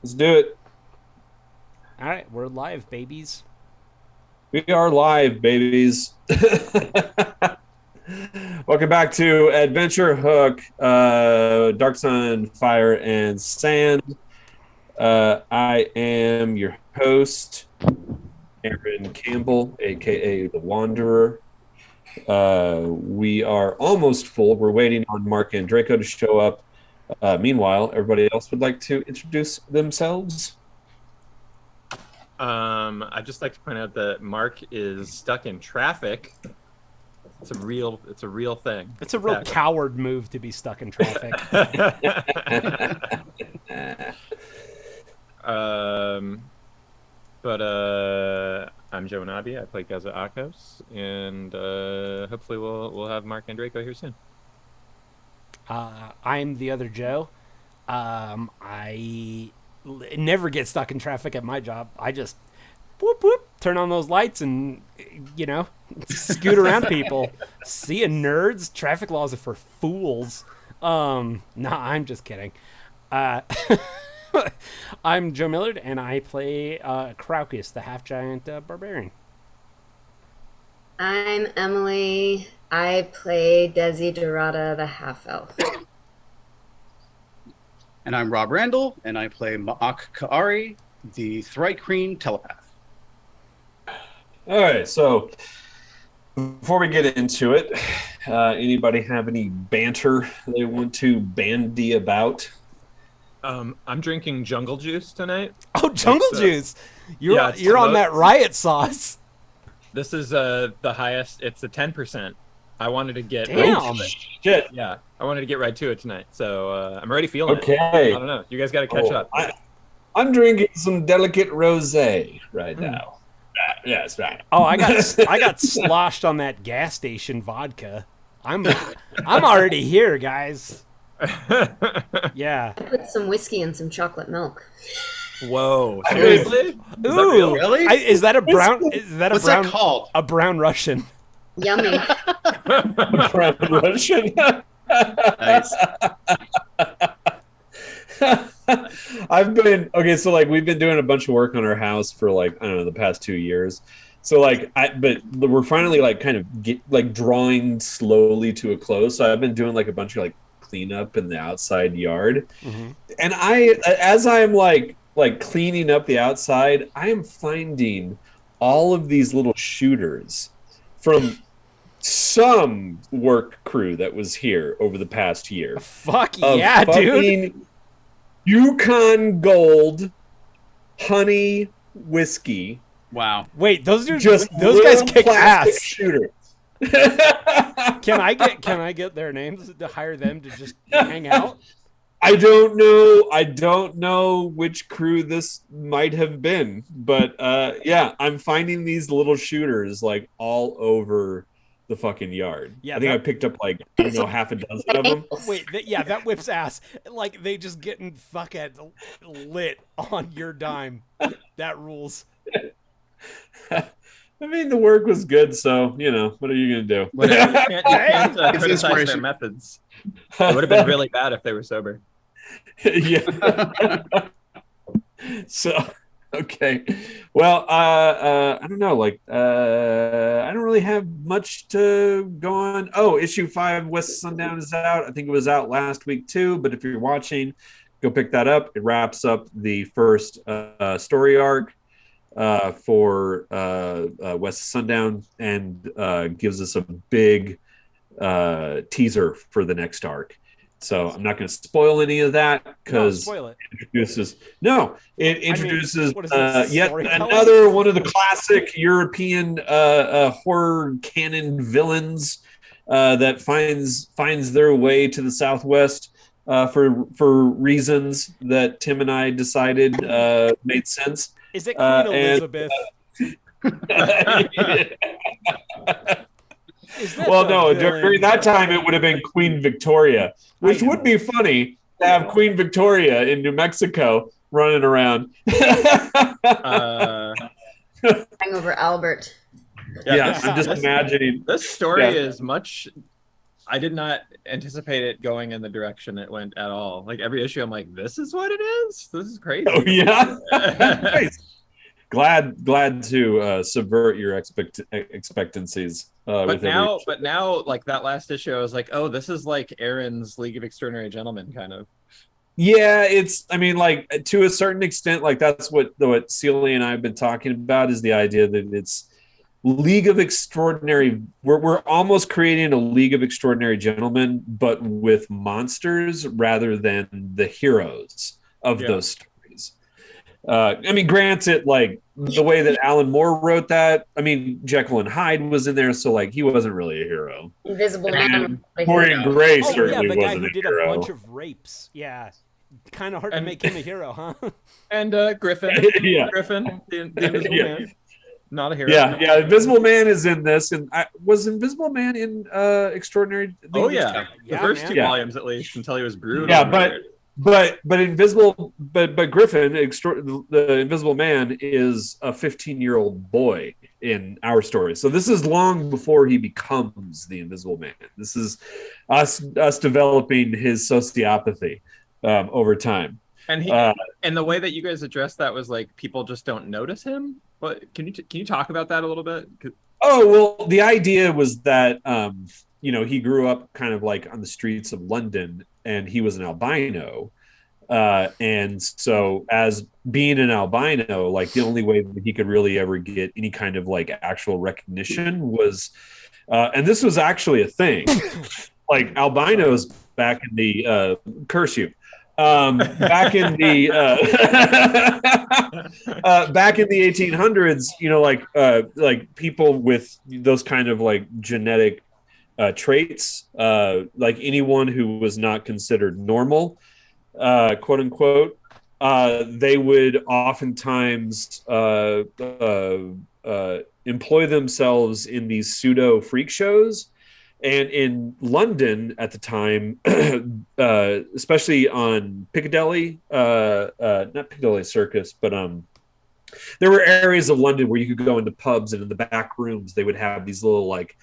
Let's do it. All right, we're live, babies. We are live, babies. Welcome back to Adventure Hook, Dark Sun, Fire, and Sand. I am your host, Aaron Campbell, aka The Wanderer. We are almost full. We're waiting on Marc Andreyko to show up. Meanwhile, everybody else would like to introduce themselves. I'd just like to point out that Mark is stuck in traffic. It's a real thing. It's a real coward move to be stuck in traffic. I'm Joe Annabi. I play Gaza Akos, and hopefully we'll have Marc Andreyko here soon. I'm the other Joe. I never get stuck in traffic at my job. I just whoop whoop turn on those lights and scoot around people. See ya, nerds. Traffic laws are for fools. Nah, I'm just kidding. I'm Joe Millard, and I play Craucus, the half-giant barbarian. I'm Emelie. I play Desi Dorada, the half-elf. And I'm Rob Randle, and I play Ma'ak Ka'ari, the Thrycreen telepath. All right, so before we get into it, anybody have any banter they want to bandy about? I'm drinking jungle juice tonight. Oh, jungle juice! You're on that riot sauce. This is the highest. It's a 10%. I wanted to get Damn. Shit. Yeah, I wanted to get right to it tonight. So I'm already feeling it. Okay. I don't know. You guys got to catch up. I'm drinking some delicate rosé right now. Yeah, it's right. Oh, I got sloshed on that gas station vodka. I'm already here, guys. Yeah. I put some whiskey and some chocolate milk. Whoa! Seriously? Is that Ooh, real? Really? Is that a brown? Is that a What's brown? that called? A brown Russian. Yummy. Brown Russian. Nice. So we've been doing a bunch of work on our house for I don't know, the past 2 years. So but we're finally kind of drawing slowly to a close. So I've been doing a bunch of cleanup in the outside yard. Mm-hmm. And as I'm cleaning up the outside, I am finding all of these little shooters from some work crew that was here over the past year. Fuck yeah, dude. Yukon Gold honey whiskey. Wow. Wait, those Just guys kick plastic ass. Shooter. Can I get their names to hire them to just hang out? I don't know which crew this might have been, but yeah, I'm finding these little shooters all over the fucking yard. Yeah, I think I picked up half a dozen of them. Wait, that whips ass. They just getting fucking lit on your dime. That rules. I mean, the work was good, so what are you gonna do? You can't It's criticize their inspiration. methods. It would have been really bad if they were sober. Yeah. So, okay. Well, I don't know. I don't really have much to go on. Oh, issue 5, West Sundown is out. I think it was out last week too. But if you're watching, go pick that up. It wraps up the first story arc for West Sundown and gives us a big teaser for the next arc. So I'm not going to spoil any of that because it introduces yet another one of the classic European horror canon villains that finds their way to the Southwest for reasons that Tim and I decided made sense. Is it Queen Elizabeth? Well, no, during that time it would have been Queen Victoria, which would be funny to have Queen Victoria in New Mexico running around. Hangover Albert. Yeah, I'm just imagining. This story is much. I did not anticipate it going in the direction it went at all. Like every issue, I'm like, this is what it is. This is crazy. Oh yeah, nice. Glad to subvert your expectancies. But now, like that last issue, I was like, oh, this is like Aaron's League of Extraordinary Gentlemen, kind of. Yeah, I mean, like to a certain extent, like that's what Celia and I have been talking about is the idea that it's League of Extraordinary. We're almost creating a League of Extraordinary Gentlemen, but with monsters rather than the heroes of those stories. I mean, granted, like the way that Alan Moore wrote that, I mean, Jekyll and Hyde was in there, so like he wasn't really a hero. Invisible Man. Dorian Gray Oh certainly yeah, the guy wasn't who a did hero. a bunch of rapes. Yeah, kind of hard to make him a hero, huh? And Griffin. Yeah. Griffin, the Invisible Man. Not a hero. Yeah. Invisible Man is in this, and was Invisible Man in Extraordinary? Oh yeah, the first two man. volumes at least, until he was brutal. Yeah, but Griffin, the Invisible Man, is a 15-year-old boy in our story. So this is long before he becomes the Invisible Man. This is us developing his sociopathy over time. And and the way that you guys addressed that was like people just don't notice him. But can you talk about that a little bit? Oh well, the idea was that he grew up kind of like on the streets of London, and he was an albino. And so as being an albino, like the only way that he could really ever get any kind of like actual recognition was, and this was actually a thing, like albinos back in the, curse you, back in the, back in the 1800s, like people with those kind of like genetic traits, like anyone who was not considered normal, quote unquote, they would oftentimes employ themselves in these pseudo freak shows. And in London at the time, especially on Piccadilly, not Piccadilly Circus, but there were areas of London where you could go into pubs, and in the back rooms they would have these little like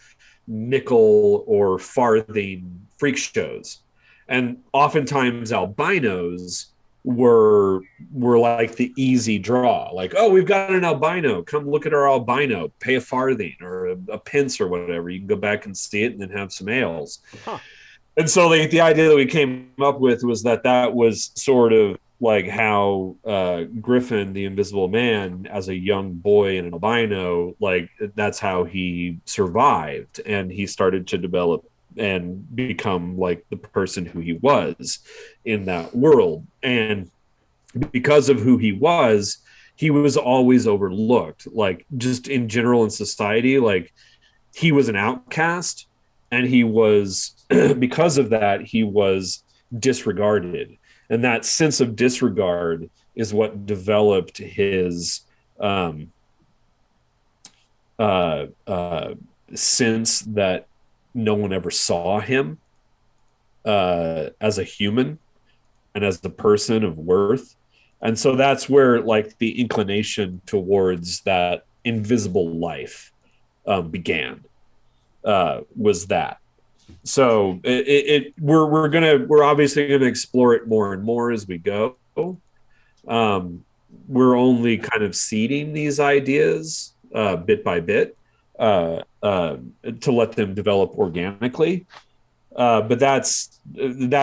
nickel or farthing freak shows, and oftentimes albinos were like the easy draw, like, oh, we've got an albino, come look at our albino, pay a farthing or a pence or whatever, you can go back and see it and then have some ales. And so the idea that we came up with was that was sort of like how Griffin, the Invisible Man, as a young boy and an albino, like that's how he survived, and he started to develop and become like the person who he was in that world. And because of who he was always overlooked, like just in general in society, like he was an outcast, and he was because of that he was disregarded. And that sense of disregard is what developed his sense that no one ever saw him as a human and as the person of worth. And so that's where like the inclination towards that invisible life began, was that. So we're obviously going to explore it more and more as we go. We're only kind of seeding these ideas bit by bit to let them develop organically. But that's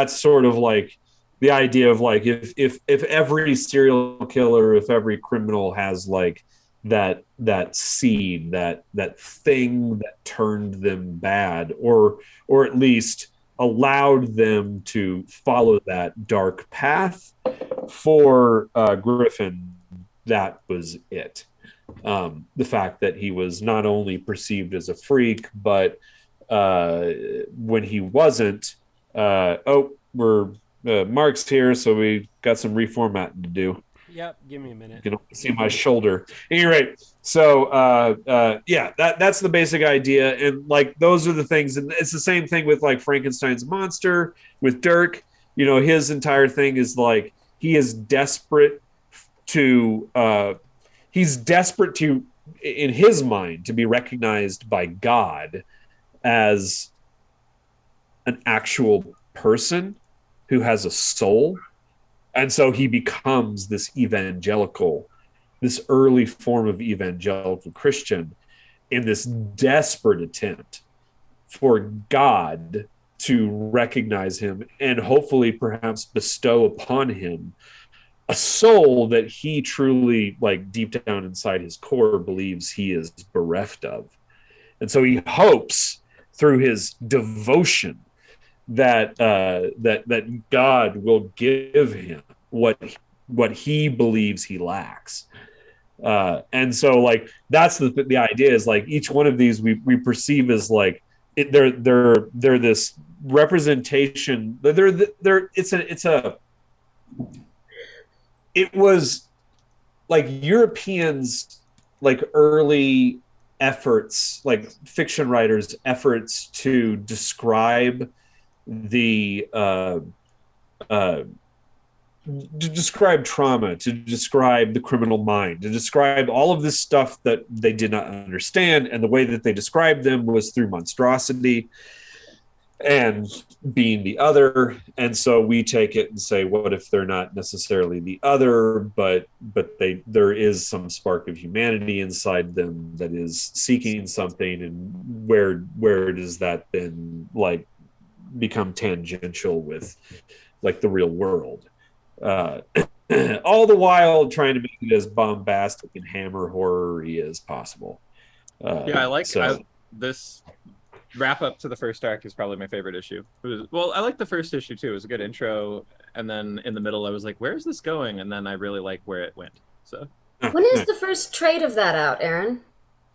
sort of like the idea of like if every serial killer, if every criminal has like that seed, that thing that turned them bad, or at least allowed them to follow that dark path, for Griffin, that was it. The fact that he was not only perceived as a freak, but when he wasn't, Mark's here, so we got some reformatting to do. Yep, give me a minute. You can see my shoulder. At any rate, so that's the basic idea, and like those are the things, and it's the same thing with like Frankenstein's monster with Dirk. His entire thing is like he is desperate to, in his mind, to be recognized by God as an actual person who has a soul. And so he becomes this early form of evangelical Christian in this desperate attempt for God to recognize him and hopefully perhaps bestow upon him a soul that he truly, like deep down inside his core, believes he is bereft of. And so he hopes through his devotion that that God will give him what he believes he lacks. And so like that's the idea is like each one of these we perceive as like they're this representation. It was like Europeans, like early efforts, like fiction writers' efforts to describe the to describe trauma, to describe the criminal mind, to describe all of this stuff that they did not understand. And the way that they described them was through monstrosity and being the other. And so we take it and say, what if they're not necessarily the other, but there is some spark of humanity inside them that is seeking something, and where does that then like become tangential with like the real world? All the while trying to make it as bombastic and hammer horror-y as possible. I like this wrap up to the first arc is probably my favorite issue. I like the first issue too. It was a good intro, and then in the middle I was like, where's this going? And then I really like where it went. So when is the first trade of that out, Aaron?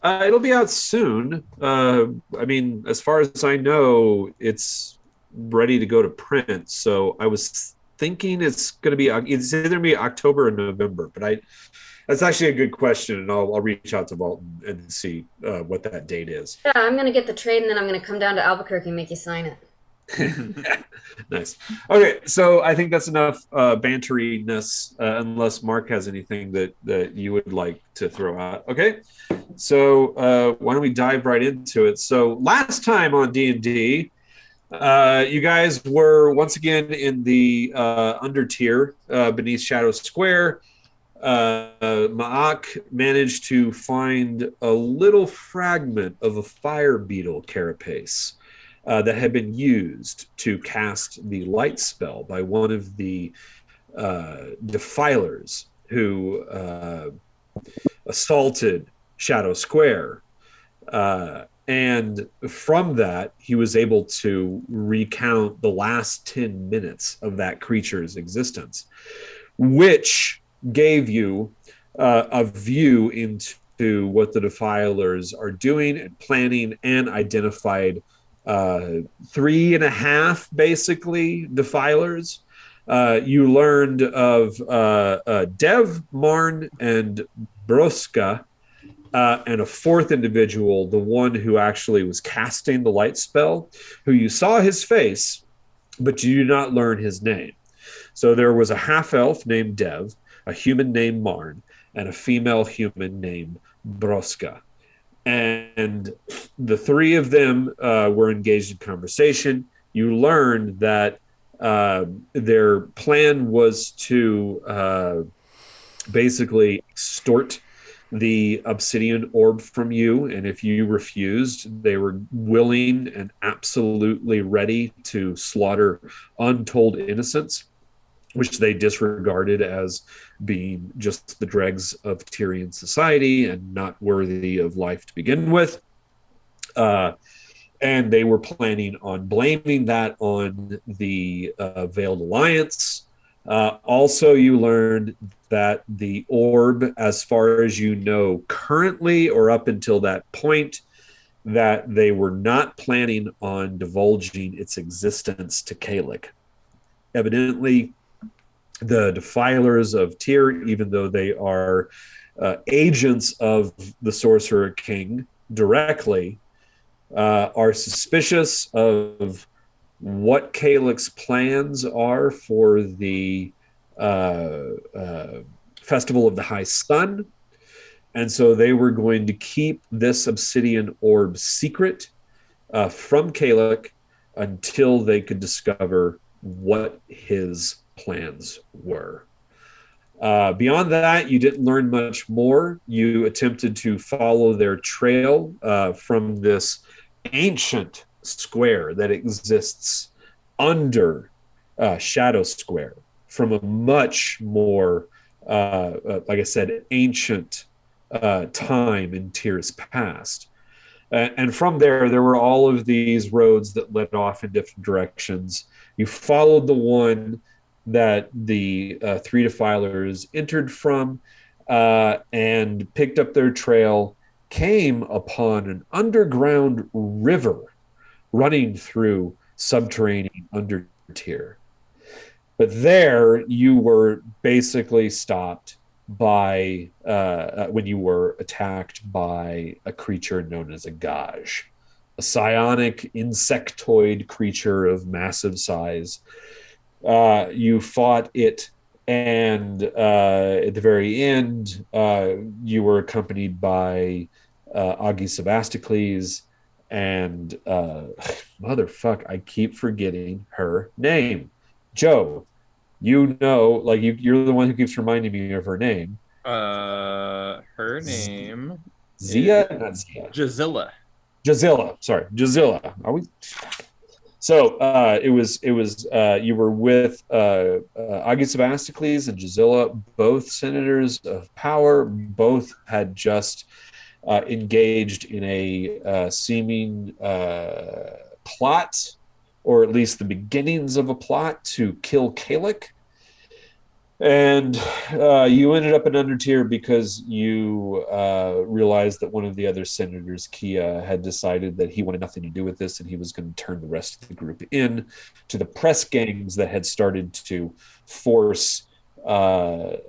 It'll be out soon. I mean, as far as I know, it's ready to go to print. So I was thinking it's either going to be October or November, but that's actually a good question, and I'll reach out to Walton and see what that date is. Yeah, I'm going to get the trade, and then I'm going to come down to Albuquerque and make you sign it. Nice. Okay, so I think that's enough banteriness, unless Mark has anything that you would like to throw out. Okay, so why don't we dive right into it? So last time on D&D, you guys were once again in the under tier beneath Shadow Square. Ma'ak managed to find a little fragment of a fire beetle carapace that had been used to cast the light spell by one of the defilers who assaulted Shadow Square. And from that, he was able to recount the last 10 minutes of that creature's existence, which gave you a view into what the defilers are doing and planning, and identified 3.5 basically defilers. You learned of Dev, Marn, and Broska, and a fourth individual, the one who actually was casting the light spell, who you saw his face, but you do not learn his name. So there was a half-elf named Dev, a human named Marn, and a female human named Broska. And the three of them were engaged in conversation. You learned that their plan was to basically extort the obsidian orb from you, and if you refused, they were willing and absolutely ready to slaughter untold innocents, which they disregarded as being just the dregs of Tyrian society and not worthy of life to begin with. And they were planning on blaming that on the Veiled Alliance. Also, you learned that the orb, as far as you know currently or up until that point, that they were not planning on divulging its existence to Kalik. Evidently, the defilers of Tyr, even though they are agents of the Sorcerer King directly, are suspicious of what Kalik's plans are for the Festival of the High Sun. And so they were going to keep this obsidian orb secret from Kalik until they could discover what his plans were. Beyond that, you didn't learn much more. You attempted to follow their trail from this ancient square that exists under Shadow Square from a much more, like I said, ancient time in Tyr's past. And from there were all of these roads that led off in different directions. You followed the one that the three defilers entered from and picked up their trail, came upon an underground river running through subterranean under Tyr. But there you were basically stopped by when you were attacked by a creature known as a Gaj, a psionic insectoid creature of massive size. You fought it, and at the very end, you were accompanied by Augie Sebastocles and motherfuck, I keep forgetting her name. Joe, you know, like you're the one who keeps reminding me of her name. Her name Zia, is not Zia. Jazilla. Jazilla. Sorry, Jazilla. Are we? So it was you were with Augie Sebastocles and Jazilla, both senators of power. Both had just engaged in a seeming plot, or at least the beginnings of a plot to kill Kalik. And you ended up in Undertier because you realized that one of the other senators, Kia, had decided that he wanted nothing to do with this, and he was going to turn the rest of the group in to the press gangs that had started to force the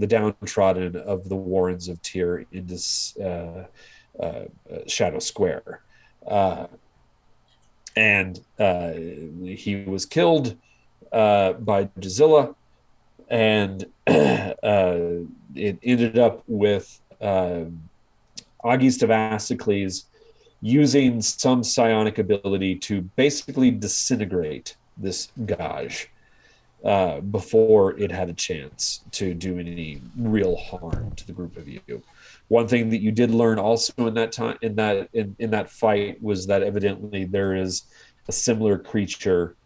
downtrodden of the Warrens of Tyr into Shadow Square. And he was killed by Jazilla, and it ended up with Augie Sebastocles using some psionic ability to basically disintegrate this Gaj before it had a chance to do any real harm to the group of you. One thing that you did learn also in that time, in that fight, was that evidently there is a similar creature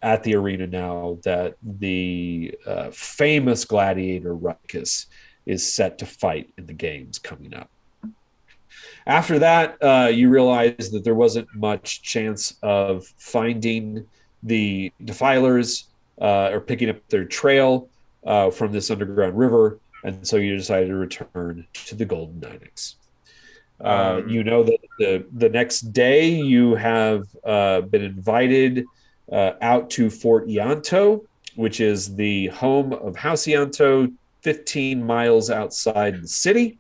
at the arena now that the famous gladiator Ruckus is set to fight in the games coming up. After that, you realize that there wasn't much chance of finding the defilers or picking up their trail from this underground river, and so you decided to return to the Golden Nynex. You know that the next day you have been invited out to Fort Ianto, which is the home of House Ianto, 15 miles outside the city,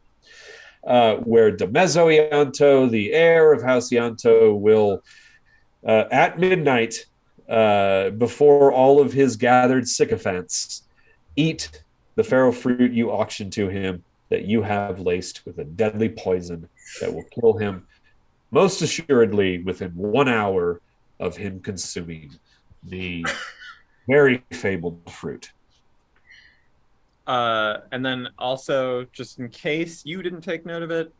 where Domezzo Ianto, the heir of House Ianto, will, at midnight, before all of his gathered sycophants, eat the pharaoh fruit you auctioned to him that you have laced with a deadly poison that will kill him most assuredly within 1 hour of him consuming the very fabled fruit. And then also, just in case you didn't take note of it,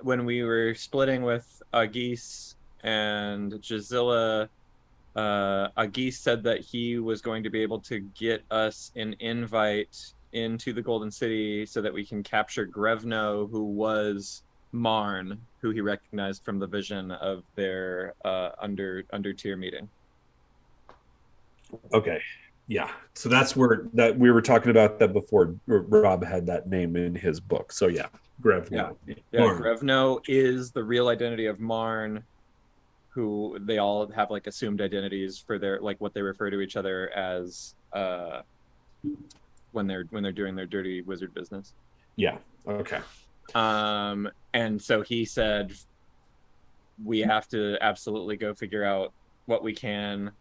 when we were splitting with Agis and Jazilla, Agis said that he was going to be able to get us an invite into the Golden City so that we can capture Grevno, who was Marn, who he recognized from the vision of their under tier meeting. Okay. Yeah. So that's where that we were talking about that before. Rob had that name in his book. So yeah, Grevno. Yeah, Grevno is the real identity of Marn, who they all have like assumed identities for their like what they refer to each other as when they're doing their dirty wizard business. Yeah. Okay. And so he said we have to absolutely go figure out what we can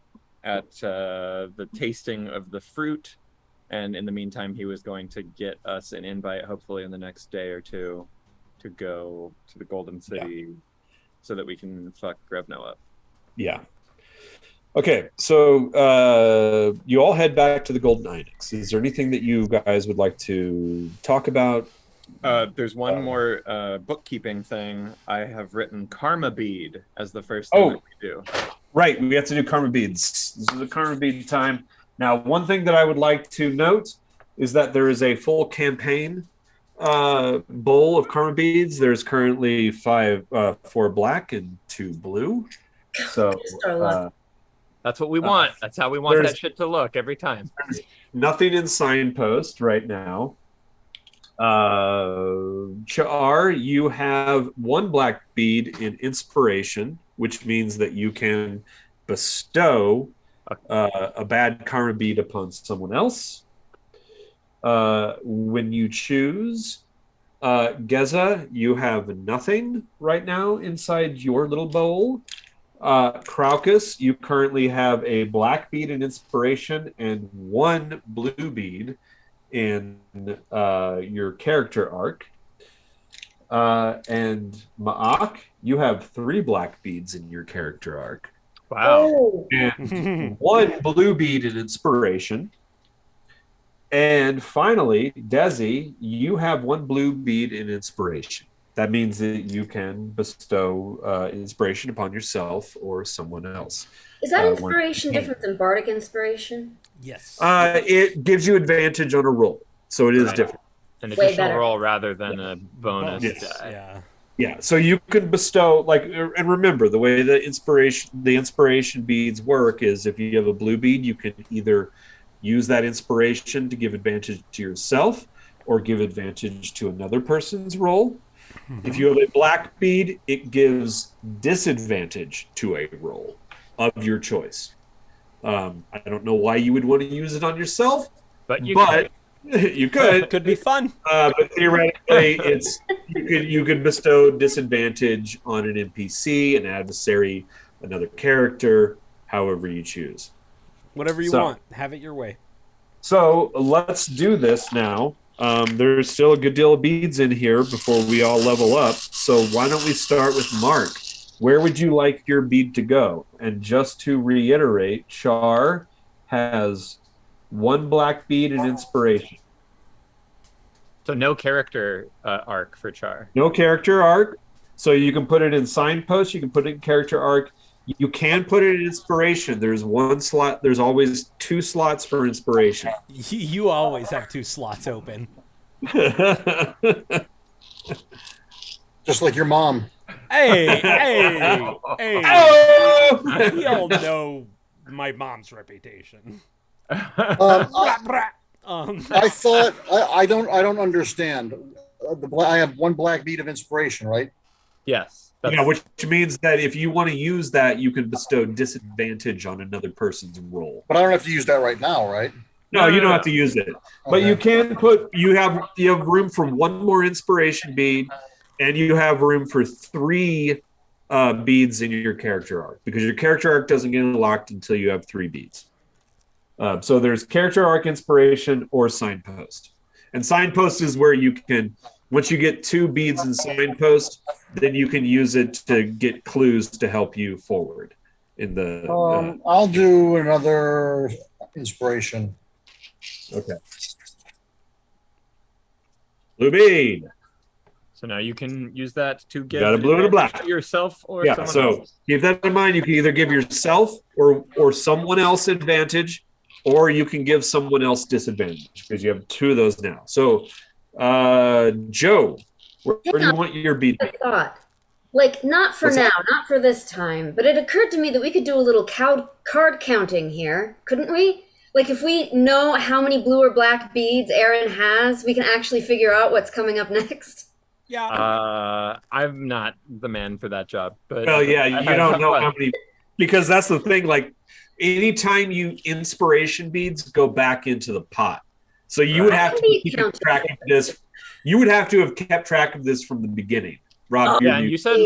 at the tasting of the fruit, and in the meantime he was going to get us an invite hopefully in the next day or two to go to the Golden City so that we can fuck Grevno up. Yeah. Okay, so you all head back to the Golden Onyx. Is there anything that you guys would like to talk about? There's one more bookkeeping thing. I have written Karma Bead as the first thing that we do. Right, we have to do Karma Beads. This is a Karma Bead time. Now, one thing that I would like to note is that there is a full campaign bowl of Karma Beads. There's currently 4 black and 2 blue. So that's what we want. That's how we want that shit to look every time. Nothing in Signpost right now. Char, you have 1 black bead in Inspiration, which means that you can bestow a bad karma bead upon someone else. When you choose, Geza, you have nothing right now inside your little bowl. Craucus, you currently have a black bead in Inspiration and 1 blue bead in your character arc. And Ma'ak, you have 3 black beads in your character arc. Wow. And 1 blue bead in Inspiration. And finally, Desi, you have 1 blue bead in Inspiration. That means that you can bestow inspiration upon yourself or someone else. Is that inspiration different than bardic inspiration? Yes. It gives you advantage on a roll, so it is different. An additional roll rather than a bonus die. Yeah. Yeah, so you can bestow and remember the way the inspiration beads work is if you have a blue bead, you can either use that inspiration to give advantage to yourself or give advantage to another person's roll. If you have a black bead, it gives disadvantage to a roll of your choice. I don't know why you would want to use it on yourself, but you could. It could be fun. But theoretically, you could bestow disadvantage on an NPC, an adversary, another character, however you choose. Whatever you want, have it your way. So let's do this now. There's still a good deal of beads in here before we all level up. So why don't we start with Mark? Where would you like your bead to go? And just to reiterate, Char has 1 black bead in Inspiration. So no character arc for Char. No character arc. So you can put it in Signpost. You can put it in character arc. You can put it in Inspiration. There's 1 slot. There's always 2 slots for Inspiration. You always have 2 slots open. Just like your mom. Hey. Oh! We all know my mom's reputation. I thought I don't understand. I have 1 black bead of Inspiration, right? Yes. Yeah, which means that if you want to use that, you can bestow disadvantage on another person's roll. But I don't have to use that right now, right? No, you don't have to use it. But you can put you have room for 1 more Inspiration bead, and you have room for 3 beads in your character arc because your character arc doesn't get unlocked until you have 3 beads. So there's character arc, Inspiration, or Signpost. And Signpost is where you can, once you get 2 beads in Signpost, then you can use it to get clues to help you forward. In the I'll do another Inspiration. Okay. Blue bead. So now you can use that to give got a blue and a black to yourself or someone else. Keep that in mind. You can either give yourself or someone else advantage, or you can give someone else disadvantage because you have 2 of those now. So, Joe, where do you want your bead? I thought, not for now, not for this time, but it occurred to me that we could do a little card counting here, couldn't we? If we know how many blue or black beads Aaron has, we can actually figure out what's coming up next. Yeah. I'm not the man for that job. But Well, yeah, you don't know how many, because that's the thing. Anytime you Inspiration beads go back into the pot, so you would have to keep track of this. You would have to have kept track of this from the beginning, Rob. Yeah, and you said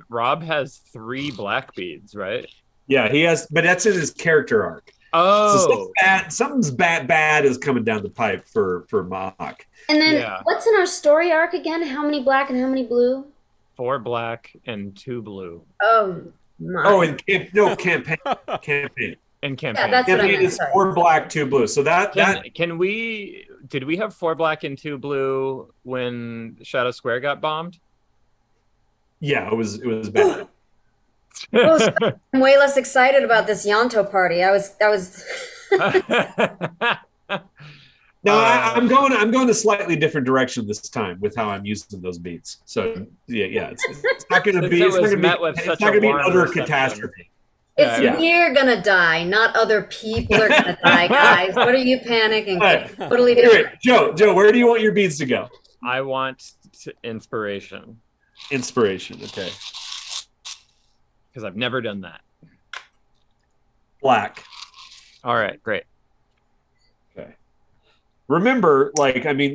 Rob has 3 black beads, right? Yeah, he has, but that's in his character arc. Oh, something's bad is coming down the pipe for Mock. And then Yeah. what's in our story arc again? How many black and how many blue? 4 black and 2 blue. Oh my. Oh, and campaign. In campaign. Yeah, that's what I Campaign meant. is Sorry. 4 black, 2 blue. So Can we? Did we have 4 black and 2 blue when Shadow Square got bombed? yeah, it was bad. Well, I'm way less excited about this Yanto party. I was No, I'm going a slightly different direction this time with how I'm using those beats. So yeah, it's not going to be Since it was met with such a warm another reception. catastrophe. It's Yeah. we're gonna die, not other people are gonna die, guys. What are you panicking? Right. Totally Anyway, different. Joe, where do you want your beads to go? I want inspiration Inspiration. Okay. because I've never done that. Black. All right, great. Okay. Remember,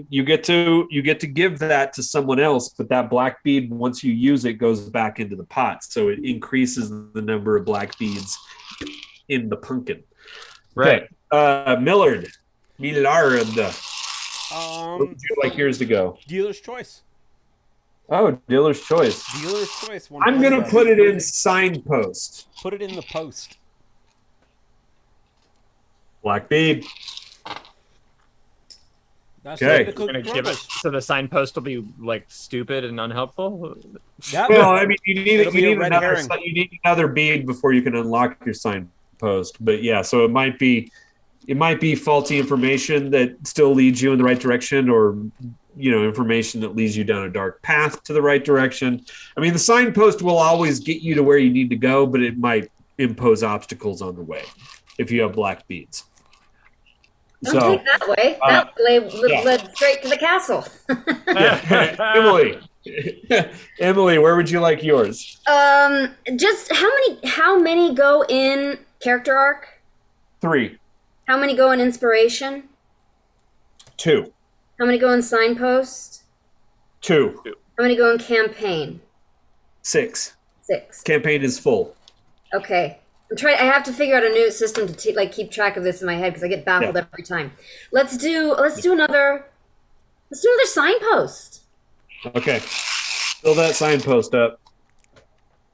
you get to give that to someone else, but that black bead, once you use it, goes back into the pot, so it increases the number of black beads in the pumpkin. Right. Okay. Millard. Where would you like yours to go? Dealer's choice. Oh, dealer's choice. Dealer's choice. I'm gonna put it in signpost. Put it in the post. Black bead. That's Okay. the We're gonna give it, so the signpost will be like stupid and unhelpful. Yep. Well, I mean, you need It'll be a red another herring. another bead before you can unlock your signpost. But yeah, so it might be faulty information that still leads you in the right direction, or information that leads you down a dark path to the right direction. I mean, the signpost will always get you to where you need to go, but it might impose obstacles on the way if you have black beads. Don't take that way. That led straight to the castle. Emily, where would you like yours? Just how many go in character arc? 3. How many go in inspiration? 2. How many go in signpost? 2. How many go in campaign? 6. 6. Campaign is full. Okay. I have to figure out a new system to keep track of this in my head because I get baffled every time. Let's do another signpost. Okay. Fill that signpost up.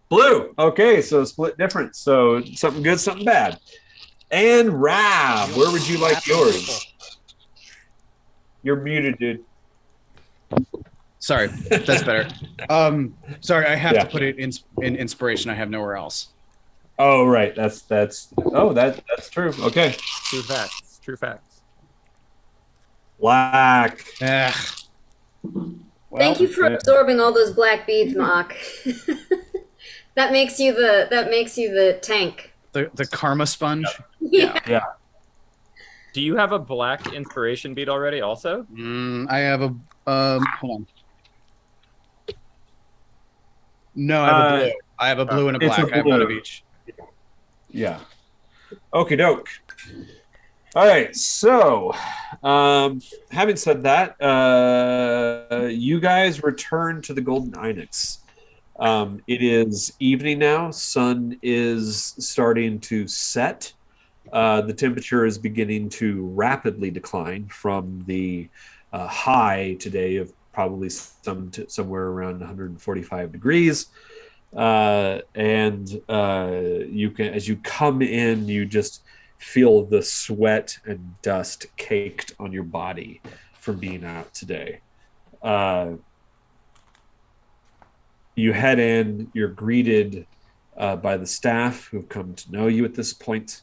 Blue. Okay, so split difference. So something good, something bad. And Rab, where would you like yours? You're muted, dude. Sorry, that's better. Sorry, I have to put it in inspiration. I have nowhere else. Oh, right. That's true. Okay. True facts. True facts. Black. Thank you for absorbing all those black beads, Mock. That makes you the tank. The karma sponge. Yeah. Do you have a black inspiration bead already? Also, I have a. Hold on. No, I have a blue. I have a blue and a black. I have one of each. Yeah. Okie doke. All right. So, having said that, you guys return to the Golden Inex. It is evening now. Sun is starting to set. The temperature is beginning to rapidly decline from the high today of probably somewhere around 145 degrees. And you can, as you come in, you just feel the sweat and dust caked on your body from being out today. You head in, you're greeted by the staff who've come to know you at this point,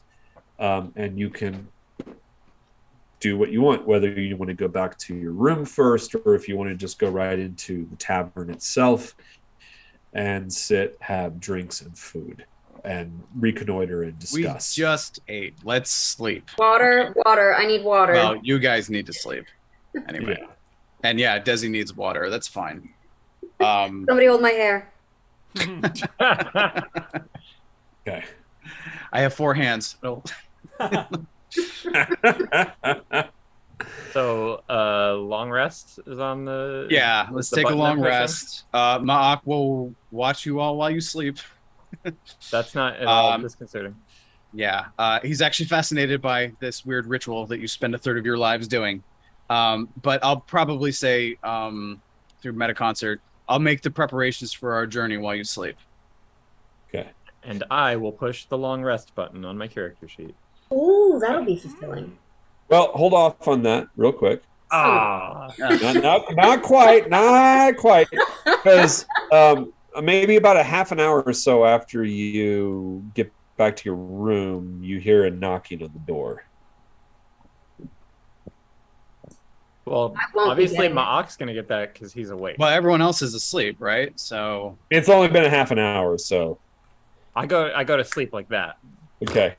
and you can do what you want, whether you want to go back to your room first or if you want to just go right into the tavern itself and sit, have drinks and food, and reconnoiter and discuss. We just ate. Let's sleep. Water. I need water. Well, you guys need to sleep. Anyway. Yeah. And yeah, Desi needs water. That's fine. Somebody hold my hair. Okay. I have 4 hands. Oh. so long rest is on the. Yeah, let's the take a button long I'm pressing? rest. Ma'ak will watch you all while you sleep. That's not at all disconcerting. Yeah, he's actually fascinated by this weird ritual that you spend a third of your lives doing. But I'll probably say through Metaconcert, I'll make the preparations for our journey while you sleep. Okay. And I will push the long rest button on my character sheet. Ooh, that'll be fulfilling. Well, hold off on that real quick. Ah, Not quite, because maybe about a half an hour or so after you get back to your room, you hear a knocking on the door. well, I won't be obviously getting it. Ma'ak's gonna get that because he's awake. Well, everyone else is asleep, right? So It's only been a half an hour, so I go to sleep like that. okay.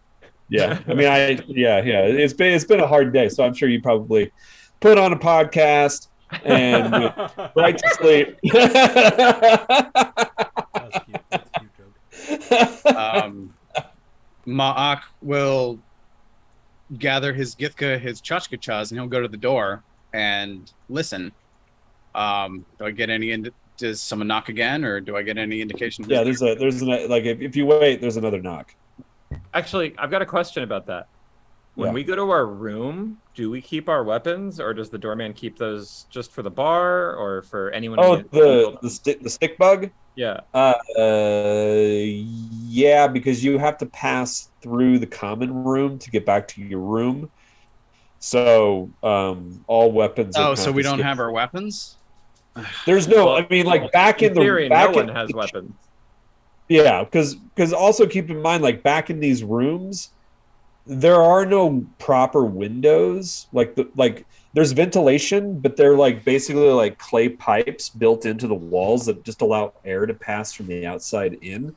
Yeah, I mean, yeah. It's been a hard day, so I'm sure you probably put on a podcast and went right to sleep. That's cute. That's a cute joke. Ma'ak will gather his Githka, his Chachkachas, and he'll go to the door and listen. Do I get any? Does someone knock again, or do I get any indication? Yeah, there's like if you wait, there's another knock. Actually, I've got a question about that. When Yeah. we go to our room, do we keep our weapons, or does the doorman keep those just for the bar, or for anyone? Oh, who the stick bug. yeah. Yeah, because you have to pass through the common room to get back to your room. So all weapons. Oh, so we don't have our weapons? There's no. Well, I mean, like back in the theory, back no in, one has weapons. Yeah, because also keep in mind, like back in these rooms, there are no proper windows. Like there's ventilation, but they're like basically like clay pipes built into the walls that just allow air to pass from the outside in.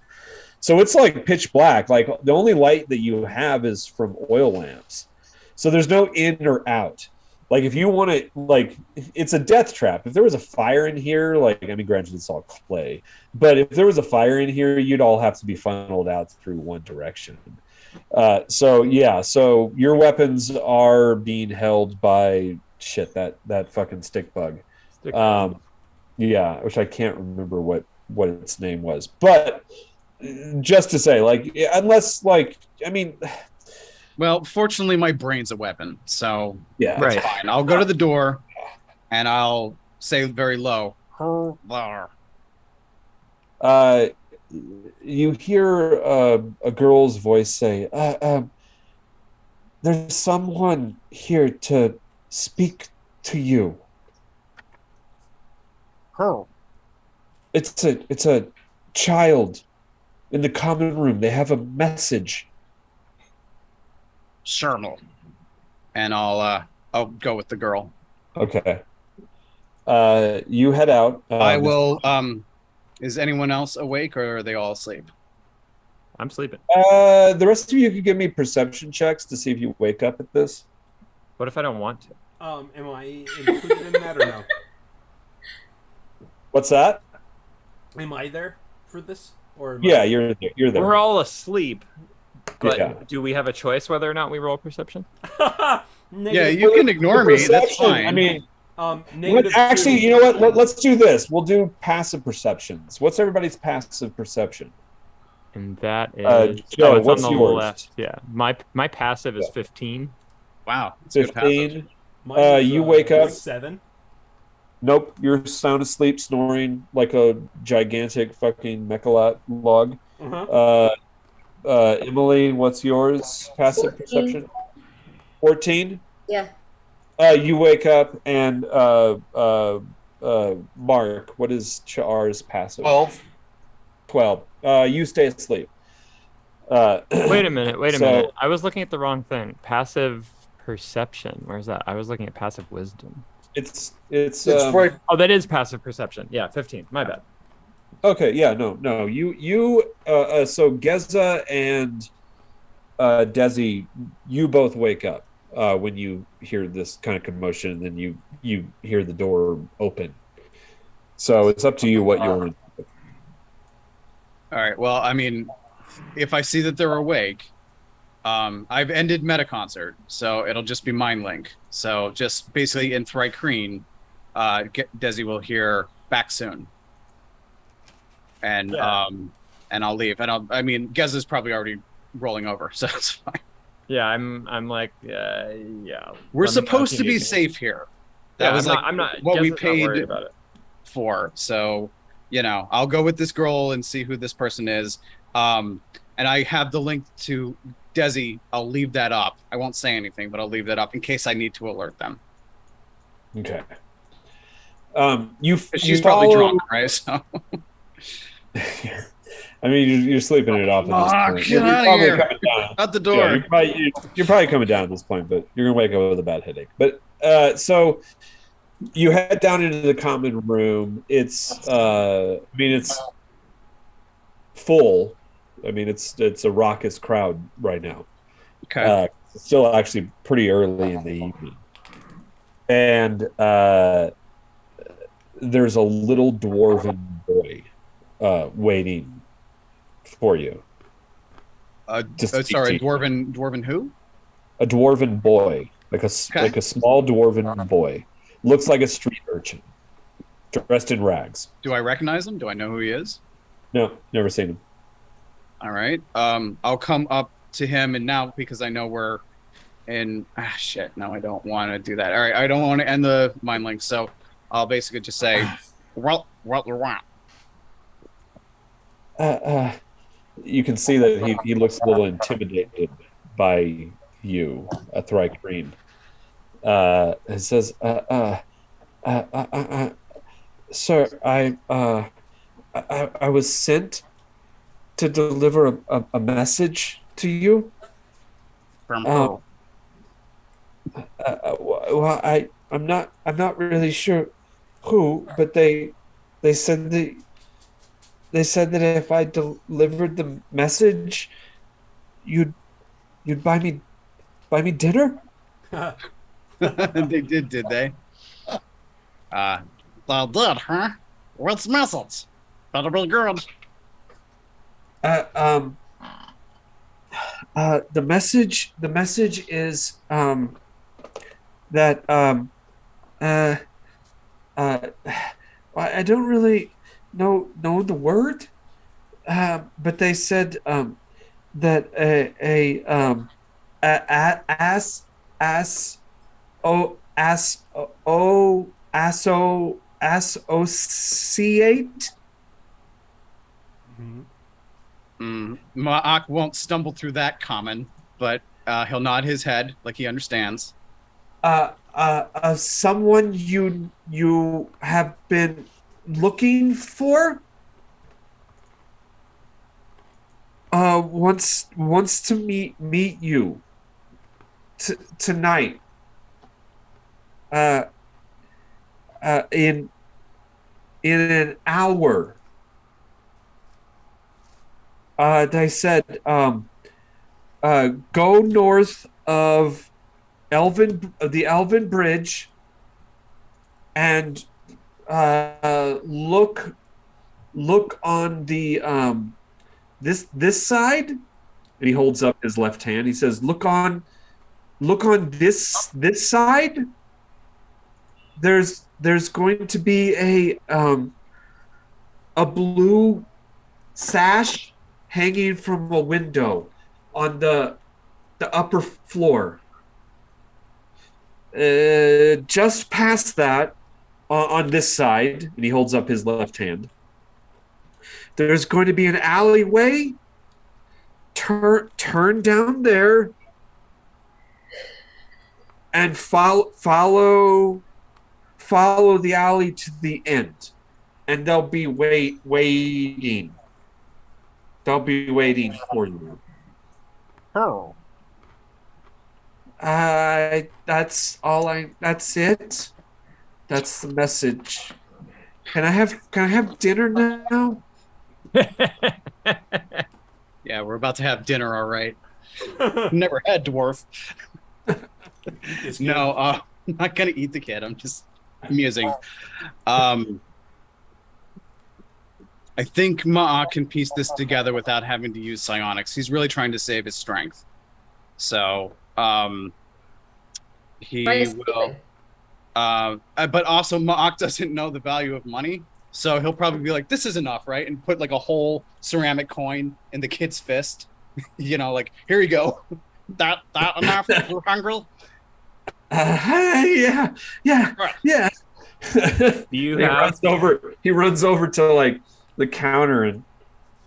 So it's like pitch black. Like the only light that you have is from oil lamps. So there's no in or out. Like if you want to, like it's a death trap. If there was a fire in here, like I mean, granted it's all clay, but if there was a fire in here, you'd all have to be funneled out through one direction. So yeah, so your weapons are being held by that fucking stick bug. Yeah, which I can't remember what its name was, but just to say, like unless like I mean. Well, fortunately, my brain's a weapon, so Yeah, that's Right. fine. I'll go to the door, and I'll say very low, "There." You hear a girl's voice say, "There's someone here to speak to you." "Who?" It's a child in the common room. They have a message. Shermal. And I'll go with the girl. Okay. You head out. I will. Is anyone else awake, or are they all asleep? I'm sleeping. The rest of you could give me perception checks to see if you wake up at this. What if I don't want to? Am I included in that or no? What's that? Am I there for this? Or Yeah, you're there. You're there. We're all asleep. But Yeah. do we have a choice whether or not we roll perception? Yeah, you can ignore me. That's Perception, fine. I mean, Actually, you know what? Let's do this. We'll do passive perceptions. What's everybody's passive perception? And that is Joe, it's what's on the yours? left. Yeah, my passive is 15. Wow, it's good passive. 15. You wake up. 7. Nope, you're sound asleep, snoring like a gigantic fucking mechalot log. Uh-huh. Emelie, what's yours? Passive 14. perception? 14? Yeah. You wake up and Mark, what is Char's passive? 12. 12. You stay asleep. Wait a minute. So- minute. I was looking at the wrong thing. Passive perception. Where's that? I was looking at passive wisdom. It's right. Oh, that is passive perception. Yeah, 15. My bad. Okay, yeah, no. So Geza and Desi, you both wake up when you hear this kind of commotion, and then you hear the door open. So it's up to you what you want. All right. Well, I mean, if I see that they're awake, I've ended Metaconcert, so it'll just be Mind Link. So just basically in Thrycreen, Desi will hear back soon. And Yeah. and I'll leave. And I mean, Geza's probably already rolling over, so it's fine. Yeah, I'm like, yeah. We're I'm supposed to be communicating. safe here. That Yeah, was I'm not. what we Jess is not worried paid about it. for. So, I'll go with this girl and see who this person is. And I have the link to Desi. I'll leave that up. I won't say anything, but I'll leave that up in case I need to alert them. Okay. She's probably drunk, right? So. I mean, you're sleeping it off at this point. Get out of here! Out the door. You're probably coming down at this point, but you're gonna wake up with a bad headache. But so you head down into the common room. It's it's full. I mean, it's a raucous crowd right now. Okay. It's still actually pretty early in the evening, and there's a little dwarven boy waiting for you. Sorry, dwarven who? A dwarven boy, like a small dwarven boy, looks like a street urchin, dressed in rags. Do I recognize him? Do I know who he is? No, never seen him. All right. I'll come up to him, and now because I know we're in. Shit. No, I don't want to do that. All right. I don't want to end the mind link, so I'll basically just say, "Well." You can see that he looks a little intimidated by you, Thrycreen. It says, "Sir, I was sent to deliver a message to you." From who? Well, I'm not really sure who, but they said that. They said that if I delivered the message, you'd buy me dinner. They did they? They did, huh? What's the message? Better be good. The message is that I don't really know the word, but they said that associate. Ma'ak won't stumble through that common, but he'll nod his head like he understands. Someone you have been looking for wants to meet you tonight in an hour. They said go north of the Elven Bridge and look on the this side, and he holds up his left hand. He says, look on this side. There's going to be a blue sash hanging from a window on the upper floor. Just past that, on this side, and he holds up his left hand, there's going to be an alleyway. Turn down there and follow the alley to the end, and they'll be waiting. They'll be waiting for you. Oh. That's it. That's the message. Can I have dinner now? Yeah, we're about to have dinner, all right. Never had dwarf. No, I'm not gonna eat the kid. I'm just amusing. I think Ma'a can piece this together without having to use psionics. He's really trying to save his strength. So, he will. But also, Ma'ak doesn't know the value of money, so he'll probably be like, "This is enough, right?" And put like a whole ceramic coin in the kid's fist Like, here you go. That enough? We're hungry. Yeah. Do you have? He runs over to like the counter and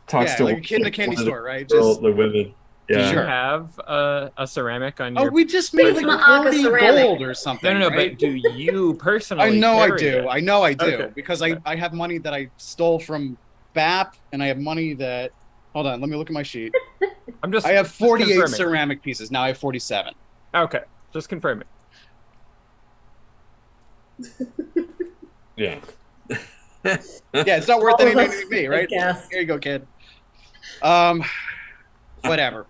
talks to like a kid in a candy store, right? The women. Do Yeah. you have a ceramic on your? We just made Give like Ma'aka 40 ceramic. gold or something. No, right? but do you personally? I know I carry do. it? I know I do Okay. because I have money that I stole from BAP, and I have money that. Hold on, let me look at my sheet. I have 48 confirming. ceramic pieces. Now I have 47. Okay, just confirming. Yeah. Yeah, it's not worth All of anything us to me, right? podcast. Here you go, kid. Whatever.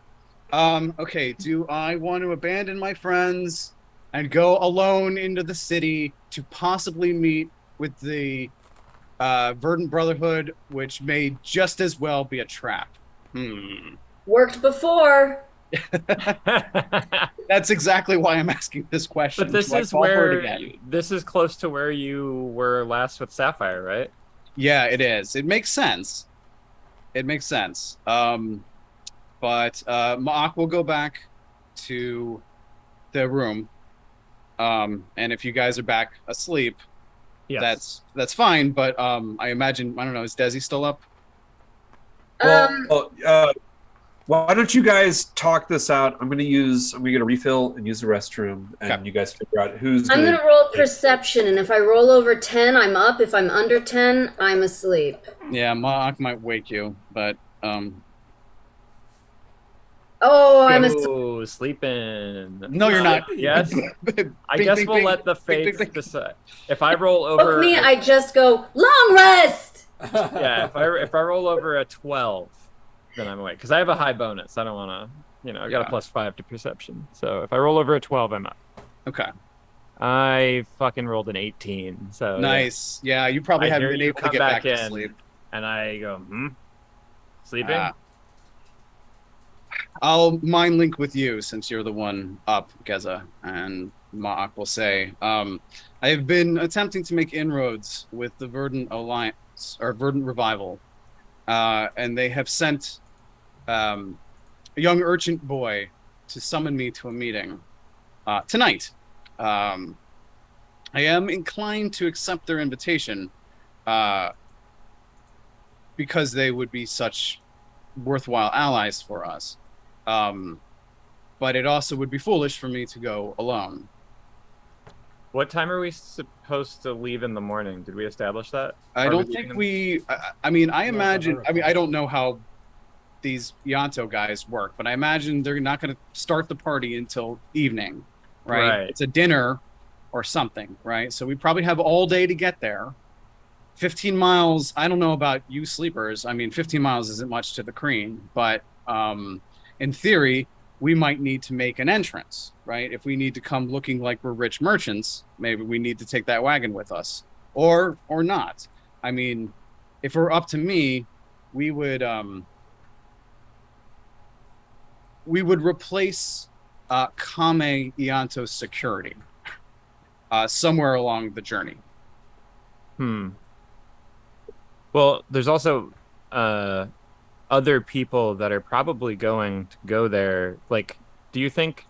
Okay, do I want to abandon my friends and go alone into the city to possibly meet with the Verdant Brotherhood, which may just as well be a trap? Worked before. That's exactly why I'm asking this question. But this Do I is fall for it where again? this is close to where you were last with Sapphire, right? Yeah, it is. It makes sense. But Ma'ak will go back to the room. And if you guys are back asleep, Yes. that's fine. But I imagine, I don't know, is Desi still up? Why don't you guys talk this out? I'm gonna get a refill and use the restroom, and Okay. you guys figure out who's. I'm gonna roll perception, and if I roll over 10, I'm up. If I'm under 10, I'm asleep. Yeah, Ma'ak might wake you, but Oh, I'm asleep. Oh, sleeping. no, you're not. Yes. I Bing, guess bing, we'll bing. let the Bing, fates bing, bing. decide. If I roll Look over, me, I just go, long rest! yeah. If I roll over a 12, then I'm awake because I have a high bonus. I don't want to, I got a +5 to perception. So if I roll over a 12, I'm up. Okay. I fucking rolled an 18. So Nice. Yeah, you probably I haven't hear been you able to come get back back to in. sleep. And I go, sleeping. I'll mind link with you since you're the one up, Geza, and Ma'ak will say, I have been attempting to make inroads with the Verdant Alliance, or Verdant Revival, and they have sent a young urchin boy to summon me to a meeting tonight. I am inclined to accept their invitation because they would be such worthwhile allies for us. But it also would be foolish for me to go alone. What time are we supposed to leave in the morning? Did we establish that? I don't think we. I mean, I imagine. I mean, I don't know how these Yanto guys work, but I imagine they're not going to start the party until evening, right? It's a dinner or something, right? So we probably have all day to get there. 15 miles. I don't know about you sleepers. I mean, 15 miles isn't much to the Kreen, but in theory, we might need to make an entrance, right? If we need to come looking like we're rich merchants, maybe we need to take that wagon with us, or not. I mean, if it were up to me, we would replace Kame Ianto's security somewhere along the journey. Well, there's also other people that are probably going to go there. Like, do you think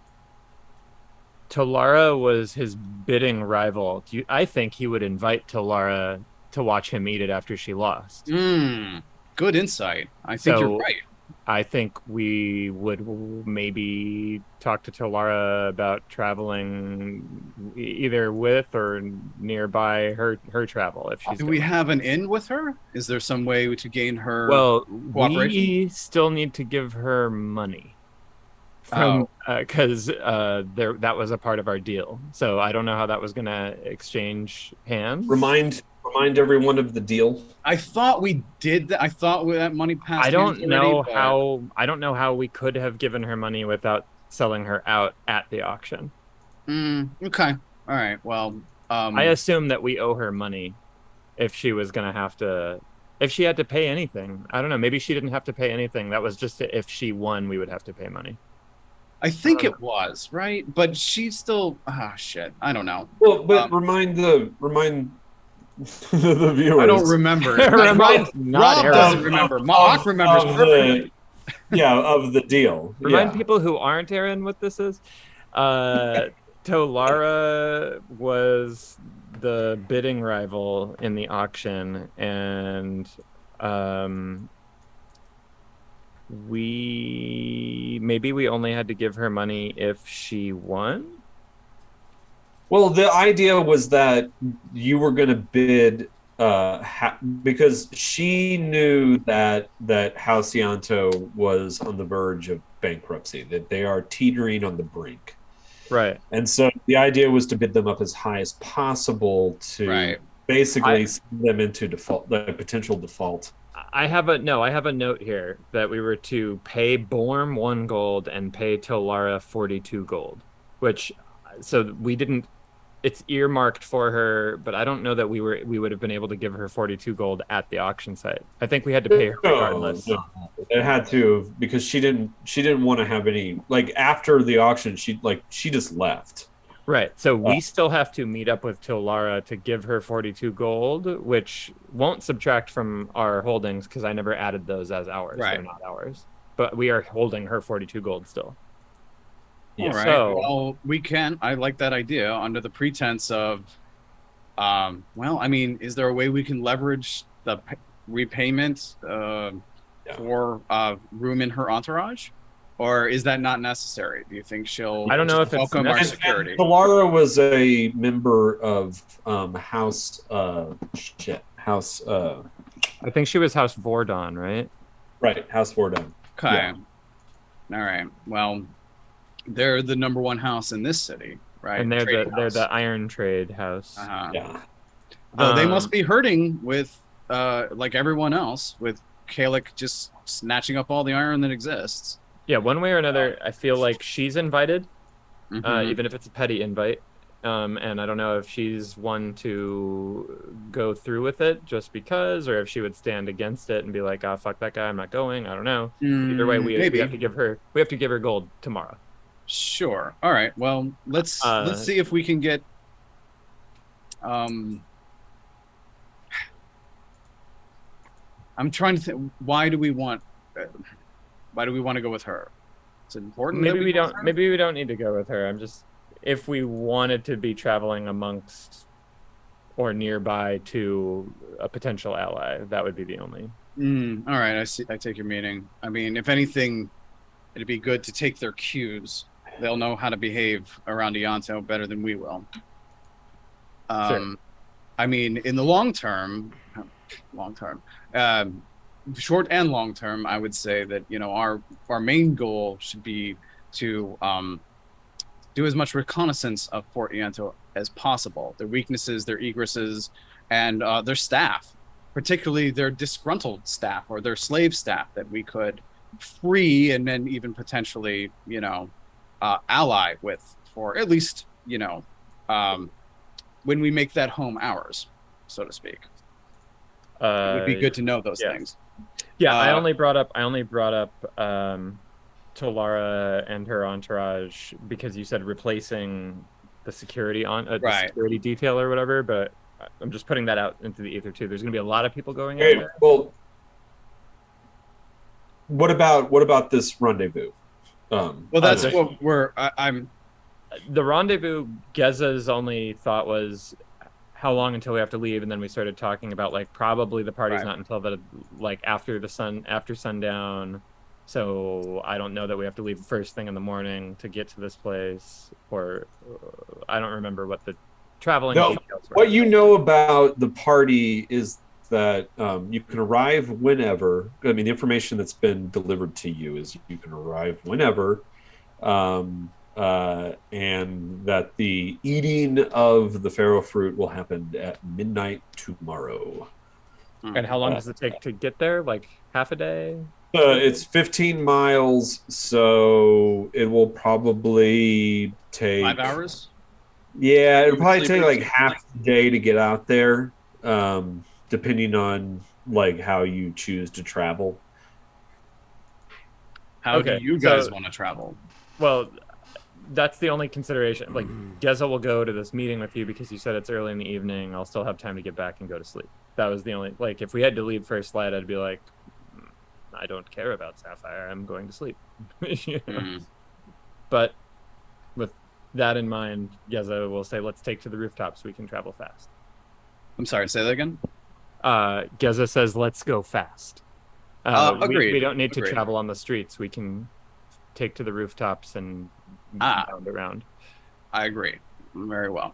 Talara was his bidding rival? I think he would invite Talara to watch him eat it after she lost. Good insight. I think you're right. I think we would maybe talk to Talara about traveling either with or nearby her travel. If she's do we have an in with her? Is there some way to gain her cooperation? We still need to give her money because that was a part of our deal. So I don't know how that was going to exchange hands. Remind everyone of the deal. I thought we did that. I thought that money passed. I don't know how we could have given her money without selling her out at the auction. Okay. All right. Well, I assume that we owe her money if she was going to have to, if she had to pay anything. I don't know. Maybe she didn't have to pay anything. That was just if she won, we would have to pay money. I think it was, right? But she still, shit. I don't know. Well, but remind the viewers. I don't remember. Rob doesn't remember. Ma'ak remembers perfectly. Yeah, of the deal. Remind Yeah. people who aren't Aaron what this is. Tolara was the bidding rival in the auction, and we only had to give her money if she won. Well, the idea was that you were going to bid because she knew that Halcyanto was on the verge of bankruptcy, that they are teetering on the brink. Right. And so the idea was to bid them up as high as possible to basically send them into default, the potential default. I have a note here that we were to pay Borm 1 gold and pay Tolara 42 gold, so we didn't. It's earmarked for her, but I don't know that we would have been able to give her 42 gold at the auction site. I think we had to pay her regardless. No. It had to, because she didn't want to have any, like, after the auction, she just left. Right. So we still have to meet up with Tolara to give her 42 gold, which won't subtract from our holdings because I never added those as ours. Right. They're not ours. But we are holding her 42 gold still. All right. So, well, we can. I like that idea under the pretense of, well, I mean, is there a way we can leverage the repayment for room in her entourage? Or is that not necessary? Do you think she'll I don't know if it's welcome our necessary. security? And Tolara was a member of House. I think she was House Vordon, right? Right, House Vordon. Okay. Yeah. All right. Well, they're the number one house in this city, right? And they're Trading house. the Iron Trade house. Uh-huh. Yeah. Though they must be hurting with, like everyone else, with Kalik just snatching up all the iron that exists. Yeah, one way or another, I feel like she's invited, Mhm. even if it's a petty invite. And I don't know if she's one to go through with it just because, or if she would stand against it and be like, "Ah, fuck that guy, I'm not going." I don't know. Either way, we maybe. have to give her gold tomorrow. Sure. All right. Well, let's see if we can get. I'm trying to think. Why do we want to go with her? It's important. Maybe that we go with don't. her? Maybe we don't need to go with her. I'm just, if we wanted to be traveling amongst or nearby to a potential ally, that would be the only. All right. I see. I take your meaning. I mean, if anything, it'd be good to take their cues. They'll know how to behave around Ianto better than we will. Sure. I mean, in the long term, short and long term, I would say that, you know, our main goal should be to do as much reconnaissance of Fort Ianto as possible, their weaknesses, their egresses, and their staff, particularly their disgruntled staff or their slave staff that we could free and then even potentially, you know, ally with, for at least, you know, when we make that home ours, so to speak. It would be good to know those things. Yeah, I only brought up Tolara and her entourage because you said replacing the security the security detail or whatever, but I'm just putting that out into the ether too. There's going to be a lot of people going out there. Well, what about this rendezvous? Well, that's what I'm. The rendezvous, Geza's only thought was how long until we have to leave, and then we started talking about like probably the party's not until after sundown. So I don't know that we have to leave first thing in the morning to get to this place, or I don't remember what the traveling details were. What you know about the party is that you can arrive whenever. I mean, the information that's been delivered to you is you can arrive whenever, and that the eating of the pharaoh fruit will happen at midnight tomorrow. And how long does it take to get there? Like half a day? It's 15 miles, so it will probably take 5 hours. Yeah, it'll probably take like half the day to get out there, depending on like how you choose to travel. How do you guys want to travel? Well, that's the only consideration. Like, Geza will go to this meeting with you because you said it's early in the evening. I'll still have time to get back and go to sleep. That was the only, like, if we had to leave first light, I'd be like, I don't care about Sapphire. I'm going to sleep. You know? But with that in mind, Geza will say, let's take to the rooftop so we can travel fast. I'm sorry, say that again? Geza says, let's go fast. Agreed. We don't need to Agreed. travel on the streets. We can take to the rooftops and round around. I agree. Very well.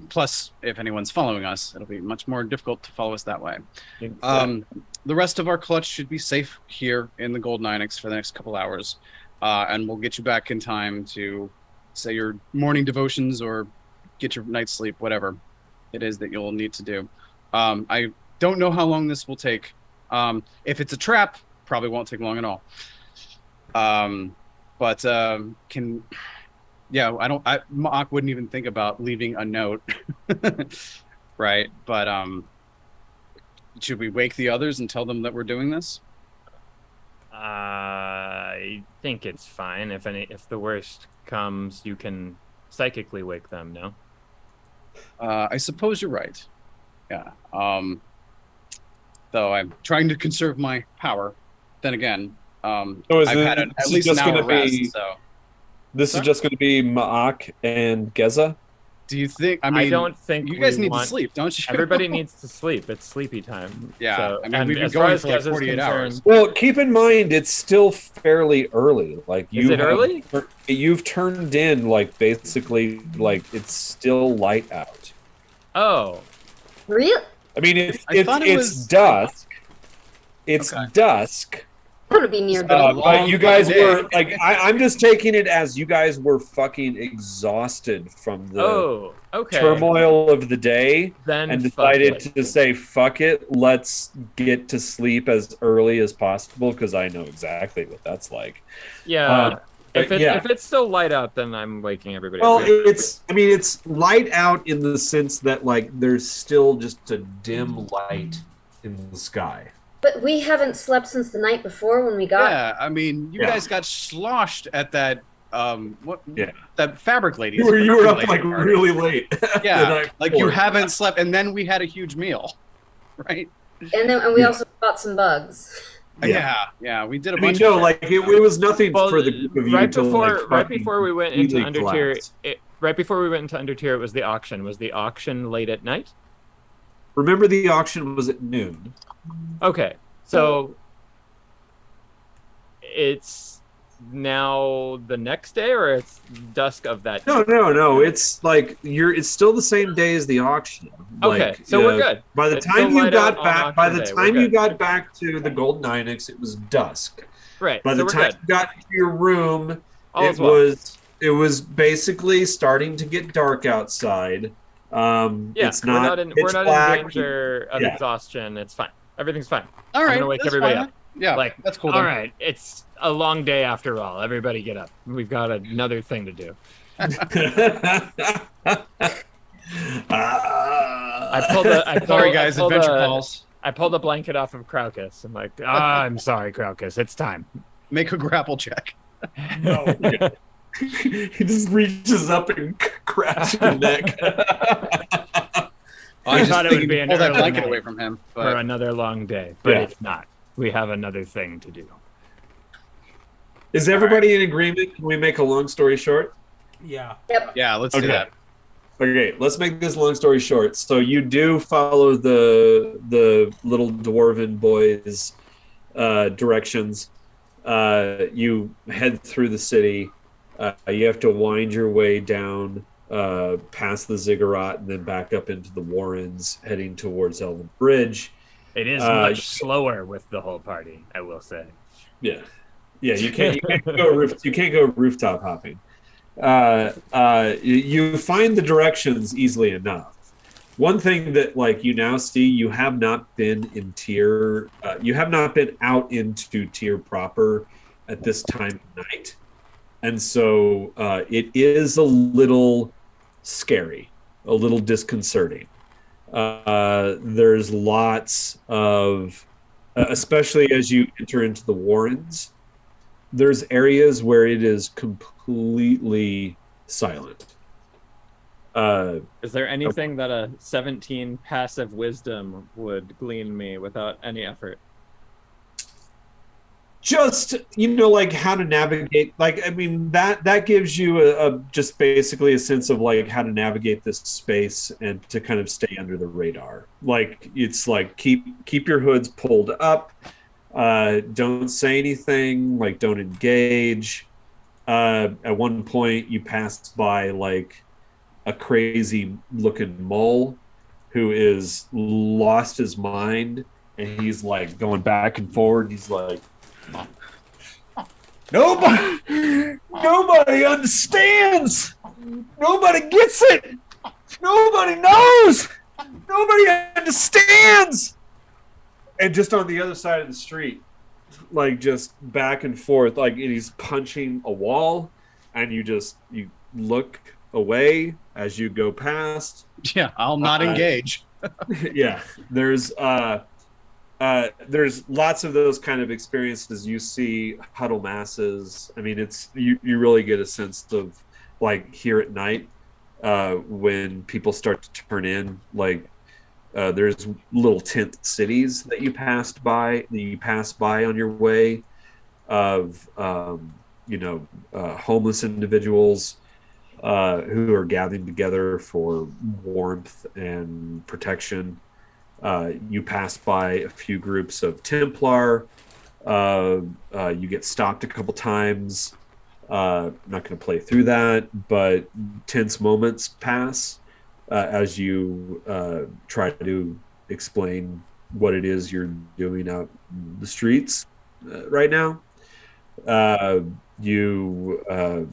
Plus, if anyone's following us, it'll be much more difficult to follow us that way. Exactly. The rest of our clutch should be safe here in the Golden Onyx for the next couple hours. And we'll get you back in time to say your morning devotions or get your night's sleep, whatever it is that you'll need to do. I don't know how long this will take. If it's a trap, probably won't take long at all. Mock wouldn't even think about leaving a note. Right. But should we wake the others and tell them that we're doing this? I think it's fine. If the worst comes, you can psychically wake them, no? I suppose you're right. Yeah. Though I'm trying to conserve my power. Then again, I've had at least an hour rest. So this is just going to be Ma'ak and Geza. do you think? I mean, I don't think you guys need to sleep, don't you? Everybody needs to sleep. It's sleepy time. Yeah, So, I mean, and we've been as far going as for like Geza's 48 hours. Well, keep in mind it's still fairly early. Like Is it early? You've turned in like basically like it's still light out. Oh, Real? I mean, I thought it it's was- dusk. It's Okay. I dusk. want to be near bed. But you guys day. were like, I'm just taking it as you guys were fucking exhausted from the okay. turmoil of the day Then and fuck decided it. to say, fuck it, let's get to sleep as early as possible because I know exactly what that's like. Yeah. If yeah. it's still light out, then I'm waking everybody Well, up. it's light out in the sense that like there's still just a dim light in the sky. But we haven't slept since the night before when we got. Yeah, I mean, you guys got sloshed at that that fabric lady. You were up lady like party. really late. Yeah, like you haven't slept, and then we had a huge meal, right? And we also caught some bugs. Yeah, we did a I mean, bunch. no, of like it was nothing for the group of you right until, before like, right before we went into completely Undertier. collapsed. Right before we went into Undertier, it was the auction. Was the auction late at night? Remember, the auction was at noon. Okay, so it's now the next day, or it's dusk of that day? No. It's like it's still the same day as the auction. Okay, Like, so we're good. By the It's time still you light got out on back, by auction the day. We're time you good. got back to the Golden Onyx, it was dusk. Right. By so the we're time good. you got to your room, All it is well. was basically starting to get dark outside. Yeah, it's we're not in pitch black. danger of Yeah. exhaustion. It's fine. Everything's fine. All I'm right, gonna wake that's everybody fine. up. Yeah, Like, that's cool. All then. right, it's a long day after all. Everybody get up. We've got another thing to do. Sorry, guys. Adventure calls. I pulled a blanket off of Crowcus. I'm like, I'm sorry, Crowcus. It's time. Make a grapple check. No. He just reaches up and grabs your neck. I thought it would be an pull that early blanket night away from him. for But another long day, but Yeah. it's not. We have another thing to do. Is everybody in agreement? Can we make a long story short? Yeah. yeah, let's Okay. do that. Okay, let's make this long story short. So you do follow the little dwarven boys' directions. You head through the city. You have to wind your way down past the ziggurat and then back up into the Warrens, heading towards Elven Bridge. It is much slower with the whole party, I will say. Yeah, you can't go rooftop hopping. You find the directions easily enough. One thing that like you now see, you have not been in Tyr. You have not been out into Tyr proper at this time of night, and so it is a little scary, a little disconcerting. There's lots of, especially as you enter into the Warrens, there's areas where it is completely silent. Is there anything that a 17 passive wisdom would glean me without any effort? just like how to navigate, like I mean that gives you a just basically a sense of like how to navigate this space and to kind of stay under the radar. Like it's like keep your hoods pulled up, don't say anything, like don't engage. At one point you passed by like a crazy looking mole who is lost his mind, and he's like going back and forward. He's like, nobody understands. Nobody gets it. Nobody knows. Nobody understands. And just on the other side of the street, like just back and forth, like he's punching a wall, and you look away as you go past. Yeah, I'll not engage. Yeah, there's lots of those kind of experiences. You see huddle masses. I mean, it's you really get a sense of like here at night when people start to turn in. Like there's little tent cities that you pass by on your way of homeless individuals who are gathering together for warmth and protection. You pass by a few groups of Templar. You get stopped a couple times. I'm not going to play through that, but tense moments pass as you try to explain what it is you're doing out in the streets right now. You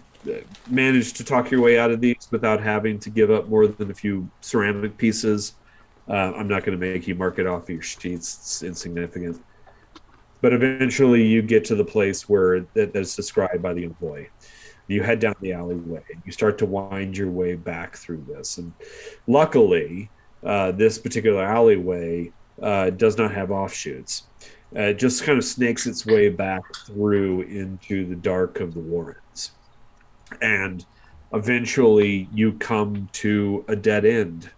manage to talk your way out of these without having to give up more than a few ceramic pieces. I'm not going to make you mark it off of your sheets. It's insignificant. But eventually you get to the place where that's described by the employee. You head down the alleyway. You start to wind your way back through this. And luckily, this particular alleyway does not have offshoots. It just kind of snakes its way back through into the dark of the Warrens. And eventually you come to a dead end.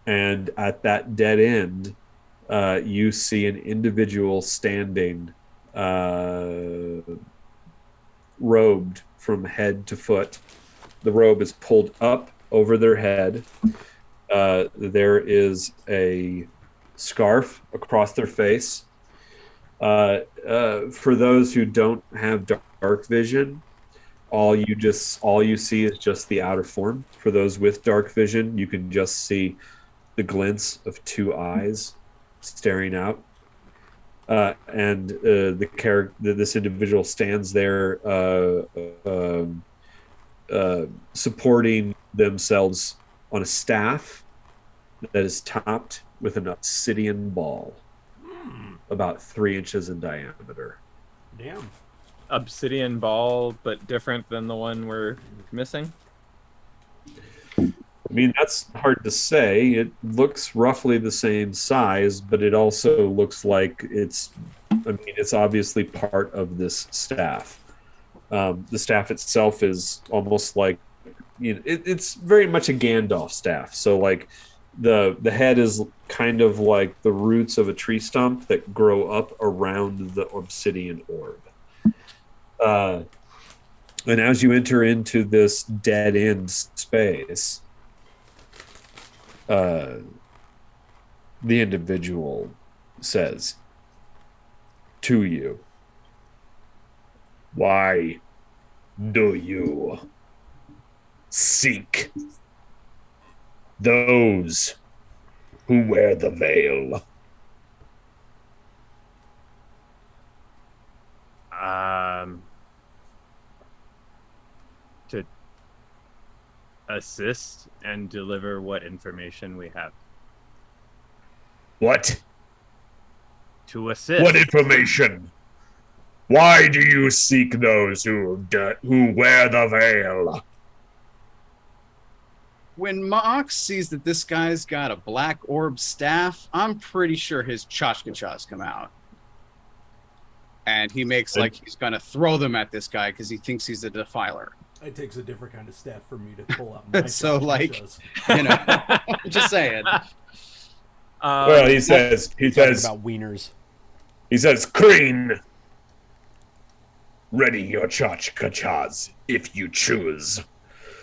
And at that dead end, you see an individual standing robed from head to foot. The robe is pulled up over their head. There is a scarf across their face. For those who don't have dark vision, all you see is just the outer form. For those with dark vision, you can just see the glints of two eyes staring out, and this individual stands there supporting themselves on a staff that is topped with an obsidian ball about 3 inches in diameter. Damn. Obsidian ball, but different than the one we're missing? I mean, that's hard to say. It looks roughly the same size, but it also looks like it's obviously part of this staff. The staff itself is almost like, it's very much a Gandalf staff. So like the head is kind of like the roots of a tree stump that grow up around the obsidian orb. And as you enter into this dead end space, the individual says to you, "Why do you seek those who wear the veil?" To assist and deliver what information we have. What? To assist. What information? Why do you seek those who wear the veil? When Mox sees that this guy's got a black orb staff, I'm pretty sure his tchotchkes come out. And he makes like he's going to throw them at this guy because he thinks he's a defiler. It takes a different kind of staff for me to pull out my So, like, I'm just saying. Well, he says about wieners. He says, "Crean, Ready your tchotchkachas, if you choose.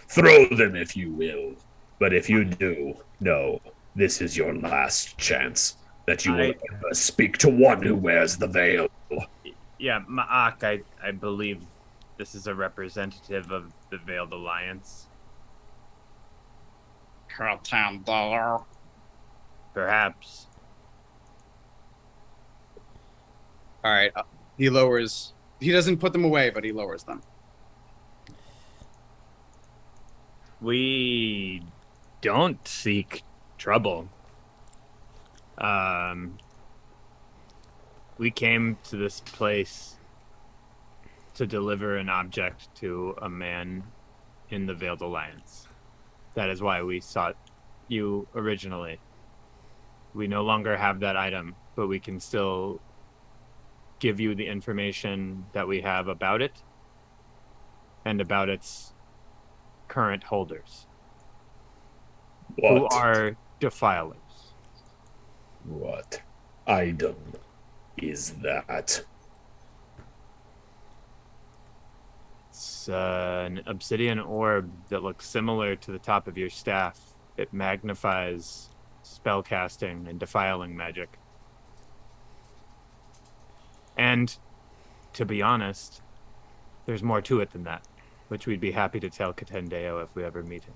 Throw them if you will. But if you do, no, this is your last chance that you will ever speak to one who wears the veil. Yeah, Ma'ak, I believe this is a representative of the Veiled Alliance. $10. Perhaps. All right. He lowers. He doesn't put them away, but he lowers them. We don't seek trouble. We came to this place to deliver an object to a man in the Veiled Alliance. That is why we sought you originally. We no longer have that item, but we can still give you the information that we have about it and about its current holders. Who are defilers. What item is that? It's an obsidian orb that looks similar to the top of your staff. It magnifies spellcasting and defiling magic. And, to be honest, there's more to it than that, which we'd be happy to tell Katendeo if we ever meet him.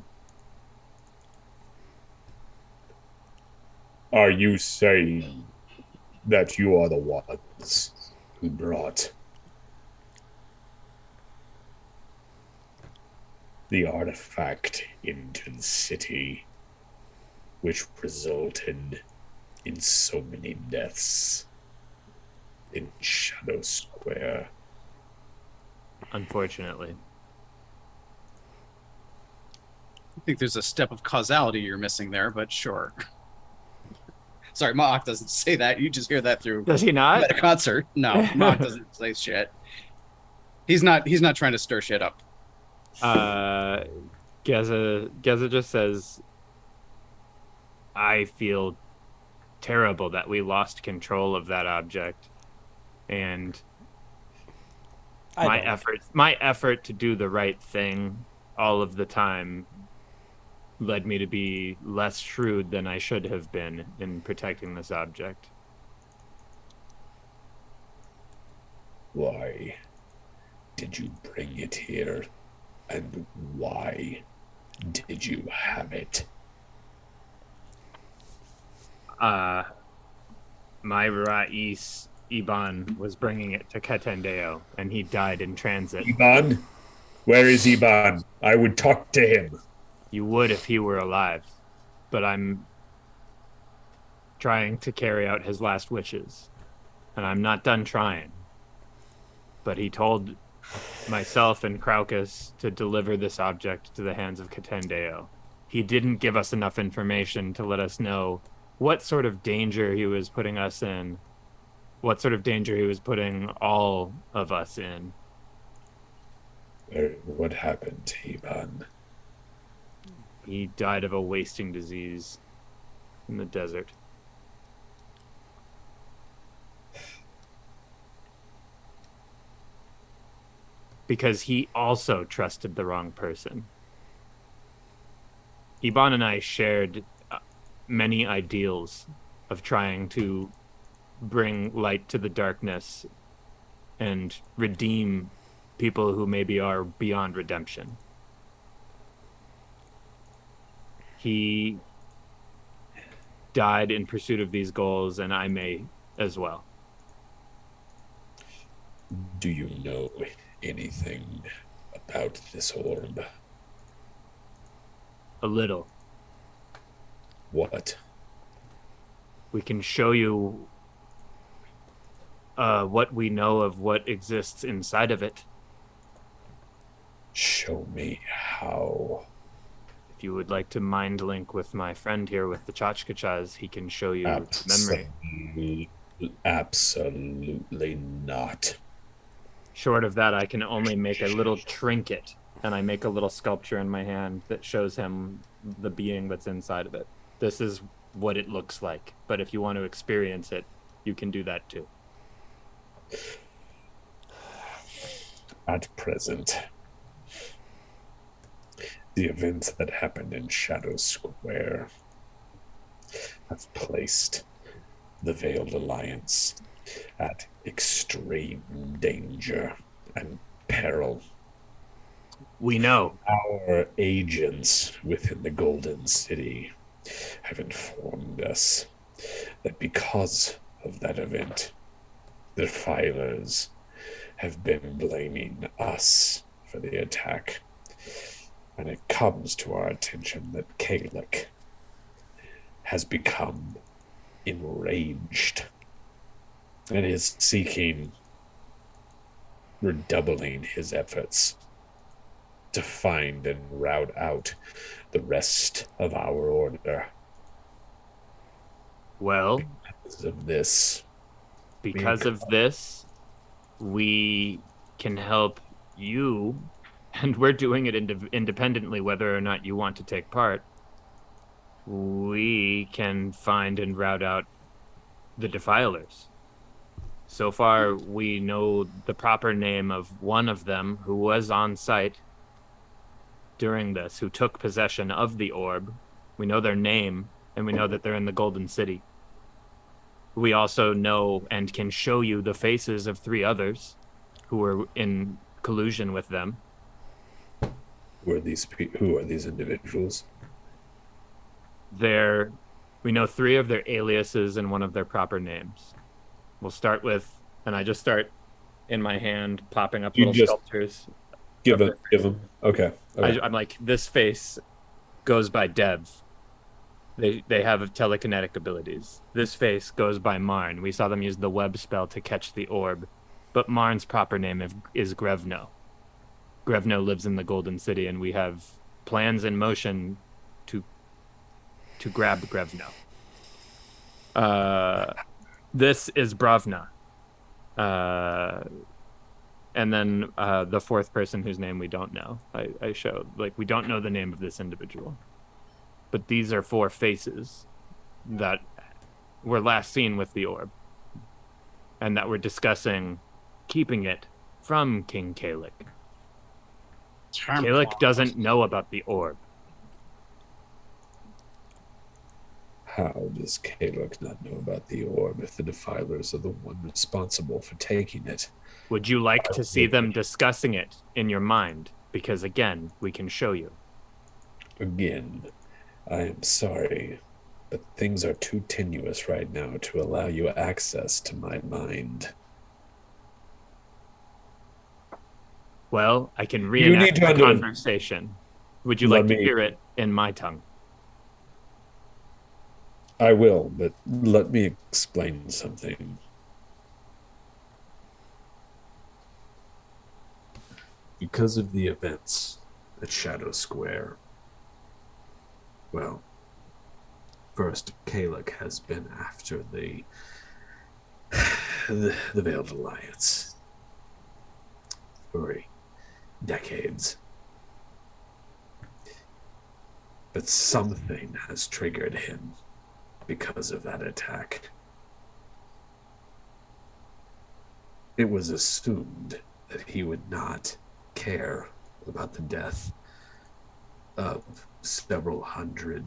Are you saying that you are the ones who brought the artifact into the city, which resulted in so many deaths in Shadow Square? Unfortunately. I think there's a step of causality you're missing there, but sure. Sorry, Mock doesn't say that. You just hear that through. Does he not? At a concert. No, Mock doesn't say shit. He's not trying to stir shit up. Geza just says, I feel terrible that we lost control of that object, and my effort to do the right thing all of the time led me to be less shrewd than I should have been in protecting this object. Why did you bring it here? And why did you have it? My Rais, Iban, was bringing it to Katendeo, and he died in transit. Iban? Where is Iban? I would talk to him. You would if he were alive, but I'm trying to carry out his last wishes, and I'm not done trying. But he told myself and Craucus to deliver this object to the hands of Katendeo. He didn't give us enough information to let us know what sort of danger he was putting us in, what sort of danger he was putting all of us in. What happened to Iban? He died of a wasting disease in the desert. Because he also trusted the wrong person. Iban and I shared many ideals of trying to bring light to the darkness and redeem people who maybe are beyond redemption. He died in pursuit of these goals, and I may as well. Do you know anything about this orb? A little. What? We can show you what we know of what exists inside of it. Show me how. If you would like to mind link with my friend here with the tchotchkachas, he can show you memory. Absolutely not. Short of that, I can only make a little trinket, and I make a little sculpture in my hand that shows him the being that's inside of it. This is what it looks like, but if you want to experience it, you can do that too. At present, the events that happened in Shadow Square have placed the Veiled Alliance at extreme danger and peril. We know. Our agents within the Golden City have informed us that because of that event, the Defilers have been blaming us for the attack. And it comes to our attention that Kalek has become enraged and is seeking, redoubling his efforts to find and rout out the rest of our order. Well, because of this, we can help you, and we're doing it independently whether or not you want to take part. We can find and rout out the Defilers. So far, we know the proper name of one of them who was on site during this, who took possession of the orb. We know their name, and we know that they're in the Golden City. We also know and can show you the faces of 3 others who were in collusion with them. Who are these individuals? We know 3 of their aliases and 1 of their proper names. We'll start with, and I just start in my hand popping up little sculptures. Give them. Okay. I'm like, this face goes by Dev. They have telekinetic abilities. This face goes by Marn. We saw them use the web spell to catch the orb, but Marn's proper name is Grevno. Grevno lives in the Golden City, and we have plans in motion to grab Grevno. This is Bravna. And then the 4th person whose name we don't know. I showed, we don't know the name of this individual. But these are 4 faces that were last seen with the orb, and that we're discussing keeping it from King Kalek. Kalek doesn't know about the orb. How does Kalek not know about the orb if the Defilers are the one responsible for taking it? Would you like to see them discussing it in your mind? Because again, we can show you. Again, I am sorry, but things are too tenuous right now to allow you access to my mind. Well, I can reenact the conversation. Would you like to hear it in my tongue? I will, but let me explain something. Because of the events at Shadow Square, well, first, Kalek has been after the Veiled Alliance for decades. But something has triggered him because of that attack. It was assumed that he would not care about the death of several hundred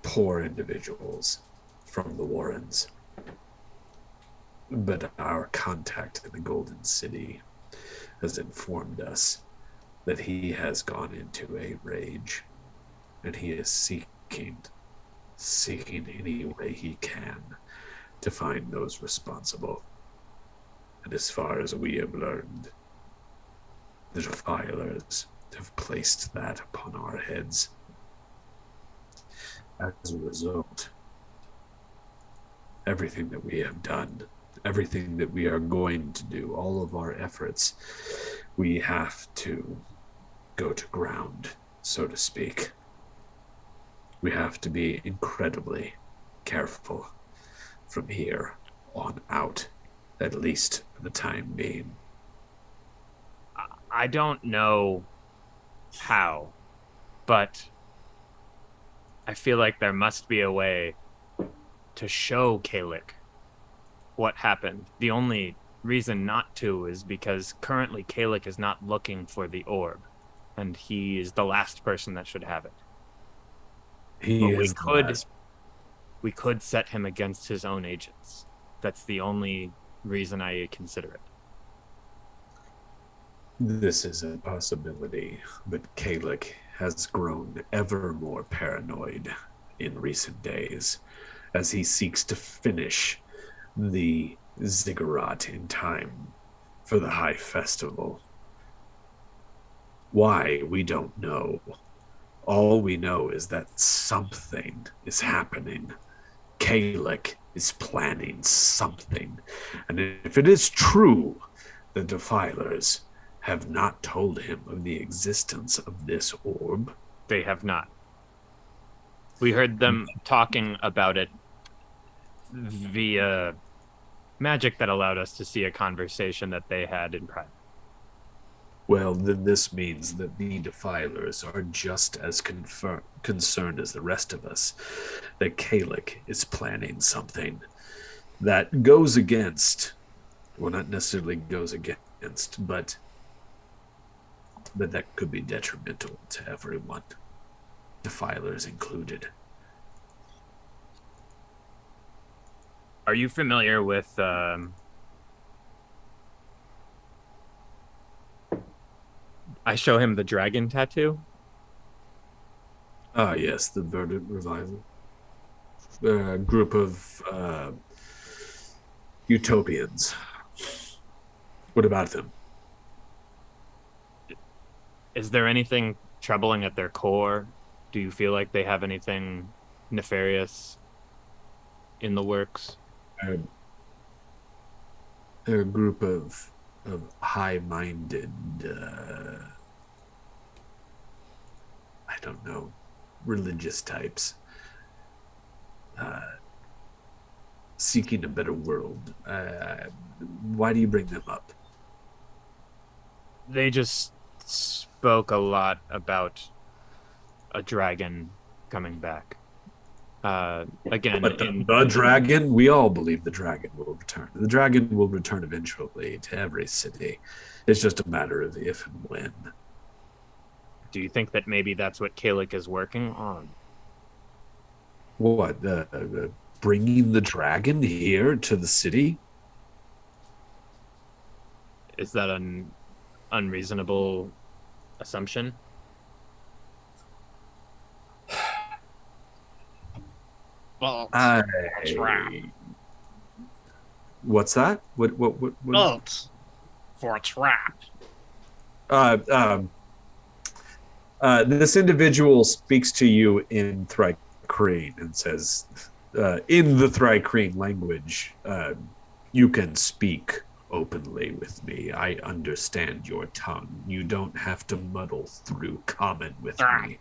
poor individuals from the Warrens. But our contact in the Golden City has informed us that he has gone into a rage, and he is seeking any way he can to find those responsible. And as far as we have learned, the Defilers have placed that upon our heads. As a result, everything that we have done, everything that we are going to do, all of our efforts, we have to go to ground, so to speak. We have to be incredibly careful from here on out, at least for the time being. I don't know how, but I feel like there must be a way to show Kalik what happened. The only reason not to is because currently Kalik is not looking for the orb, and he is the last person that should have it. We could set him against his own agents. That's the only reason I consider it. This is a possibility, but Kalik has grown ever more paranoid in recent days as he seeks to finish the ziggurat in time for the High Festival. Why, we don't know. All we know is that something is happening. Kalik is planning something. And if it is true, the Defilers have not told him of the existence of this orb. They have not. We heard them talking about it via magic that allowed us to see a conversation that they had in private. Well, then this means that the Defilers are just as concerned as the rest of us that Kalik is planning something that goes against, well, not necessarily goes against, but that could be detrimental to everyone, Defilers included. Are you familiar with I show him the dragon tattoo? Ah, yes, the Verdant Revival. A group of utopians. What about them? Is there anything troubling at their core? Do you feel like they have anything nefarious in the works? They're a group of high-minded, I don't know, religious types seeking a better world. Why do you bring them up? They just spoke a lot about a dragon coming back. Again, but the dragon, we all believe the dragon will return. The dragon will return eventually to every city. It's just a matter of if and when. Do you think that maybe that's what Kalik is working on? What? Bringing the dragon here to the city? Is that an unreasonable assumption? Well, trap. What's that? What? Built for a trap. This individual speaks to you in Thrycreen and says, in the Thrycreen language, you can speak openly with me. I understand your tongue. You don't have to muddle through common with me.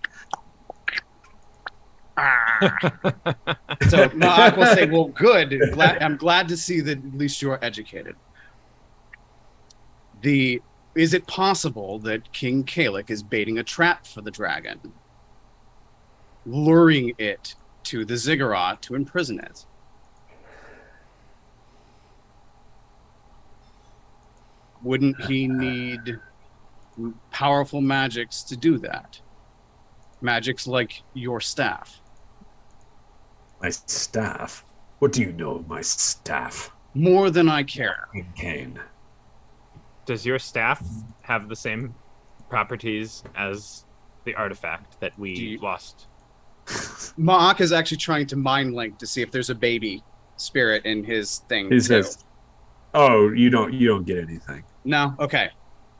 So Marc will say, well, good. I'm glad to see that at least you're educated. Is it possible that King Kalik is baiting a trap for the dragon, luring it to the ziggurat to imprison it? Wouldn't he need powerful magics to do that? Magics like your staff. My staff? What do you know of my staff? More than I care. Kane. Does your staff have the same properties as the artifact that we lost? Marc is actually trying to mind link to see if there's a baby spirit in his thing. He says, "Oh, you don't get anything." No? Okay.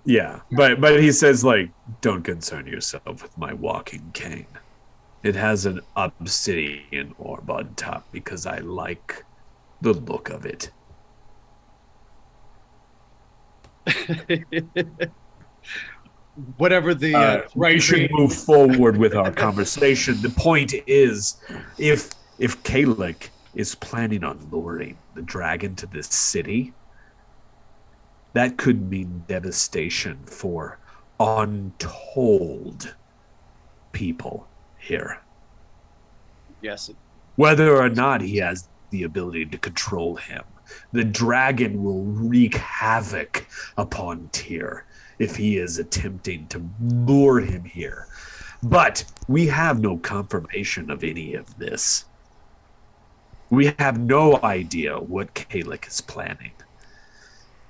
Yeah, but he says, like, don't concern yourself with my walking cane. It has an obsidian orb on top because I like the look of it. Whatever the we should move forward with our conversation. The point is, if Kalik is planning on luring the dragon to this city, that could mean devastation for untold people here. Yes. Whether or not he has the ability to control him. The dragon will wreak havoc upon Tyr if he is attempting to lure him here. But we have no confirmation of any of this. We have no idea what Kalik is planning.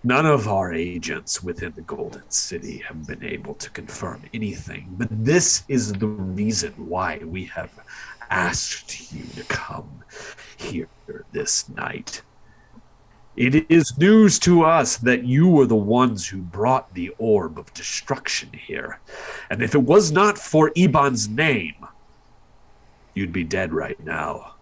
None of our agents within the Golden City have been able to confirm anything, but this is the reason why we have asked you to come here this night. It is news to us that you were the ones who brought the Orb of Destruction here, and if it was not for Iban's name, you'd be dead right now.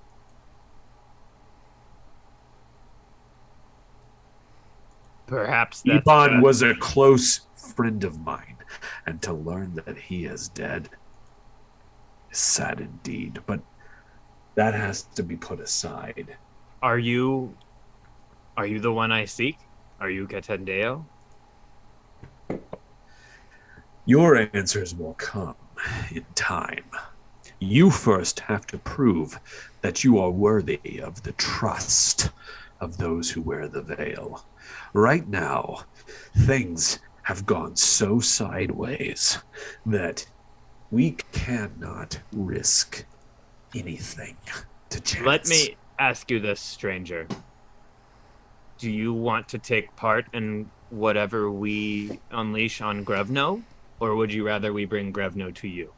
Perhaps that's Iban was a close friend of mine, and to learn that he is dead is sad indeed, but that has to be put aside. Are you the one I seek? Are you Katendeo? Your answers will come in time. You first have to prove that you are worthy of the trust of those who wear the veil. Right now, things have gone so sideways that we cannot risk anything to chance. Let me ask you this, stranger. Do you want to take part in whatever we unleash on Grevno, or would you rather we bring Grevno to you?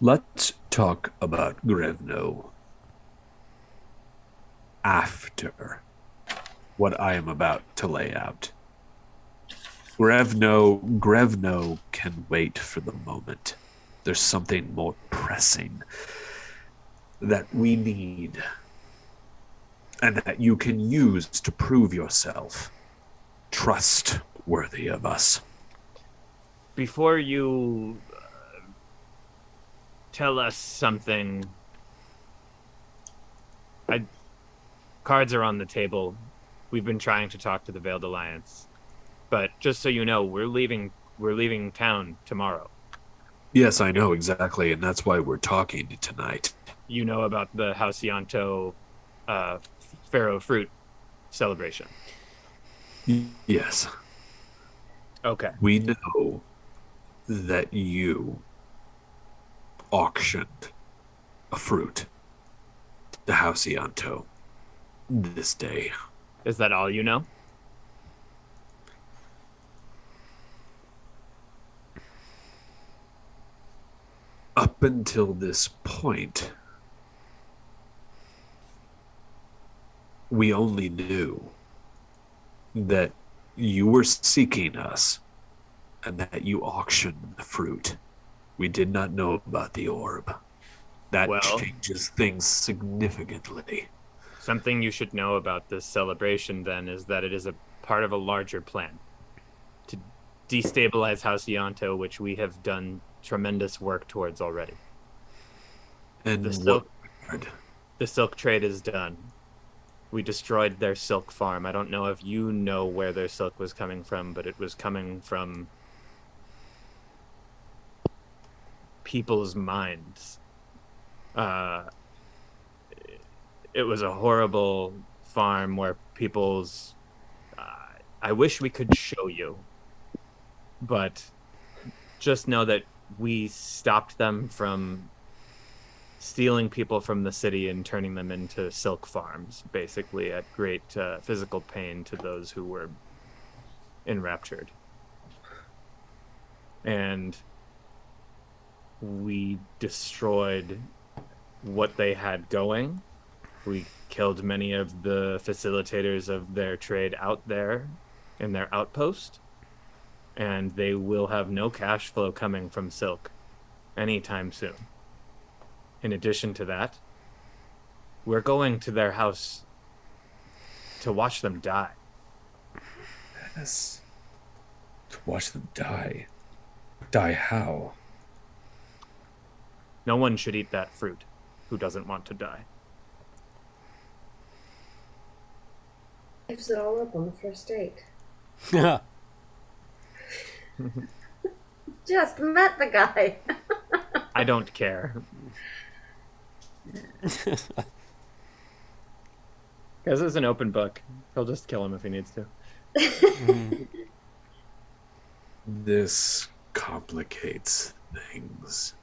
Let's talk about Grevno after what I am about to lay out. Grevno can wait for the moment. There's something more pressing that we need and that you can use to prove yourself trustworthy of us. Before you tell us something, cards are on the table. We've been trying to talk to the Veiled Alliance, but just so you know, we're leaving town tomorrow. Yes, I know exactly, and that's why we're talking tonight. You know about the Halcyanto Pharaoh Fruit celebration? Yes. Okay. We know that you auctioned a fruit, the Halcyanto, this day. Is that all you know? Up until this point, we only knew that you were seeking us and that you auctioned the fruit. We did not know about the orb. That changes things significantly. Something you should know about this celebration, then, is that it is a part of a larger plan to destabilize Halcyanto, which we have done tremendous work towards already. And the silk trade is done. We destroyed their silk farm. I don't know if you know where their silk was coming from, but it was coming from people's minds. It was a horrible farm where people's... I wish we could show you, but just know that we stopped them from stealing people from the city and turning them into silk farms, basically at great physical pain to those who were enraptured. And we destroyed what they had going. We killed many of the facilitators of their trade out there in their outpost, and they will have no cash flow coming from silk anytime soon. In addition to that, we're going to their house to watch them die. Yes. To watch them die. Die how? No one should eat that fruit who doesn't want to die. Gives it all up on the first date. Just met the guy. I don't care. Because it's an open book. He'll just kill him if he needs to. This complicates things.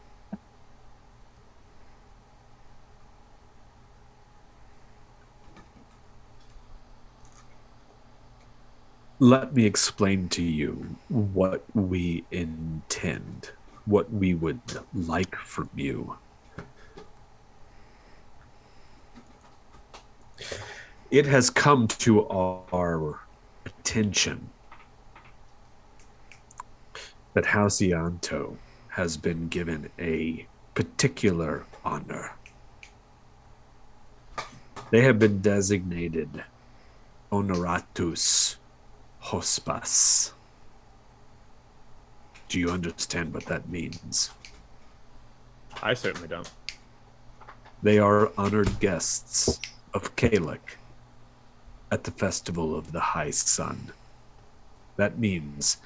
Let me explain to you what we intend, what we would like from you. It has come to our attention that House Ianto has been given a particular honor. They have been designated Honoratus Hospas. Do you understand what that means? I certainly don't. They are honored guests of Kalek at the Festival of the High Sun. That means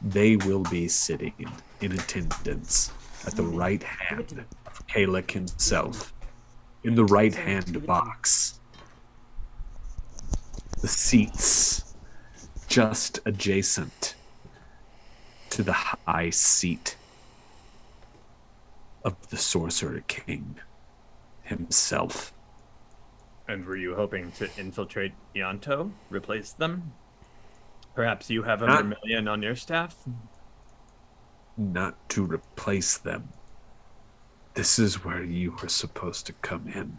they will be sitting in attendance at the right hand of Kalek himself, in the right hand box. The seats just adjacent to the high seat of the Sorcerer King himself. And were you hoping to infiltrate Ianto? Replace them? Perhaps you have a Vermilion on your staff? Not to replace them. This is where you are supposed to come in.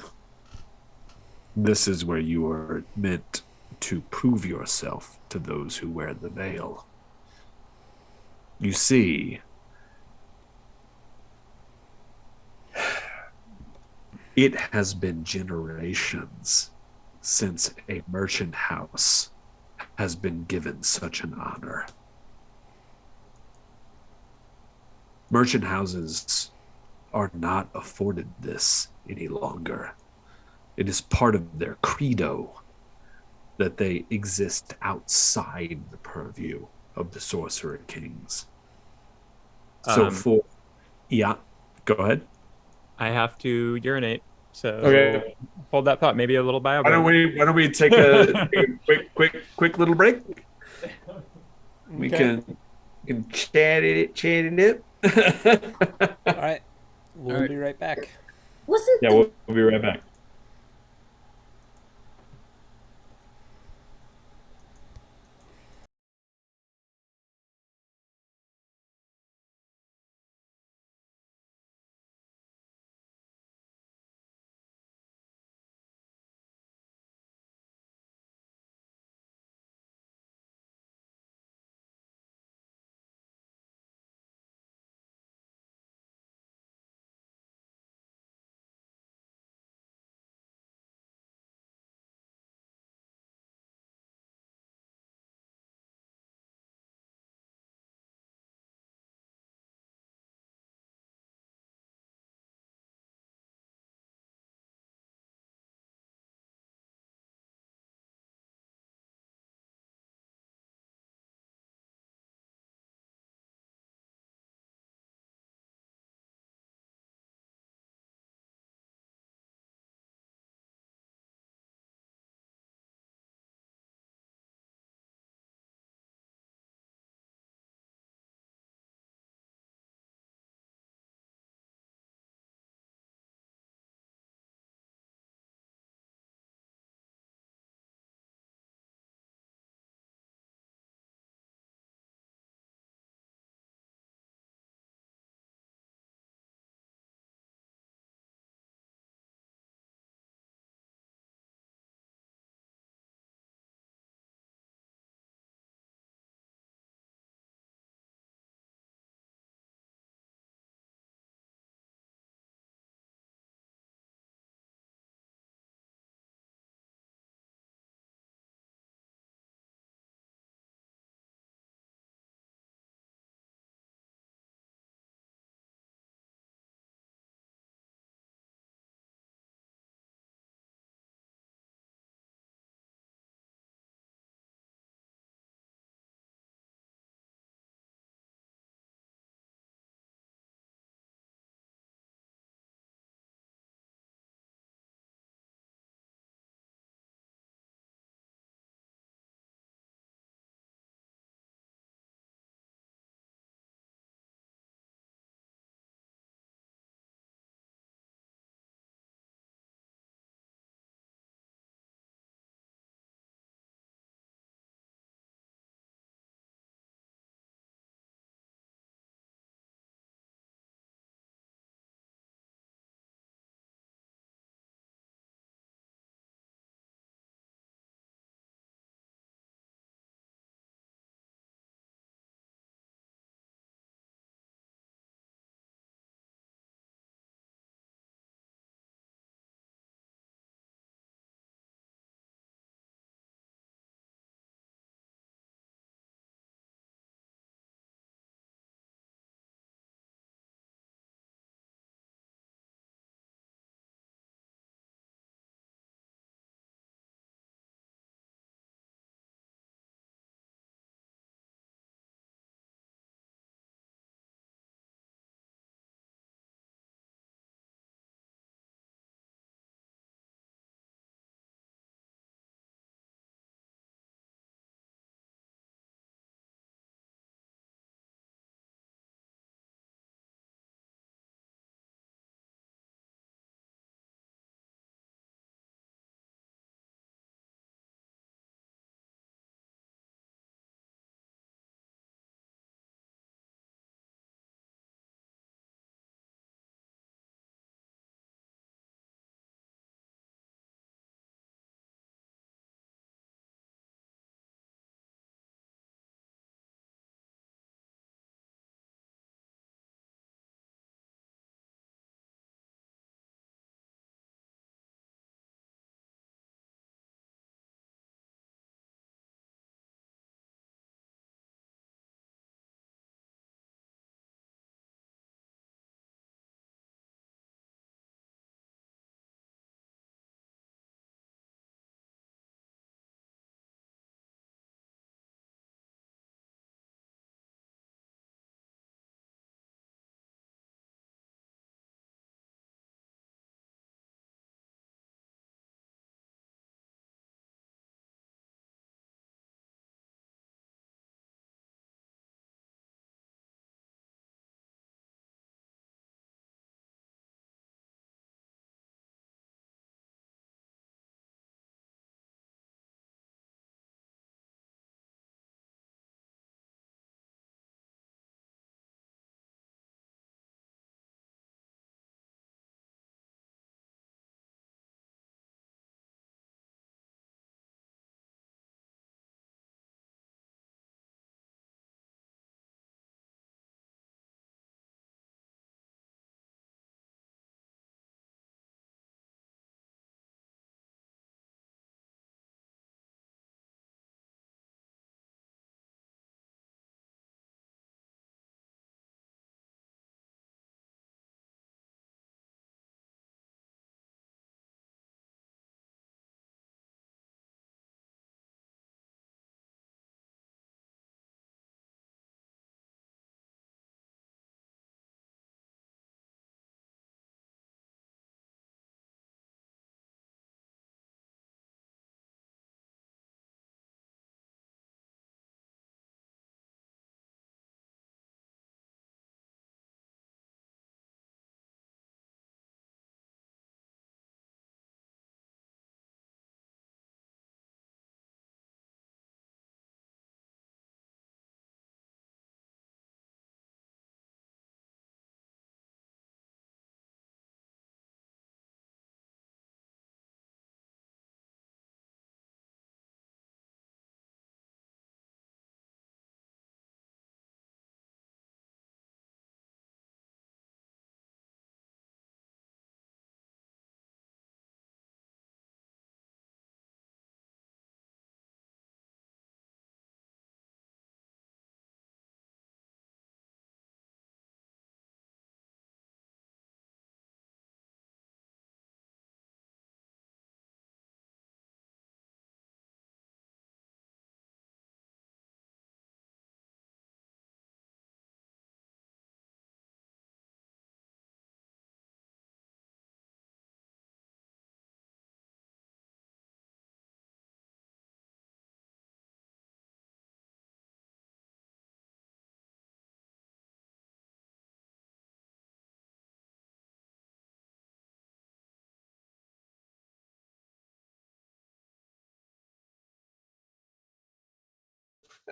This is where you are meant to prove yourself to those who wear the veil. You see, it has been generations since a merchant house has been given such an honor. Merchant houses are not afforded this any longer. It is part of their credo that they exist outside the purview of the Sorcerer Kings. So yeah, go ahead. I have to urinate, so Okay. hold that thought. Maybe a little bio. Why don't we take a quick little break? We can chat it up. All right. We'll be right back. We'll be right back.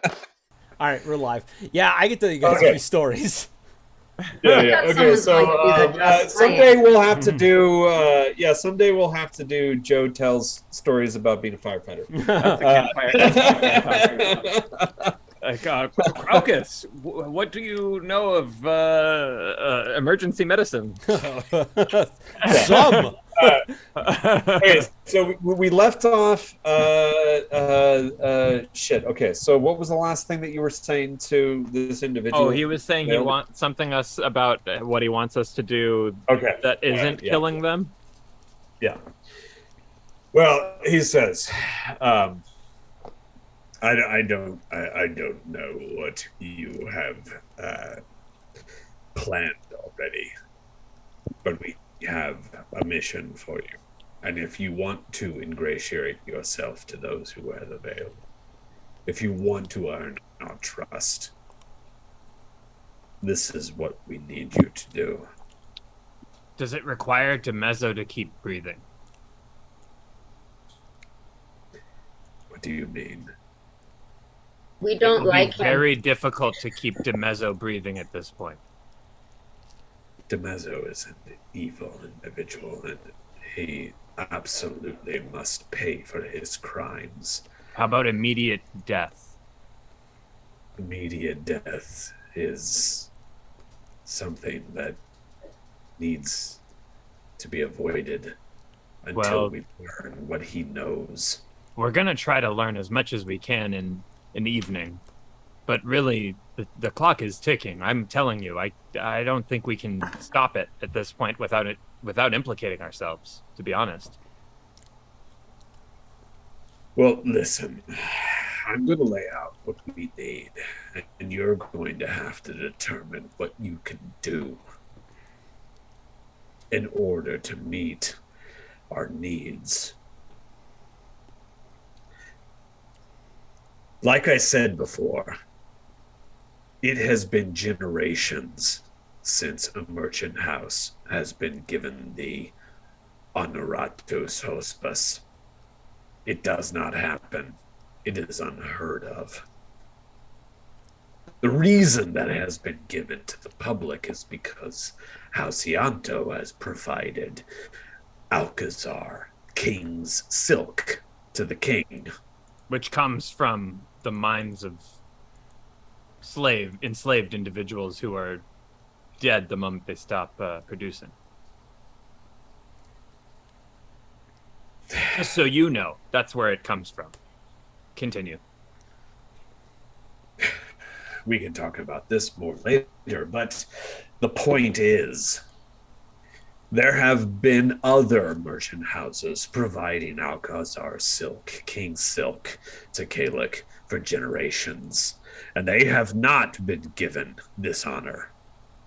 All right, we're live. Yeah, I get to tell you guys a few stories. Yeah. Okay, so someday we'll have to do. Someday we'll have to do. Joe tells stories about being a firefighter. Crocus, what do you know of emergency medicine? Some. Okay, so we left off. Shit. Okay, so what was the last thing that you were saying to this individual? Oh, he was saying he wants something us about what he wants us to do. Okay, that isn't killing them. Yeah. Well, he says, I don't know what you have planned already, but we have a mission for you. And if you want to ingratiate yourself to those who wear the veil, if you want to earn our trust, this is what we need you to do. Does it require Demezo to keep breathing? What do you mean? We don't like him. Very difficult to keep Demezo breathing at this point. Demezo is an evil individual, and he absolutely must pay for his crimes. How about immediate death? Immediate death is something that needs to be avoided until we learn what he knows. We're going to try to learn as much as we can in an evening. But really, the clock is ticking. I'm telling you, I don't think we can stop it at this point without implicating ourselves, to be honest. Well, listen, I'm going to lay out what we need, and you're going to have to determine what you can do in order to meet our needs. Like I said before, it has been generations since a merchant house has been given the honoratus hospes. It does not happen. It is unheard of. The reason that it has been given to the public is because Halcyanto has provided Alcazar, king's silk, to the king. Which comes from the minds of enslaved individuals who are dead the moment they stop producing. Just so you know, that's where it comes from. Continue. We can talk about this more later, but the point is, there have been other merchant houses providing Alcazar silk, king silk, to Kalik for generations, and they have not been given this honor.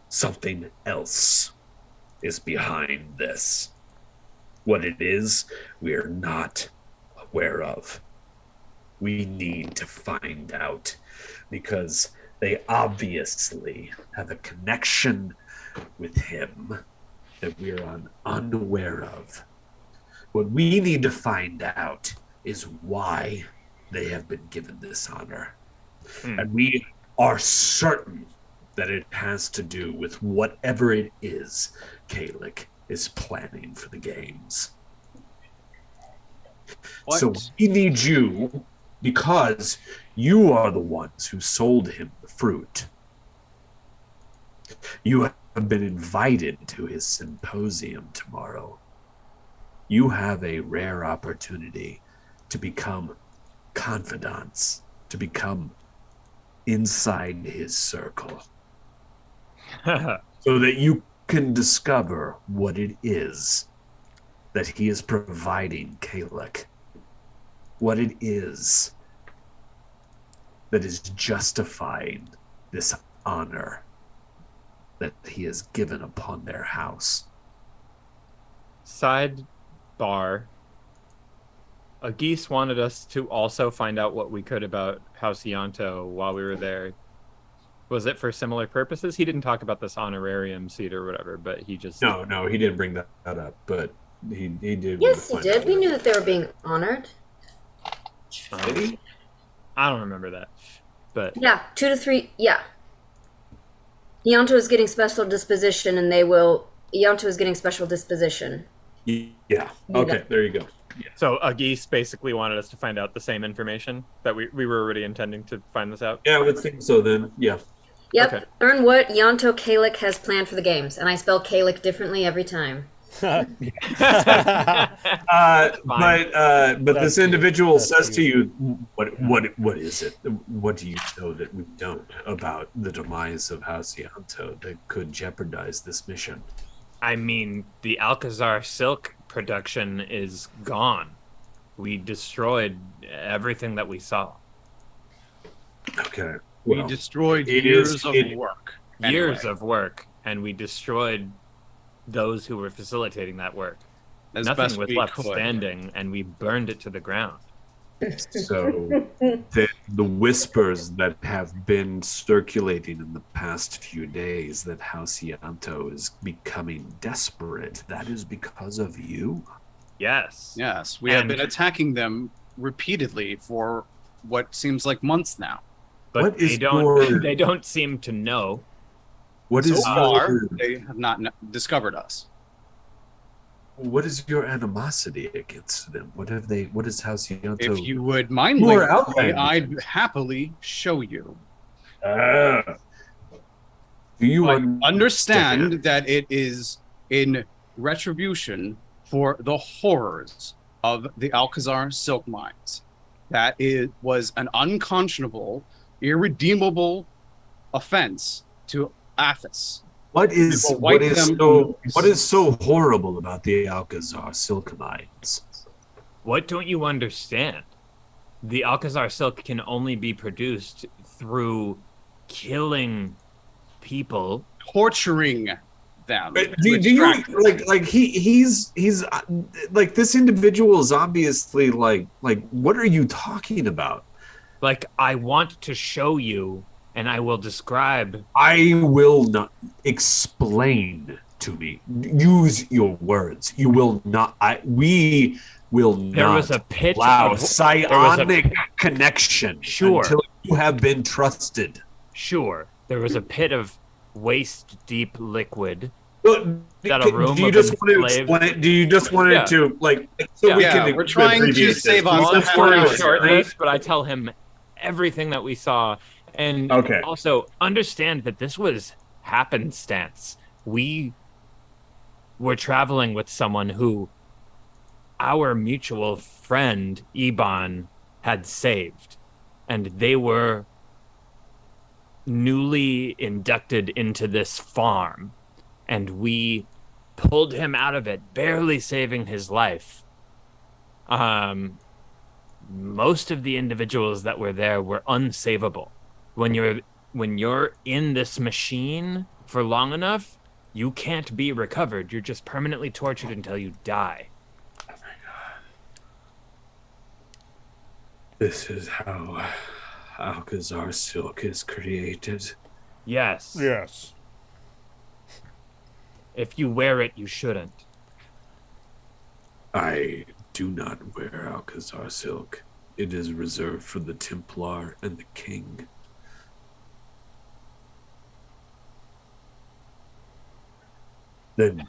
Something else is behind this. What it is, we are not aware of. We need to find out, because they obviously have a connection with him that we're unaware of. What we need to find out is why they have been given this honor. And we are certain that it has to do with whatever it is Kalik is planning for the games. What? So we need you, because you are the ones who sold him the fruit. You have been invited to his symposium tomorrow. You have a rare opportunity to become confidants, to become inside his circle, so that you can discover what it is that he is providing Kalik, what it is that is justifying this honor that he has given upon their house. Sidebar. Agis wanted us to also find out what we could about Halcyanto while we were there. Was it for similar purposes? He didn't talk about this honorarium seat or whatever, but he just... No, he didn't bring that up, but he did. Yes, he did. We knew that they were being honored. Did he? I don't remember that. but Yeah, 2 to 3. Yeah. Ianto is getting special disposition, and Ianto is getting special disposition. Yeah. Okay, there you go. So Agis basically wanted us to find out the same information that we were already intending to find this out. Yeah, I would think so then. Yeah. Yep. Okay. Learn what Ianto Kalik has planned for the games, and I spell Kalik differently every time. But this individual says to you, what is it? What do you know that we don't about the demise of House Ianto that could jeopardize this mission? I mean, the Alcazar silk production is gone. We destroyed everything that we saw. Okay. We Well, destroyed it years is- of it- work. Years Anyway, of work, and we destroyed those who were facilitating that work. as Nothing best was we left could. standing, and we burned it to the ground. So the whispers that have been circulating in the past few days that House Ianto is becoming desperate, that is because of you? Yes. Yes, we have And- been attacking them repeatedly for what seems like months now. But What is they don't your- they don't seem to know. What So is far, your, they have not discovered us. what is your animosity against them? What is House Ianto? If you would mind, You are link outlandish. me, I'd happily show you. Do you I understand that it is in retribution for the horrors of the Alcazar silk mines. That it was an unconscionable, irredeemable offense to Athos. What is will wipe them what is so horrible about the Alcazar silk mines? What don't you understand? The Alcazar silk can only be produced through killing people. Torturing them. But to do you extract like he's like this individual is obviously like what are you talking about? Like, I want to show you, and I will describe. I will not explain to me. Use your words. You will not. We will not. There was a pit allow of psionic connection. Sure. Until you have been trusted. Sure, there was a pit of waist-deep liquid. But That a room do you of just want to enslaved- explain? Do you just want Yeah. to like so we Yeah, can? we're trying to abbreviate this. save on Long some story hours, short, Short this, but I tell him everything that we saw, and Okay. also understand that this was happenstance. We were traveling with someone who our mutual friend Iban had saved, and they were newly inducted into this farm, and we pulled him out of it, barely saving his life. Most of the individuals that were there were unsavable. When you're in this machine for long enough, you can't be recovered. You're just permanently tortured until you die. This is how Alcazar silk is created. Yes. Yes. If you wear it, you shouldn't. I do not wear Alcazar silk. It is reserved for the Templar and the King. Then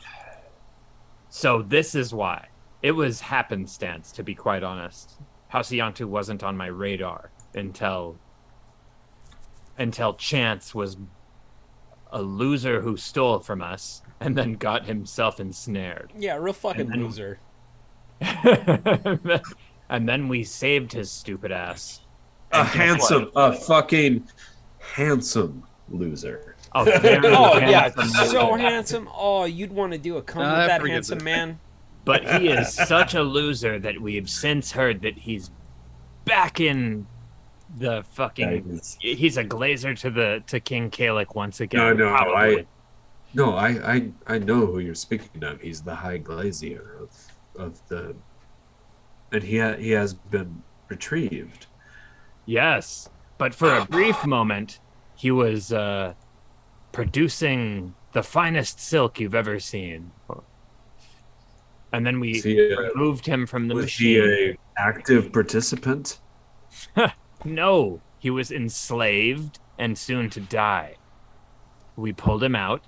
So this is why. It was happenstance, to be quite honest. House Iantu wasn't on my radar until Chance was a loser who stole from us and then got himself ensnared. Yeah, real fucking then- loser. And then we saved his stupid ass. a And guess what? fucking handsome loser. A very Oh yeah, handsome so loser. handsome. Oh, you'd want to do a come I with that forgive handsome that. man. But he is such a loser that we've since heard that he's back in the fucking. He's a glazer to King Kalik once again. No, probably. I know who you're speaking of. He's the High Glazier of the, and he has been retrieved. Yes, but for a brief moment, he was producing the finest silk you've ever seen. And then we Was he removed him from the Was he machine. a active participant? No, He was enslaved and soon to die. We pulled him out.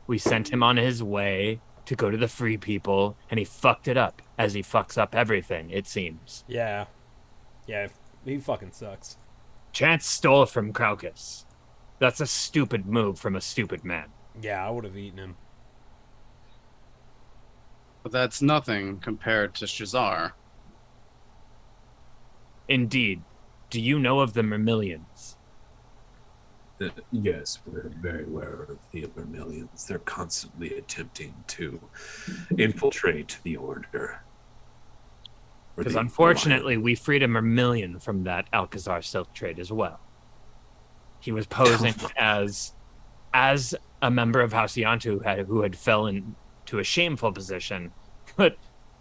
We sent him on his way to go to the free people, and he fucked it up, as he fucks up everything, it seems. Yeah, he fucking sucks. Chance stole from Crocus. That's a stupid move from a stupid man. Yeah, I would have eaten him. But that's nothing compared to Shazar. Indeed. Do you know of the Vermilions? Yes, we're very aware of the Vermilions. They're constantly attempting to infiltrate the Order. Because unfortunately, we freed a Vermilion from that Alcazar silk trade as well. He was posing as a member of House Yantu who had fell into a shameful position. But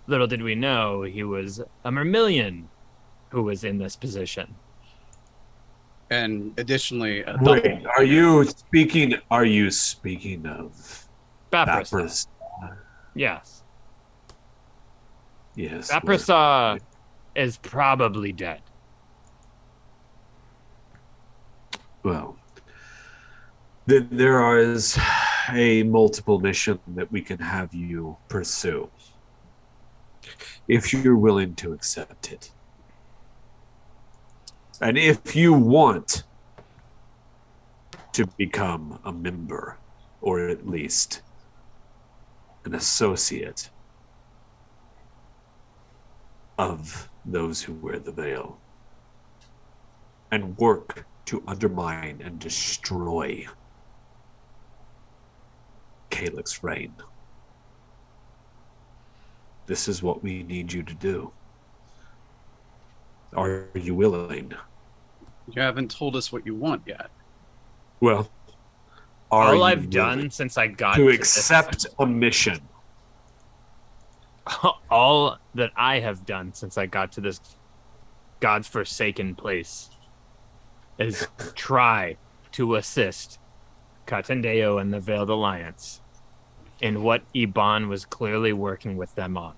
little did we know he was a Vermilion who was in this position. And additionally, wait, are you speaking of Baprasa? Yes. Yes. Baprasa is probably dead. Well, there is a multiple mission that we can have you pursue, if you're willing to accept it. And if you want to become a member, or at least an associate of those who wear the veil, and work to undermine and destroy Calyx's reign, this is what we need you to do. Are you willing? You haven't told us what you want yet. Well, all I've done since I got to accept a mission. All that I have done since I got to this God's forsaken place is try to assist Katendeo and the Veiled Alliance in what Iban was clearly working with them on.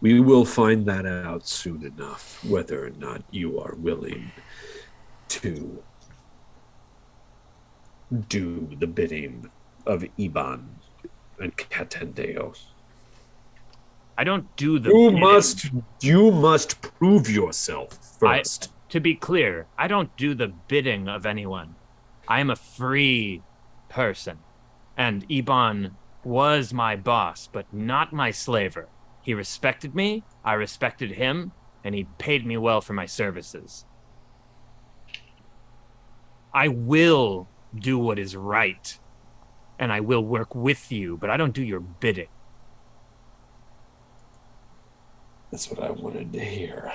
We will find that out soon enough, whether or not you are willing to do the bidding of Iban and Katendeo. I don't do the You must prove yourself first. To be clear, I don't do the bidding of anyone. I am a free person. And Iban was my boss, but not my slaver. He respected me, I respected him, and he paid me well for my services. I will do what is right, and I will work with you, but I don't do your bidding. That's what I wanted to hear.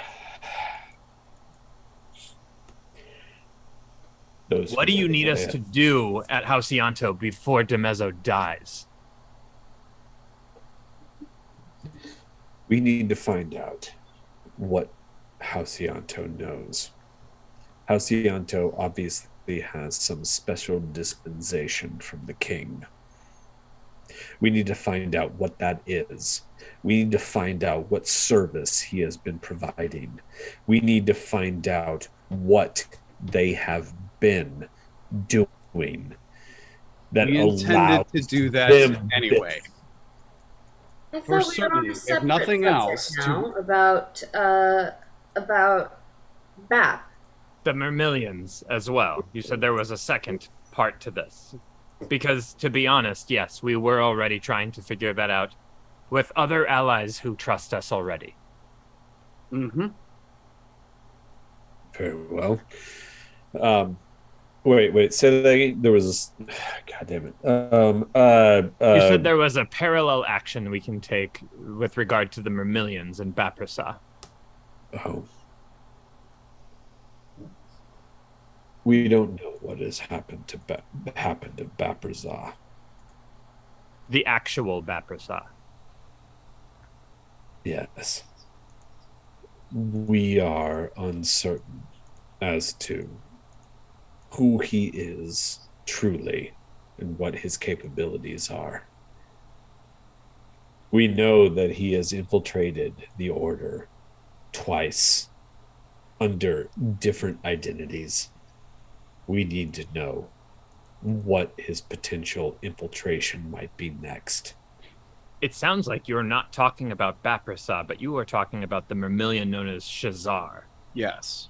What do you need us to do at House Yanto before Demezzo dies? We need to find out what House Yanto knows. House Yanto obviously has some special dispensation from the king. We need to find out what that is. We need to find out what service he has been providing. We need to find out what they have been doing that we intended to do that anyway. I thought we were on a separate if nothing else, now about BAP. The Vermilions as well. You said there was a second part to this. Because, to be honest, yes, we were already trying to figure that out with other allies who trust us already. Mm-hmm. Very well. Wait. So there was a... God damn it. You said there was a parallel action we can take with regard to the Vermilions and Baprasa. Oh. We don't know what has happened to Baprasa. The actual Baprasa. Yes. We are uncertain as to who he is truly and what his capabilities are. We know that he has infiltrated the Order twice under different identities. We need to know what his potential infiltration might be next. It sounds like you're not talking about Baprasa, but you are talking about the Mermillion known as Shazar. Yes.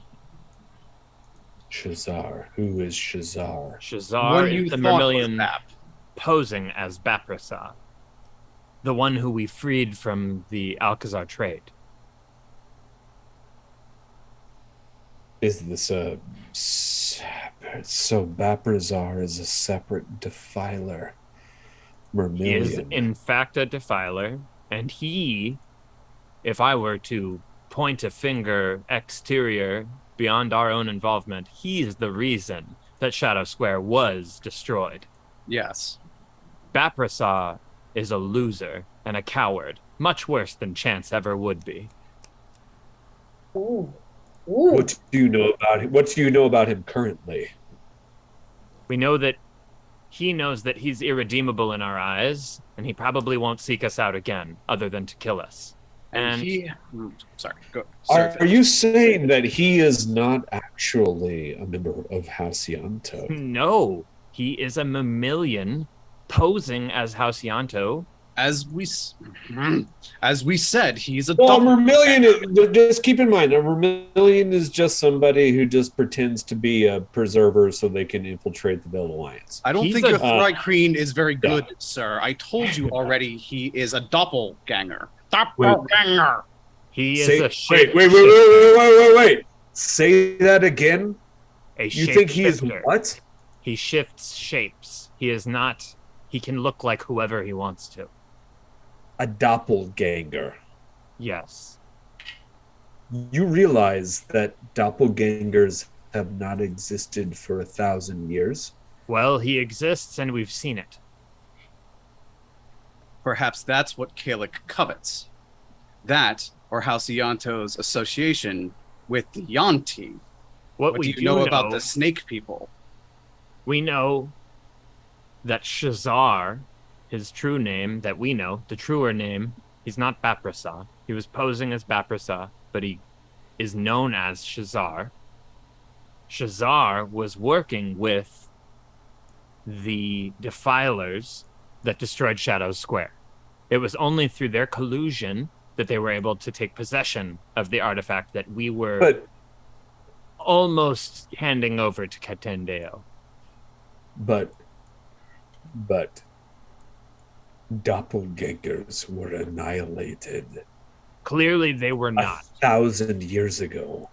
Shazar. Who is Shazar? Shazar is the Mermillion posing as Baprasa, the one who we freed from the Alcazar trade. Is this a... So Baprazar is a separate defiler. Mermillion. He is, in fact, a defiler, and he, if I were to point a finger exterior beyond our own involvement, he is the reason that Shadow Square was destroyed. Yes. Baprasa is a loser and a coward, much worse than Chance ever would be. Ooh. What do you know about him? What do you know about him currently? We know that he knows that he's irredeemable in our eyes, and he probably won't seek us out again, other than to kill us. And he... Sorry, go. Are you saying that he is not actually a member of Halcyanto? No, he is a Mermillion posing as Halcyanto. As we said, he's a Mermillion. Just keep in mind, a Mermillion is just somebody who just pretends to be a preserver so they can infiltrate the Veiled Alliance. I don't think your Thrycreen is very good, sir. I told you already. He is a doppelganger. Doppelganger. He is a shape. Wait. Say that again. You think he is what? He shifts shapes. He is not. He can look like whoever he wants to. A doppelganger. Yes. You realize that doppelgangers have not existed for 1,000 years? Well, he exists and we've seen it. Perhaps that's what Kalik covets. That, or Halcyanto's association with the Yanti. What do you know about the snake people? We know that Shazar, his true name that we know, the truer name, he's not Baprasa. He was posing as Baprasa, but he is known as Shazar. Shazar was working with the Defilers that destroyed Shadow Square. It was only through their collusion that they were able to take possession of the artifact that we were almost handing over to Katendeo. But doppelgangers were annihilated. Clearly they were not. 1,000 years ago.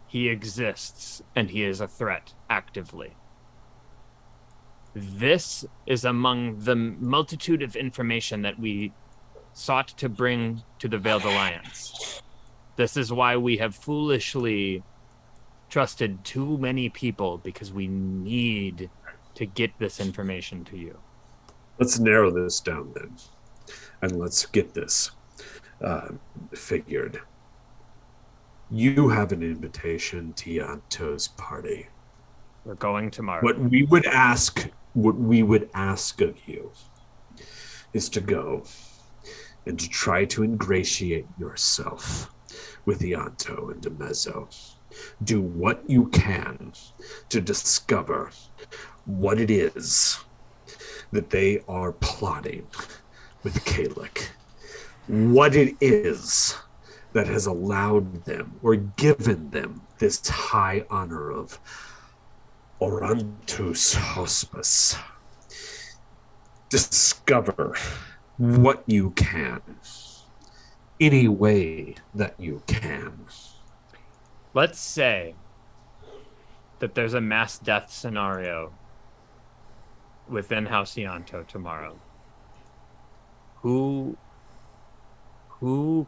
He exists, and he is a threat, actively. This is among the multitude of information that we sought to bring to the Veiled Alliance. This is why we have foolishly trusted too many people, because we need to get this information to you. Let's narrow this down then, and let's get this figured. You have an invitation to Yanto's party. We're going tomorrow. What we would ask of you is to go and to try to ingratiate yourself with Yanto and Demezo. Do what you can to discover what it is that they are plotting with Kalik. What it is that has allowed them or given them this high honor of Orantus Hospice. Discover what you can, any way that you can. Let's say that there's a mass death scenario within Halcyanto tomorrow. Who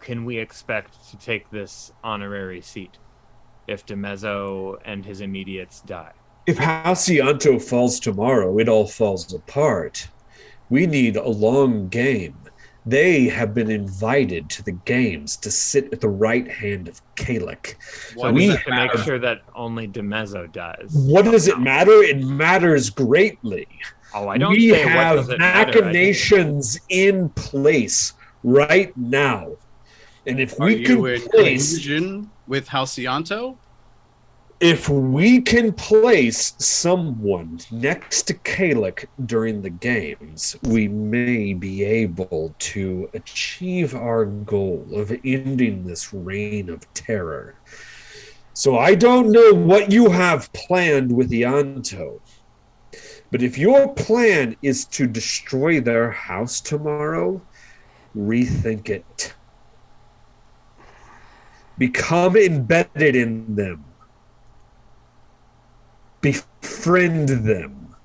can we expect to take this honorary seat if Demezo and his immediates die? If Halcyanto falls tomorrow, it all falls apart. We need a long game. They have been invited to the games to sit at the right hand of Kalik. So we have to make sure that only Demezo dies. What does it matter? It matters greatly. Oh, I don't We say have what does it matter. machinations in place right now. And if we can in place collusion with Halcyanto? If we can place someone next to Kalik during the games, we may be able to achieve our goal of ending this reign of terror. So I don't know what you have planned with Ianto, but if your plan is to destroy their house tomorrow, rethink it. Become embedded in them. Befriend them.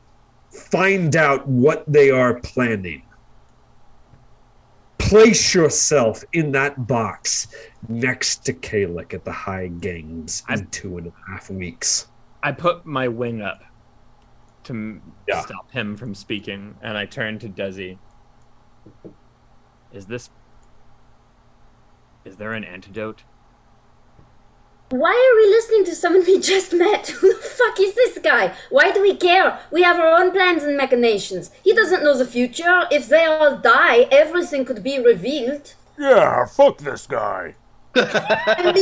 Find out what they are planning. Place yourself in that box next to Kalik at the High Games in 2.5 weeks. I put my wing up to stop him from speaking, and I turn to Desi. Is there an antidote? Why are we listening to someone we just met? Who the fuck is this guy? Why do we care? We have our own plans and machinations. He doesn't know the future. If they all die, everything could be revealed. Yeah, fuck this guy. I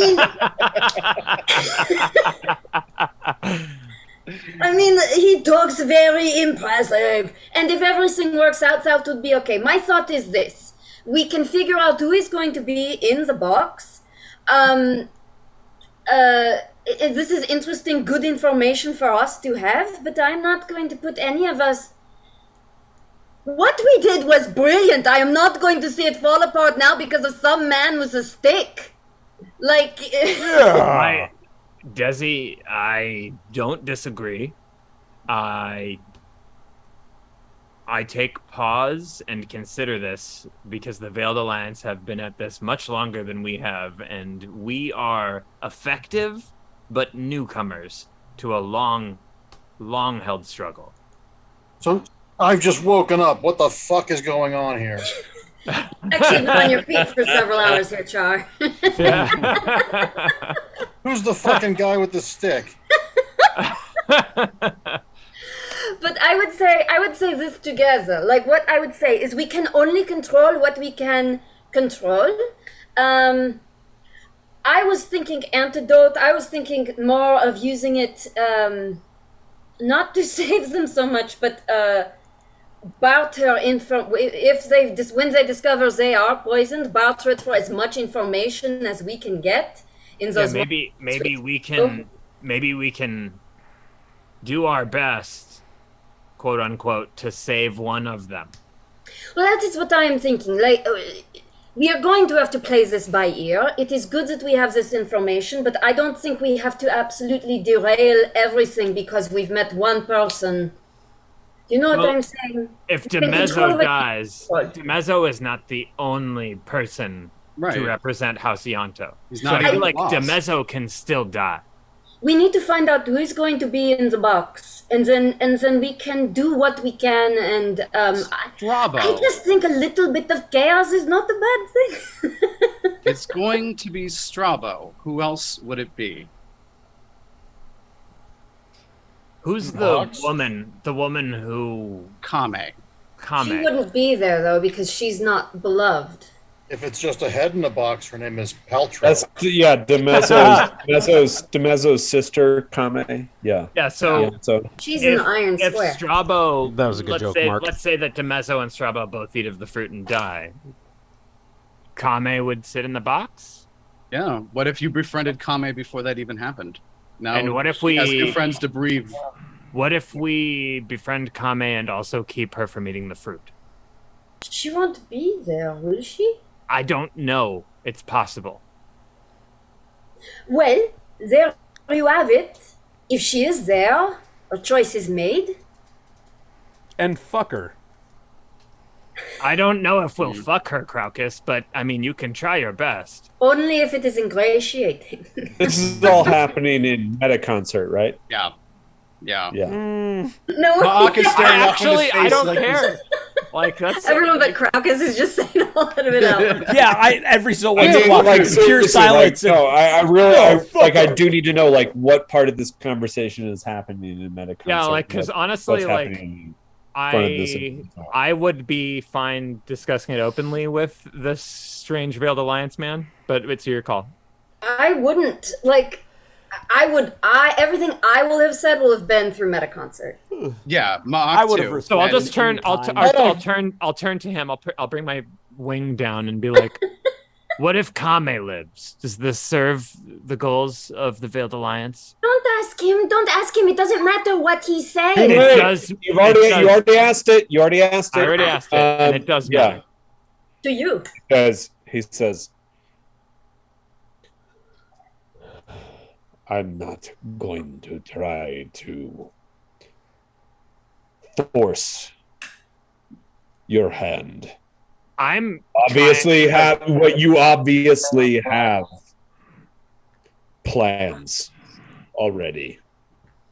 mean, he talks very impressive. And if everything works out, that would be okay. My thought is this. We can figure out who is going to be in the box. This is interesting, good information for us to have, but I'm not going to put any of us... What we did was brilliant. I am not going to see it fall apart now because of some man with a stick. Like... Desi, I don't disagree. I take pause and consider this because the Veiled Alliance have been at this much longer than we have, and we are effective but newcomers to a long-held struggle. So I've just woken up. What the fuck is going on here? Actually, been on your feet for several hours here, Char. Who's the fucking guy with the stick? But I would say this together. Like, what I would say is we can only control what we can control. I was thinking antidote. I was thinking more of using it not to save them so much, but barter when they discover they are poisoned, barter it for as much information as we can get in those. Maybe we can do our best, quote unquote, to save one of them. Well, that is what I am thinking. Like, we are going to have to play this by ear. It is good that we have this information, but I don't think we have to absolutely derail everything because we've met one person. You know what I'm saying? If DeMezzo dies, DeMezzo is not the only person to represent House Ianto. He's not so I feel like lost. DeMezzo can still die. We need to find out who is going to be in the box, and then we can do what we can. And I just think a little bit of chaos is not a bad thing. It's going to be Strabo. Who else would it be? Who's the woman? The woman who Kame. She wouldn't be there though because she's not beloved. If it's just a head in a box, her name is Paltrow. That's DeMezzo's sister, Kame. Yeah. Yeah. So she's in the Iron Square. That If Strabo, was a good joke, Mark. Let's say that DeMezzo and Strabo both eat of the fruit and die. Kame would sit in the box. Yeah. What if you befriended Kame before that even happened? Now, and what if we as good friends to breathe? What if we befriend Kame and also keep her from eating the fruit? She won't be there, will she? I don't know. It's possible. Well, there you have it. If she is there, a choice is made. And fuck her. I don't know if we'll fuck her, Crocus, but I mean, you can try your best. Only if it is ingratiating. This is all happening in meta concert, right? Yeah. No, Ma'ak is staring off into Actually, space I don't like care. Like that's everyone but Crocus is just saying all of it out. Yeah, every so once in a while, like, pure seriously, silence. Like, no, I really, I do need to know, like, what part of this conversation is happening in meta concert. Yeah, like, because honestly, like, I would be fine discussing it openly with this strange Veiled Alliance man, but it's your call. I wouldn't. Like, everything I will have said will have been through Metaconcert. Yeah, I would have too. responded. So I'll just turn. I'll turn to him. I'll bring my wing down and be like, "What if Kame lives? Does this serve the goals of the Veiled Alliance?" Don't ask him. Don't ask him. It doesn't matter what he says. It does. You already asked it. You already asked it. I already asked it, and it does matter. To you. Because he says, I'm not going to try to force your hand. I'm obviously you obviously have plans already.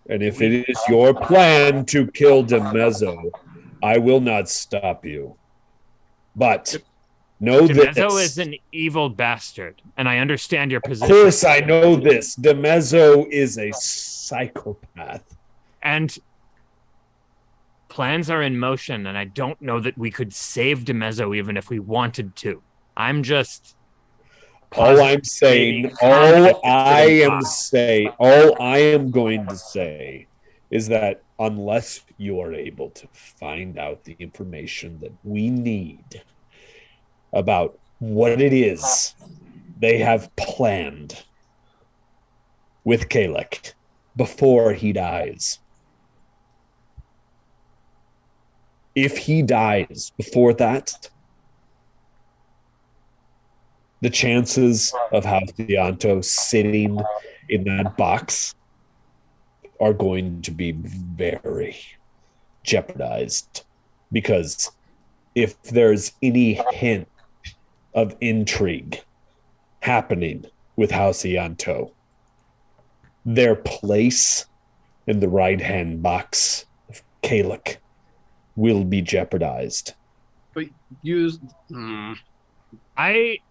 And if it is your plan to kill Demezzo, I will not stop you. But know this. Demezzo is an evil bastard, and I understand your position. Of course I know this. Demezzo is a psychopath. And plans are in motion, and I don't know that we could save Demezzo even if we wanted to. I'm just... All I am going to say is that unless you are able to find out the information that we need about what it is they have planned with Kalek before he dies, if he dies before that, the chances of Halcyanto sitting in that box are going to be very jeopardized. Because if there's any hint of intrigue happening with Halcyanto, their place in the right-hand box of Kalek will be jeopardized. But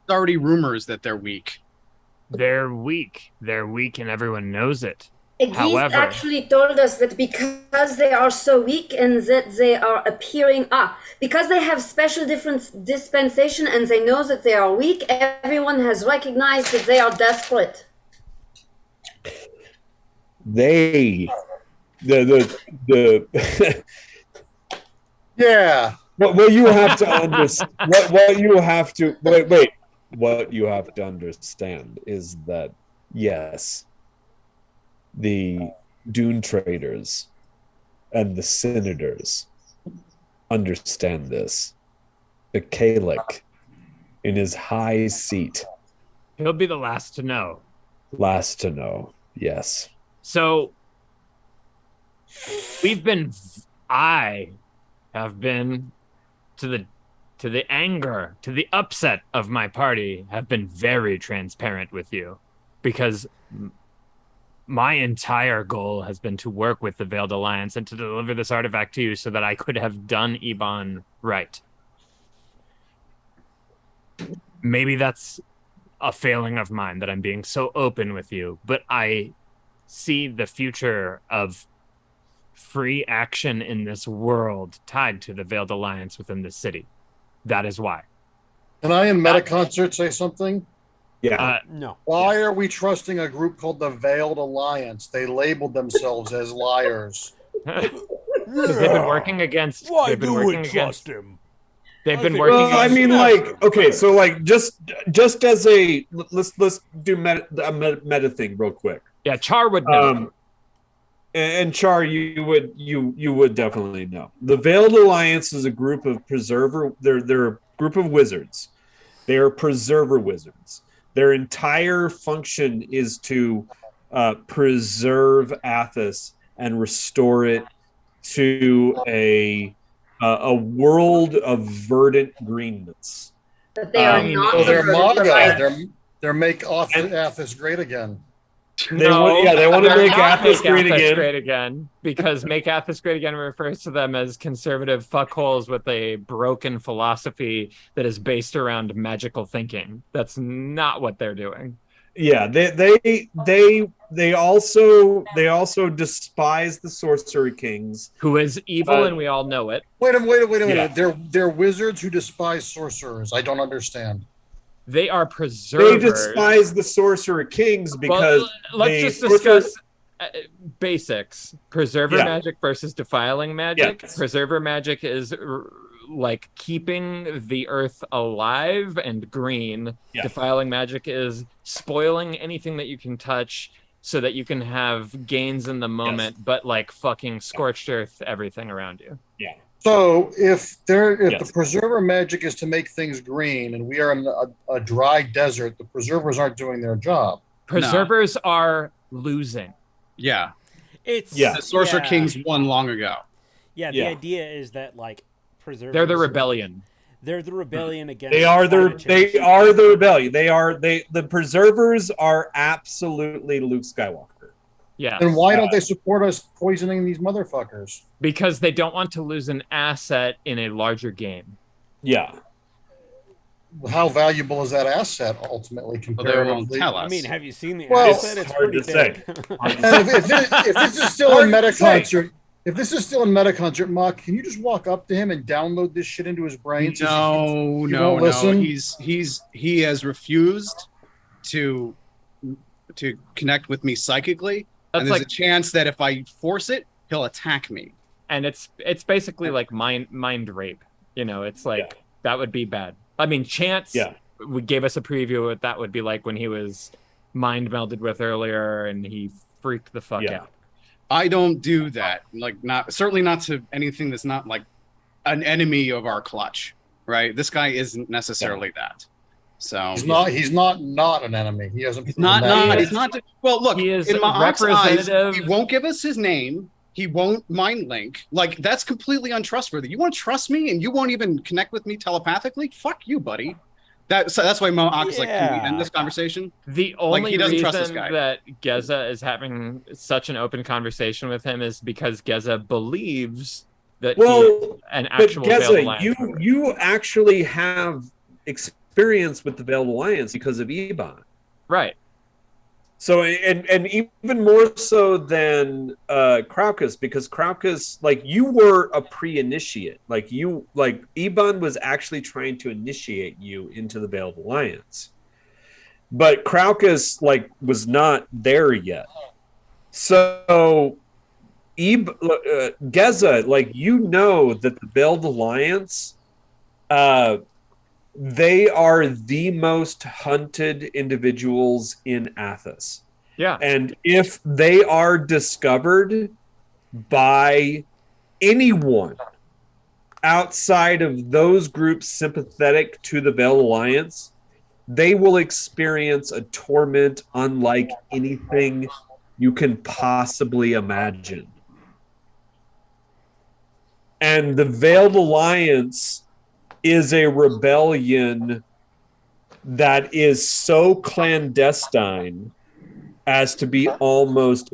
already rumors that they're weak. They're weak, and everyone knows it. Geese However, actually told us that because they are so weak and that they are appearing because they have special dispensation and they know that they are weak, everyone has recognized that they are desperate. Yeah. What you have to understand. What you have to understand is that yes, the Dune traders and the senators understand this. But Kalek, in his high seat, he'll be the last to know. Last to know, yes. So I have been to the anger, to the upset of my party, have been very transparent with you, because my entire goal has been to work with the Veiled Alliance and to deliver this artifact to you so that I could have done Iban right. Maybe that's a failing of mine that I'm being so open with you, but I see the future of free action in this world tied to the Veiled Alliance within the city. That is why. Can I in Metaconcert say something? Yeah. No. Why are we trusting a group called the Veiled Alliance? They labeled themselves as liars. Because they've been working against... Why do we trust him? They've been working... Well, I mean, like, okay, so like just as a... Let's do a meta thing real quick. Yeah, Char would know. And Char, you would definitely know. The Veiled Alliance is a group of they're a group of wizards. They are preserver wizards. Their entire function is to preserve Athos and restore it to a world of verdant greenness. But they are not. They're MAGA. They're make Athos great again. They want to make Athos great again, because make Athos great again refers to them as conservative fuckholes with a broken philosophy that is based around magical thinking. That's not what they're doing. Yeah, they also despise the Sorcery Kings, who is evil, and we all know it. Wait a minute. Yeah. They're wizards who despise sorcerers. I don't understand. They are preservers. They despise the Sorcerer Kings because let's just discuss basics. Preserver magic versus defiling magic. Yes. Preserver magic is like keeping the earth alive and green. Yeah. Defiling magic is spoiling anything that you can touch so that you can have gains in the moment, but like fucking scorched earth everything around you. Yeah. So if the preserver magic is to make things green, and we are in a dry desert, the preservers aren't doing their job. Preservers are losing. Yeah. It's the Sorcerer Kings won long ago. Yeah, the idea is that like preservers. They're the rebellion. They're the rebellion against. They are the rebellion. The preservers are absolutely Luke Skywalker. Yeah. And why don't they support us poisoning these motherfuckers? Because they don't want to lose an asset in a larger game. Yeah. How valuable is that asset ultimately comparatively? Tell us. I mean, have you seen the Well, asset? It's pretty big. And if this is still in meta concert, if this is still in meta concert, Mark, can you just walk up to him and download this shit into his brain? No. He has refused to connect with me psychically. That's and there's like a chance that if I force it, he'll attack me. And it's basically like mind rape. You know, it's like that would be bad. I mean, Chance gave us a preview of what that would be like when he was mind melded with earlier, and he freaked the fuck out. I don't do that. Like, certainly not to anything that's not like an enemy of our clutch, right? This guy isn't necessarily that. So he's not an enemy. He hasn't. He's not. Well, look, he is in Mark's eyes, representative. he won't give us his name. He won't mind link. Like, that's completely untrustworthy. You want to trust me and you won't even connect with me telepathically? Fuck you, buddy. That's why Moak's like, can we end this conversation? The only he doesn't reason trust this guy. that Geza is having such an open conversation with him is because Geza believes that he is an actual Veiled Alliance. You actually have experience with the Veiled Alliance because of Eban. Right. So, and even more so than Kraukus, because Kraukus, like, you were a pre-initiate. Like, Eban was actually trying to initiate you into the Veiled Alliance. But Kraukus, like, was not there yet. So, Geza, like, you know that the Veiled Alliance, they are the most hunted individuals in Athos. Yeah. And if they are discovered by anyone outside of those groups sympathetic to the Veiled Alliance, they will experience a torment unlike anything you can possibly imagine. And the Veiled Alliance is a rebellion that is so clandestine as to be almost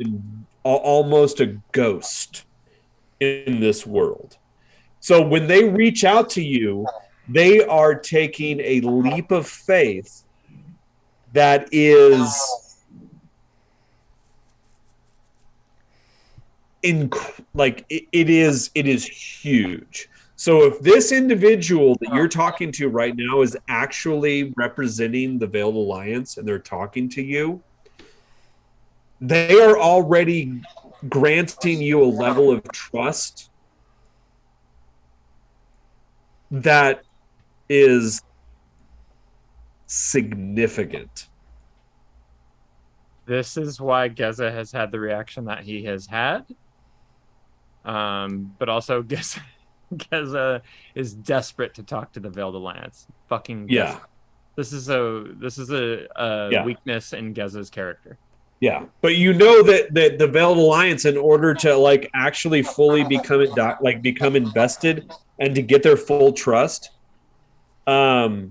a ghost in this world. So when they reach out to you, they are taking a leap of faith that is it is huge. So if this individual that you're talking to right now is actually representing the Veiled Alliance and they're talking to you, they are already granting you a level of trust that is significant. This is why Geza has had the reaction that he has had. But also Geza is desperate to talk to the Veiled Alliance. Fucking Geza. This is a weakness in Geza's character. Yeah, but you know that the Veiled Alliance, in order to like actually fully become invested and to get their full trust, they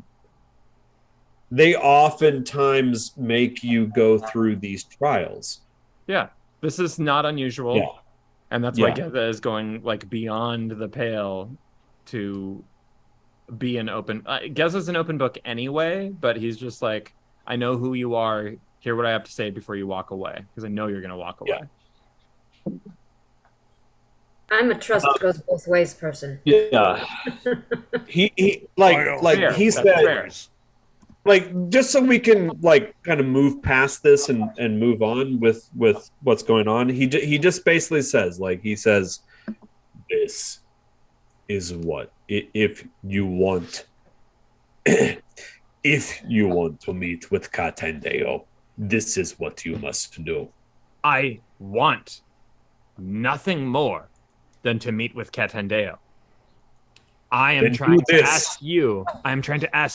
oftentimes make you go through these trials. Yeah, this is not unusual. Yeah. And that's why Geza is going like beyond the pale to be an open. Geza's an open book anyway, but he's just like, I know who you are. Hear what I have to say before you walk away, because I know you're going to walk away. I'm a trust goes both ways person. Yeah. he Fair. he That's said. fair. like just so we can like kind of move past this and move on with what's going on. He just basically says, like, he says, this is what if you want if you want to meet with Katendeo, this is what you must do. I want nothing more than to meet with Katendeo. I am trying to ask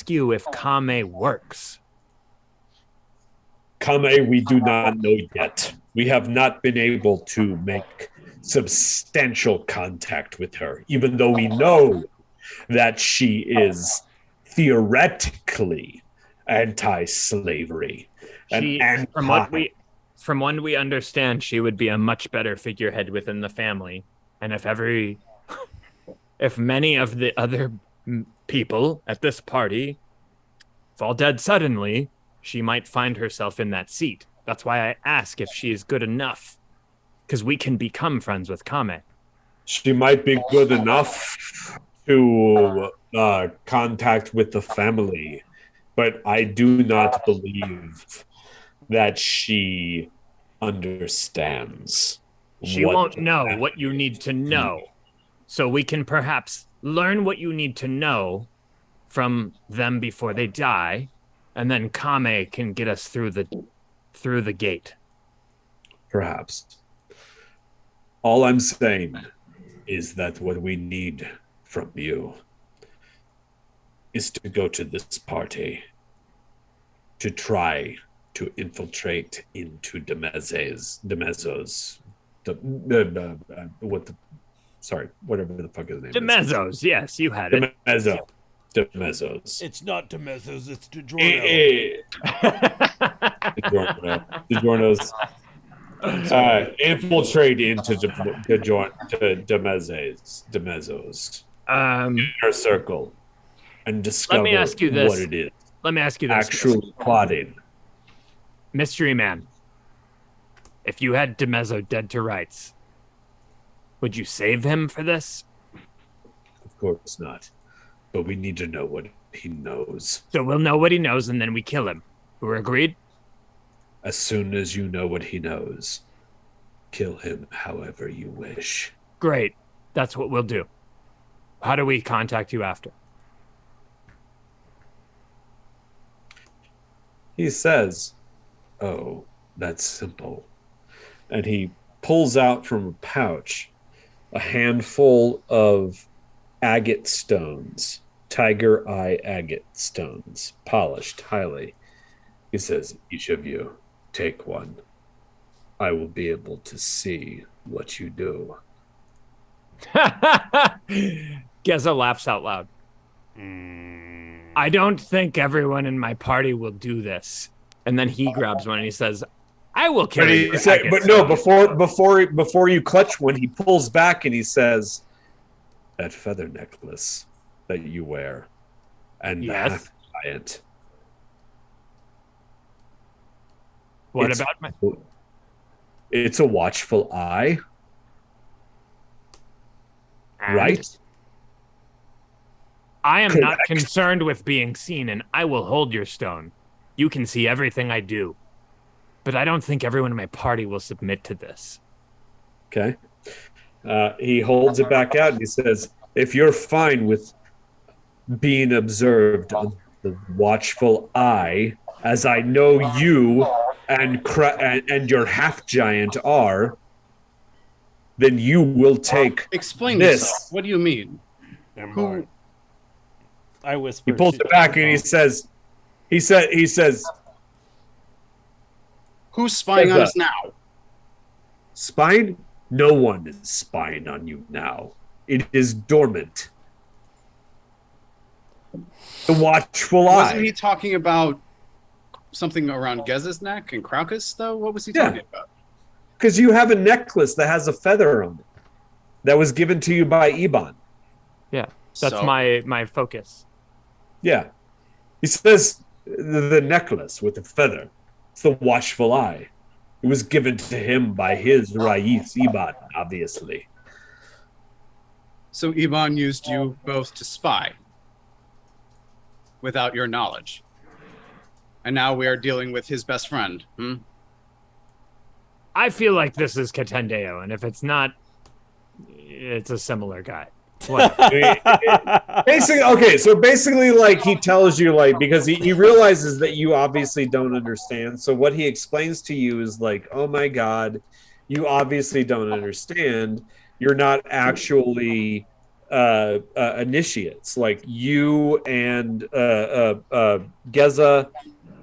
you if Kame works. Kame, we do not know yet. We have not been able to make substantial contact with her, even though we know that she is theoretically anti-slavery. From what we understand, she would be a much better figurehead within the family. And if many of the other people at this party fall dead suddenly, she might find herself in that seat. That's why I ask if she is good enough, because we can become friends with Kame. She might be good enough to contact with the family, but I do not believe that she understands. She won't know what you need to know. So we can perhaps learn what you need to know from them before they die, and then Kame can get us through the gate. Perhaps. All I'm saying is that what we need from you is to go to this party to try to infiltrate into whatever the fuck his name Demezos, is. yes, you had it. Demezos. It's not Demezos, it's DiGiorno. DiGiorno's. Infiltrate into Demezos. Inner circle. And discover what it is. Let me ask you this. Actual plotting. Mystery Man, if you had Demezzo dead to rights, would you save him for this? Of course not. But we need to know what he knows. So we'll know what he knows and then we kill him. We're agreed? As soon as you know what he knows, kill him however you wish. Great. That's what we'll do. How do we contact you after? He says, "Oh, that's simple." And he pulls out from a pouch a handful of agate stones, tiger eye agate stones, polished highly. He says, "Each of you, take one. I will be able to see what you do." Geza laughs out loud. I don't think everyone in my party will do this. And then he grabs one and he says, I will carry it. But no, before you clutch one, he pulls back and he says, "That feather necklace that you wear and the half giant. What about my... It's a watchful eye. And right? I am not concerned with being seen, and I will hold your stone. You can see everything I do. But I don't think everyone in my party will submit to this." Okay. He holds it back out and he says, "If you're fine with being observed on the watchful eye, as I know you and your half giant are, then you will take Explain this." Yourself. What do you mean? Who? I whisper. He pulls it back and he says, "Who's spying on us now?" "Spying? No one is spying on you now. It is dormant. The watchful eye." Wasn't he talking about something around Geza's neck and Crocus, though? What was he talking about? Because you have a necklace that has a feather on it that was given to you by Iban. Yeah, that's my focus. Yeah. He says the necklace with the feather. It's the watchful eye. It was given to him by his Rais Iban, obviously. So Iban used you both to spy without your knowledge. and now we are dealing with his best friend. I feel like this is Katendeo, and if it's not, it's a similar guy. Basically, like, he tells you, like, because he realizes that you obviously don't understand. So what he explains to you is like, oh my God, you obviously don't understand. You're not actually initiates. Like, you and Geza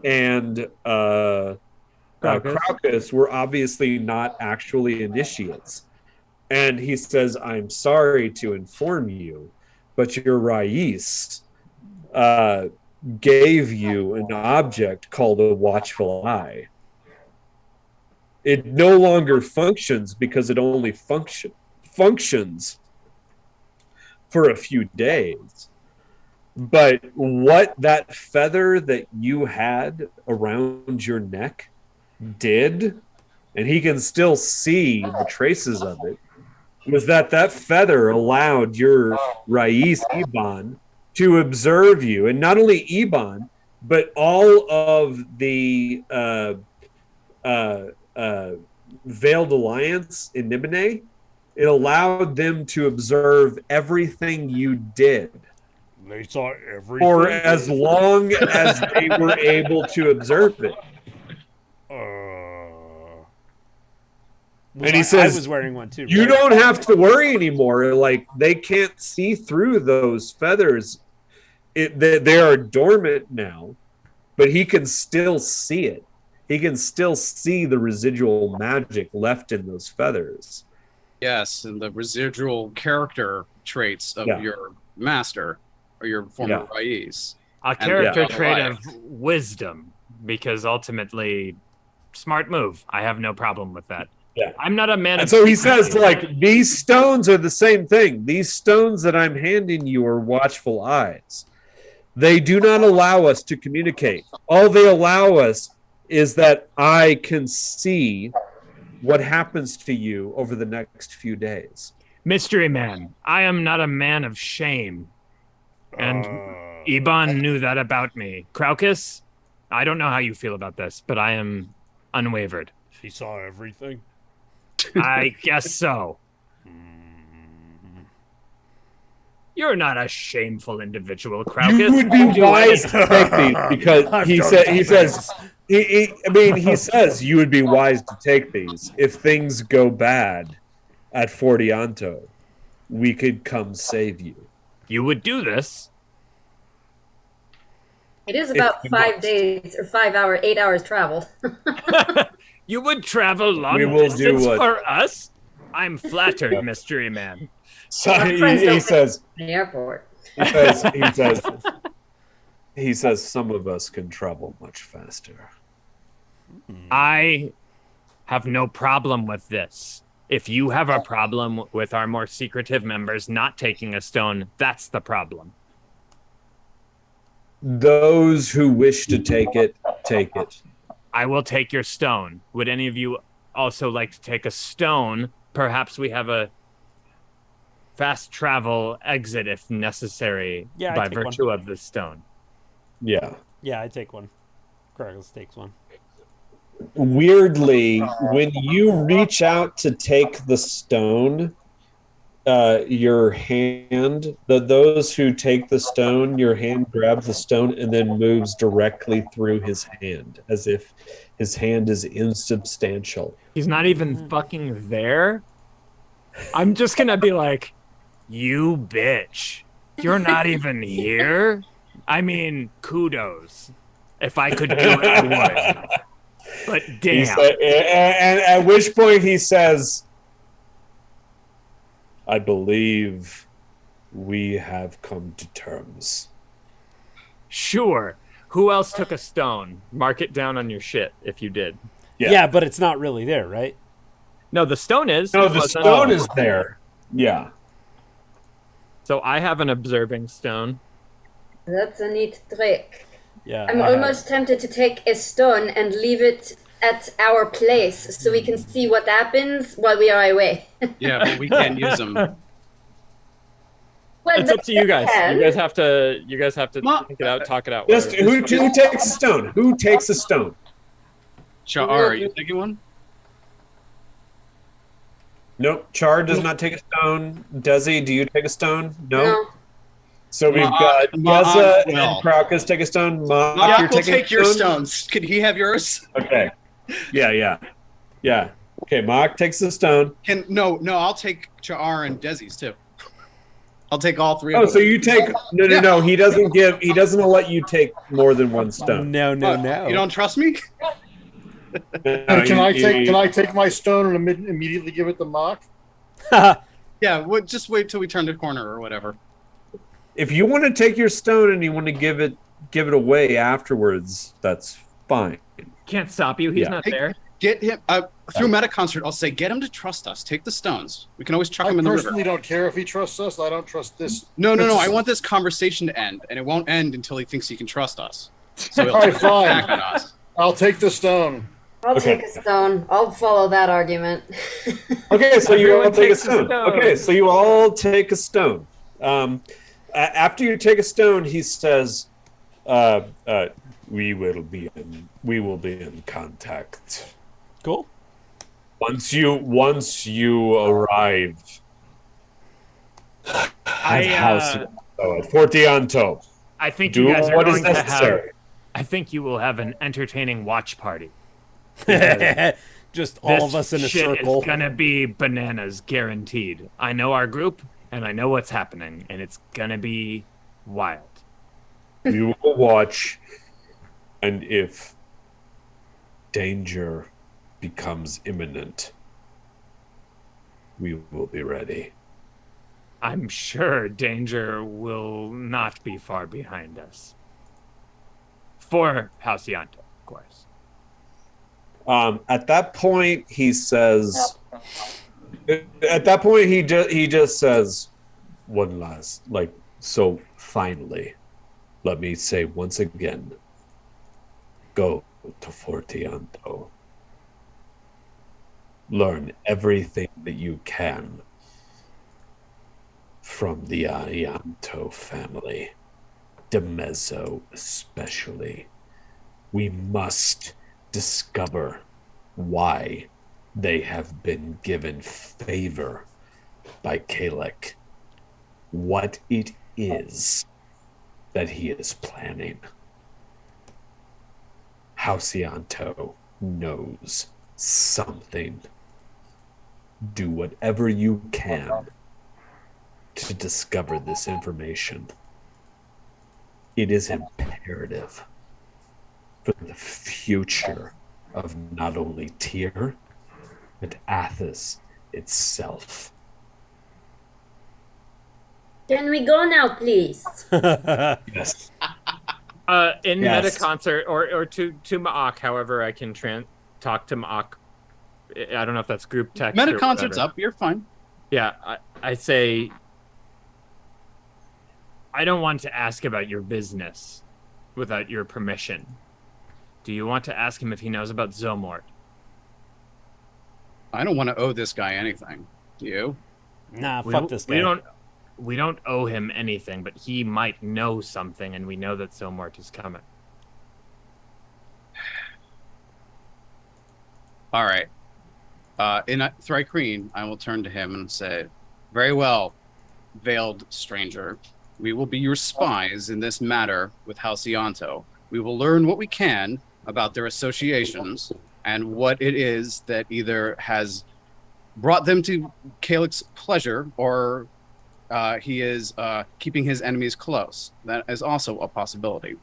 and Crocus were obviously not actually initiates. And he says, I'm sorry to inform you, but your Rais gave you an object called a watchful eye. It no longer functions because it only functions for a few days. But what that feather that you had around your neck did, and he can still see the traces of it, was that feather allowed your Rais Iban to observe you. And not only Iban, but all of the Veiled Alliance in Nibene. It allowed them to observe everything you did. They saw everything. For as long as they were able to observe it. And he says, I was wearing one too. You don't have to worry anymore. Like, they can't see through those feathers. They are dormant now, but he can still see it. He can still see the residual magic left in those feathers. Yes, and the residual character traits of your master or your former Rais. A character trait of wisdom, because ultimately, smart move. I have no problem with that. Yeah. I'm not a man. And so he says, like, these stones are the same thing. These stones that I'm handing you are watchful eyes. They do not allow us to communicate. All they allow us is that I can see what happens to you over the next few days. Mystery man, I am not a man of shame. And Iban knew that about me. Crocus, I don't know how you feel about this, but I am unwavered. He saw everything? I guess so. You're not a shameful individual, Crocus. You would be wise to take these because he says you would be wise to take these. If things go bad at Fortianto, we could come save you. You would do this? It is about 5 days or 8 hours travel. You would travel long distance for us? I'm flattered, mystery man. So he says, the airport. He says some of us can travel much faster. I have no problem with this. If you have a problem with our more secretive members not taking a stone, that's the problem. Those who wish to take it, take it. I will take your stone. Would any of you also like to take a stone? Perhaps we have a fast travel exit if necessary by virtue of the stone. Yeah. Yeah, I take one. Crocus takes one. Weirdly, when you reach out to take the stone, your hand, those who take the stone, your hand grabs the stone and then moves directly through his hand, as if his hand is insubstantial. He's not even fucking there? I'm just gonna be like, you bitch. You're not even here? I mean, kudos. If I could do it, I would. But damn. And at which point he says, I believe we have come to terms. Sure. Who else took a stone? Mark it down on your shit if you did. Yeah, but it's not really there, right? No, the stone is. No, the stone is there. Yeah. So I have an observing stone. That's a neat trick. Yeah. I'm almost tempted to take a stone and leave it at our place so we can see what happens while we are away. Yeah, but we can't use them. Well, it's up to you guys. You guys have to think it out, talk it out. Just who takes a stone? Who takes a stone? Char, are you taking one? Nope. Char does not take a stone. Desi, do you take a stone? No. So we've got Yeza and Crocus take a stone. Mock will take your stones. Can he have yours? Okay. Yeah. Okay, Mock takes the stone. No, I'll take Char and Desi's too. I'll take all three. Oh, so you take no. He doesn't let you take more than one stone. No. You don't trust me? Can I take my stone and immediately give it to Mock? Yeah, just wait till we turn the corner or whatever. If you want to take your stone and you want to give it away afterwards, that's fine. Can't stop you. He's not there. Get him through Meta Concert. I'll say, get him to trust us. Take the stones. We can always chuck him in the river. I personally don't care if he trusts us. I don't trust this. No. I want this conversation to end, and it won't end until he thinks he can trust us. So he'll all right, fine. back on us. I'll take the stone. I'll take a stone. I'll follow that argument. Okay, so you all take a stone. Okay, so you all take a stone. After you take a stone, he says, "We will be in contact." Cool. Once you arrive at House at Fortianto, I think do you guys are what is going to necessary. have. I think you will have an entertaining watch party. Just all of us in a circle. It's gonna be bananas, guaranteed. I know our group, and I know what's happening, and it's gonna be wild. We will watch, and if danger becomes imminent, we will be ready. I'm sure danger will not be far behind us. For Halcyanto, of course. At that point, he says. At that point, he just says, one last, so finally, let me say once again, go to Fortianto. Learn everything that you can from the Ianto family, de Mezzo especially. We must discover why they have been given favor by Kalek, what it is that he is planning. Halcyanto knows something. Do whatever you can to discover this information. It is imperative for the future of not only Tyr, but Athos itself. Can we go now, please? Yes. In Meta Concert or to Ma'ak, however I can talk to Ma'ak. I don't know if that's group text. Meta Concert's up. You're fine. Yeah, I say I don't want to ask about your business without your permission. Do you want to ask him if he knows about Zomort? I don't want to owe this guy anything. Do you? Nah, fuck this guy. We don't owe him anything, but he might know something, and we know that Zomort is coming. All right. In Thrycreen, I will turn to him and say, very well, veiled stranger. We will be your spies in this matter with Halcyanto. We will learn what we can about their associations and what it is that either has brought them to Kalek's pleasure or he is keeping his enemies close. That is also a possibility.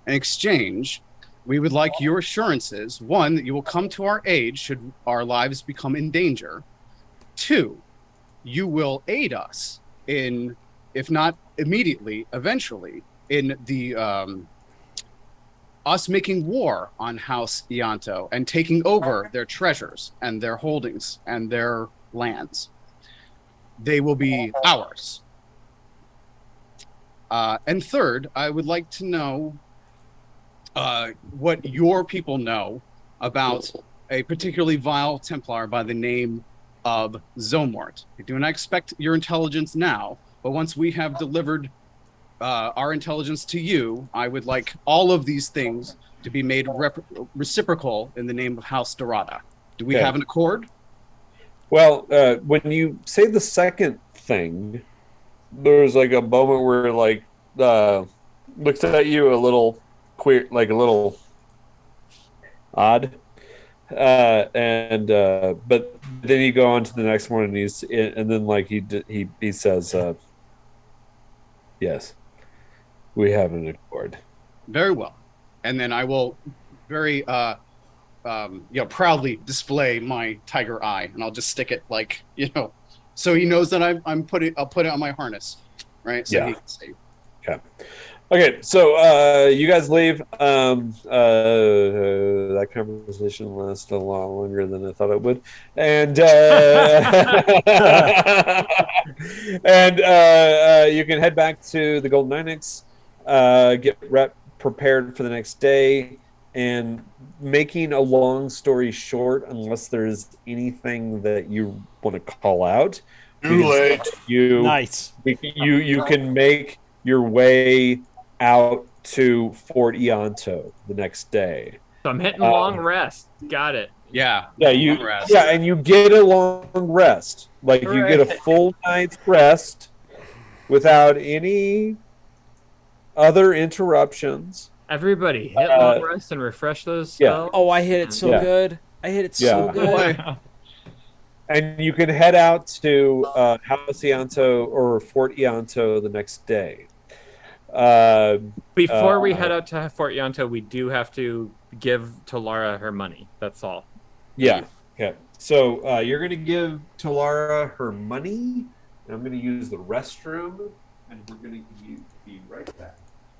In exchange, we would like your assurances, one, that you will come to our aid should our lives become in danger. Two, you will aid us in, if not immediately, eventually, in the us making war on House Ianto and taking over their treasures and their holdings and their lands. They will be ours. And third, I would like to know what your people know about a particularly vile Templar by the name of Zomort. I do not expect your intelligence now, but once we have delivered our intelligence to you, I would like all of these things to be made reciprocal in the name of House Dorada. Do we have an accord? Well, when you say the second thing, there's like a moment where like looks at you a little queer, like a little odd, but then you go on to the next one, and then like he says, yes, we have an accord. Very well, and then I will very proudly display my tiger eye, and I'll just stick it like so he knows that I'll put it on my harness, right? So he can see. Okay, so you guys leave. That conversation lasted a lot longer than I thought it would, and you can head back to the Golden Onyx, get prepared for the next day, and making a long story short, unless there's anything that you want to call out, Too late. Nice. You can make your way out to Fort Ianto the next day. So I'm hitting long rest. Got it. Yeah. And you get a long rest. Like you get a full night's rest without any other interruptions. Everybody hit long rest and refresh those spells. Oh, I hit it so good. I hit it so good. And you can head out to House Ianto or Fort Ianto the next day. Before we head out to Fort Ianto, we do have to give Talara her money. That's all. Yeah. Okay. So you're going to give Talara her money, and I'm going to use the restroom, and we're going to be right back.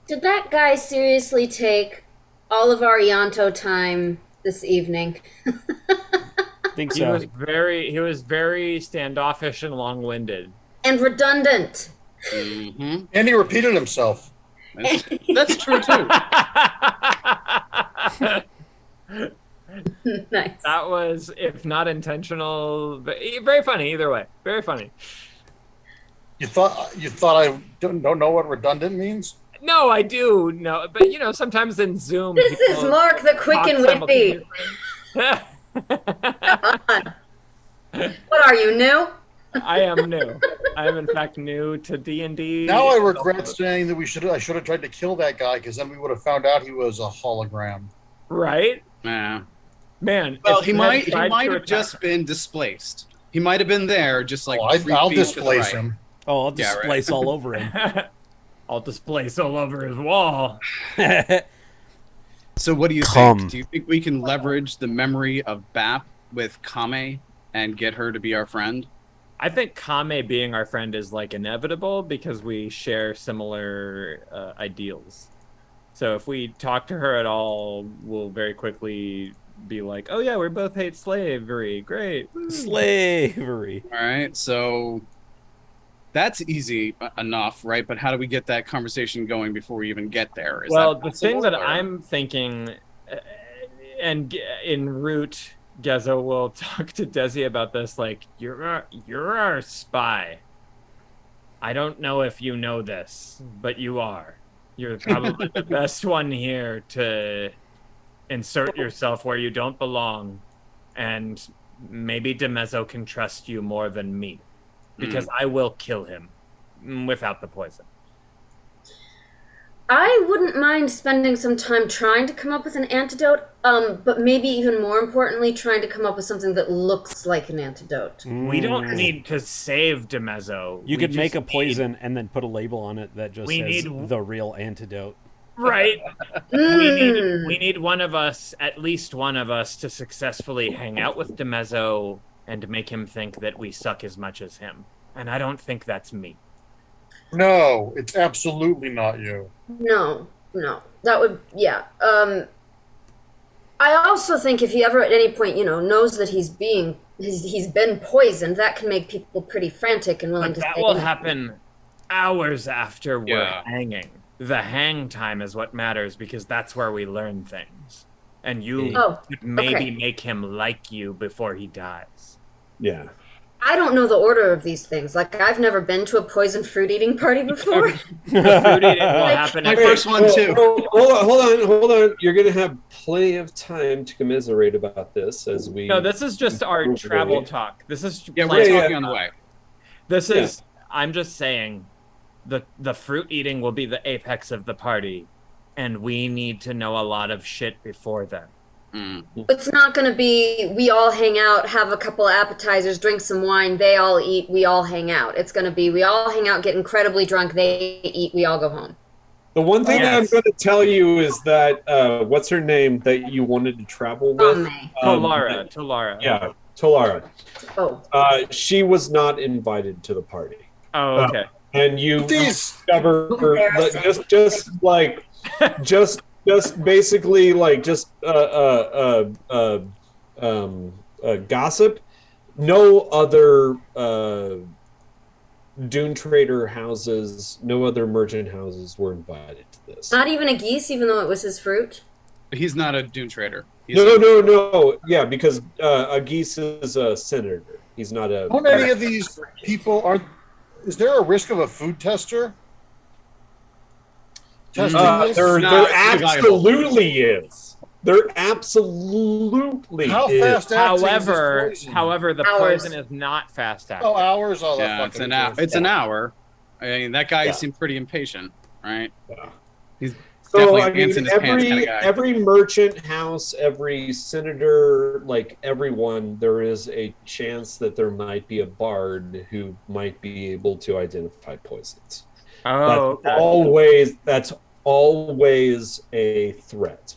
Did that guy seriously take all of our Ianto time this evening? Think so. He was very standoffish and long-winded. And redundant. Mm-hmm. And he repeated himself. That's true too. Nice. That was, if not intentional, but very funny either way. Very funny. You thought I don't know what redundant means? No, I do. No, but sometimes in Zoom. This is Mark the Quick and Witty. Come on. What are you, new? I am new. I am in fact new to D&D. Now I regret saying that I should have tried to kill that guy, because then we would have found out he was a hologram. Right? Yeah. Man. Well, he might have just been displaced. He might have been there, just like. I'll displace him. Oh, I'll displace all over him. I'll displace all over his wall. So what do you think? Do you think we can leverage the memory of Bap with Kame and get her to be our friend? I think Kame being our friend is like inevitable because we share similar ideals. So if we talk to her at all, we'll very quickly be like, oh yeah, we both hate slavery. Great. Woo. Slavery. All right. So that's easy enough, right? But how do we get that conversation going before we even get there? Well, the thing that I'm thinking, and en route, Gezo will talk to Desi about this. Like, you're our spy. I don't know if you know this, but you are. You're probably the best one here to insert yourself where you don't belong, and maybe DeMezzo can trust you more than me, because I will kill him without the poison. I wouldn't mind spending some time trying to come up with an antidote, but maybe even more importantly, trying to come up with something that looks like an antidote. We don't need to save DeMezzo. You could make a poison and then put a label on it that just says the real antidote. Right. We need one of us, at least one of us, to successfully hang out with DeMezzo and make him think that we suck as much as him. And I don't think that's me. No, it's absolutely not you. No. That would, yeah. I also think if he ever at any point, knows that he's been poisoned, that can make people pretty frantic and willing to that say will happen hours after we're hanging. The hang time is what matters, because that's where we learn things. And you could maybe make him like you before he dies. Yeah. I don't know the order of these things. Like, I've never been to a poison fruit eating party before. The fruit eating will happen. My at- first one too. Hold on. You're gonna have plenty of time to commiserate about this as we. No, this is just our travel talk. This is Yeah, we're Yeah, talking yeah. on the way. This is. I'm just saying, the fruit eating will be the apex of the party, and we need to know a lot of shit before then. It's not going to be we all hang out, have a couple of appetizers, drink some wine, they all eat, we all hang out. It's going to be we all hang out, get incredibly drunk, they eat, we all go home. The one thing Yes. I'm going to tell you is that what's her name that you wanted to travel with? Tolara. Yeah, Tolara. Oh, She was not invited to the party, Oh, okay. and you These discover Embarrassing. just basically like just gossip. No other Dune trader houses, no other merchant houses were invited to this. not even a geese, even though it was his fruit. He's not a Dune trader. He's No. Yeah, because a geese is a senator. He's not a. Don't any of these people are? Is there a risk of a food tester? Testing this? There not absolutely is. There absolutely How is. fast acting is However, this poison? the Hours. poison is not fast acting. Oh, hours. Oh, Yeah, it's an hour. It's an hour. I mean, that guy seemed pretty impatient, right? Yeah. He's So definitely I mean, pants in his pants kind of guy. every merchant house, every senator, like everyone, there is a chance that there might be a bard who might be able to identify poisons. Oh, That's always a threat.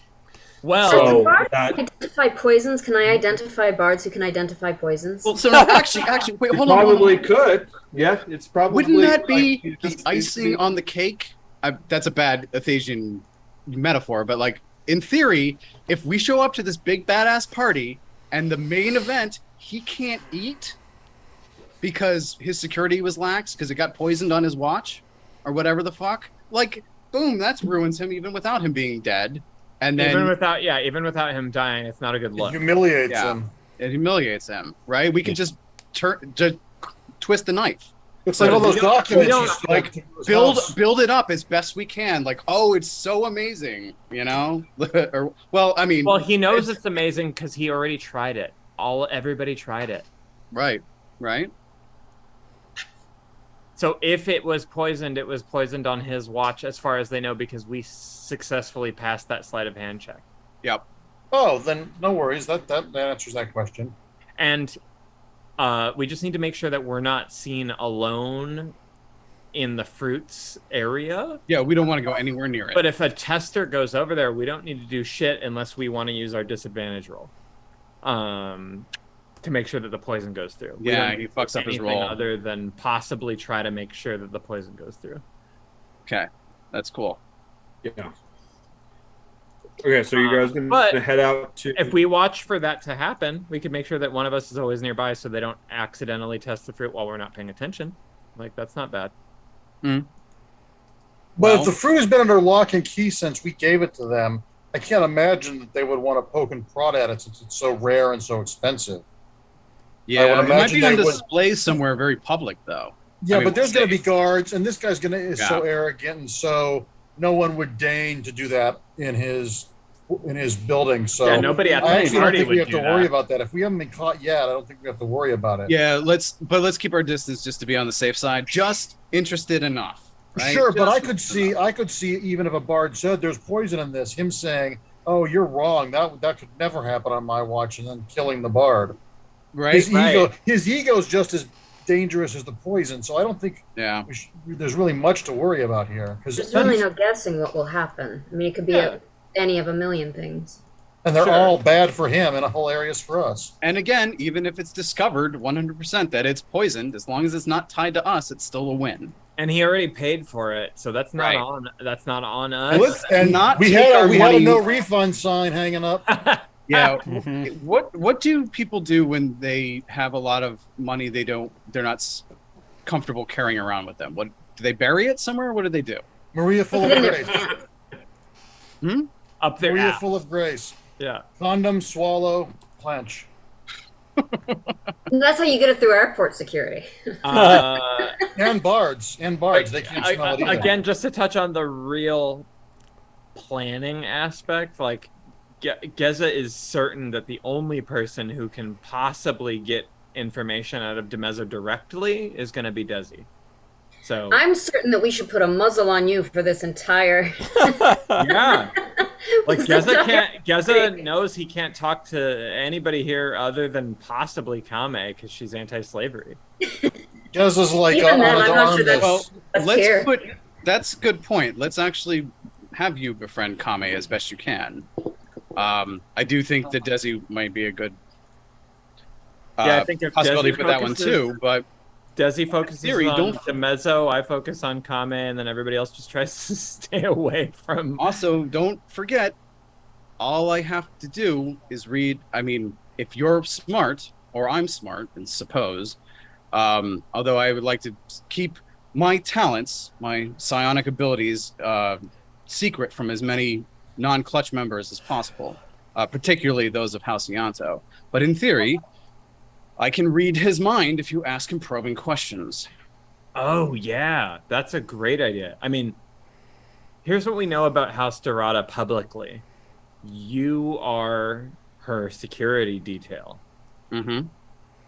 well, So Bards that can identify poisons. Can I identify bards who can identify poisons? Well, so actually, wait, hold on. probably could. Yeah, it's probably. Wouldn't that be like, the icing on the cake? That's a bad Athasian metaphor, but like in theory, if we show up to this big badass party and the main event, he can't eat because his security was lax because it got poisoned on his watch or whatever the fuck. Like, boom, that ruins him even without him being dead. And then even without him dying, it's not a good It look. humiliates Yeah. him. it humiliates him, right? We can just twist the knife. It's like all those documents. don't, you still like, have to do his house. Build it up as best we can. Like, oh, it's so amazing, you know? Or, well, I mean, Well, he knows it's amazing because he already tried it. Everybody tried it. right. So if it was poisoned on his watch, as far as they know, because we successfully passed that sleight of hand check. Yep. Oh, then no worries. That answers that question. And we just need to make sure that we're not seen alone in the fruits area. Yeah, we don't want to go anywhere near it. But if a tester goes over there, we don't need to do shit unless we want to use our disadvantage roll to make sure that the poison goes through. We Yeah, don't he do fucks up his anything roll. other than possibly try to make sure that the poison goes through. Okay, that's cool. Yeah. Okay, so you guys but gonna head out to. If we watch for that to happen, we could make sure that one of us is always nearby so they don't accidentally test the fruit while we're not paying attention. Like, that's not bad. But Well- if the fruit has been under lock and key since we gave it to them, I can't imagine that they would want to poke and prod at it since it's so rare and so expensive. Yeah, would it might imagine be on they would- display somewhere very public, though. Yeah, I mean, but there's going to be safe. guards, and this guy's is so Yeah. arrogant, and so no one would deign to do that in his building. So Yeah, nobody at I the actually don't party think we would have do to worry that. about that. If we haven't been caught yet, I don't think we have to worry about it. Yeah, let's keep our distance just to be on the safe side. Just interested enough, right? Sure, but Just I could see even if a bard said there's poison in this, him saying, "Oh, you're wrong. That could never happen on my watch," and then killing the bard. right. His ego is just as dangerous as the poison. So I don't think Yeah. there's really much to worry about here. There's really no guessing what will happen. I mean, it could be any of a million things. And they're Sure. all bad for him and hilarious for us. And again, even if it's discovered 100% that it's poisoned, as long as it's not tied to us, it's still a win. And he already paid for it, so that's not Right. on us. Let's And not we take had our a money- no refund sign hanging up. Yeah. What do people do when they have a lot of money they're not comfortable carrying around with them? What do they bury it somewhere? What do they do? Maria full of grace. Up there. Maria Yeah. full of grace. Yeah. Condom, swallow, clench. That's how you get it through airport security. And bards. They can't smell it either. Again, just to touch on the real planning aspect, like Geza is certain that the only person who can possibly get information out of Demezzo directly is going to be Desi. So I'm certain that we should put a muzzle on you for this entire. yeah, like This entire- Geza knows he can't talk to anybody here other than possibly Kame because she's anti-slavery. Geza's like Even then, on I'm the not arm sure list. that's That's a good point. Let's actually have you befriend Kame as best you can. I do think that Desi might be a good I think if possibility Desi for that one focuses- too, but Desi focuses theory, on don't- Demezzo, I focus on Kame, and then everybody else just tries to stay away from. also don't forget, all I have to do is read. I mean, if you're smart or I'm smart, and suppose, although I would like to keep my talents, my psionic abilities, secret from as many non-clutch members as possible, particularly those of House Ianto. But in theory, I can read his mind if you ask him probing questions. Oh yeah, that's a great idea. I mean, here's what we know about House Dorada publicly. You are her security detail. Mm-hmm.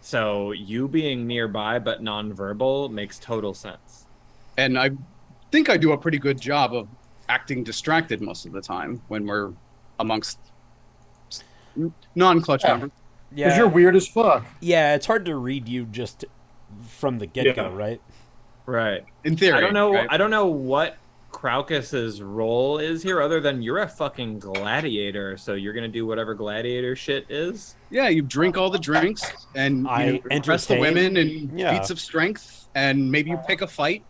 So you being nearby but nonverbal makes total sense. And I think I do a pretty good job of acting distracted most of the time when we're amongst non-clutch members. Because Yeah, you're weird as fuck. yeah, it's hard to read you just from the get-go, Yeah. right? Right. In theory, I don't know. right? I don't know what Craucus's role is here, other than you're a fucking gladiator, so you're gonna do whatever gladiator shit is. Yeah, you drink all the drinks and I you impress the entertain. women and Yeah. feats of strength, and maybe you pick a fight.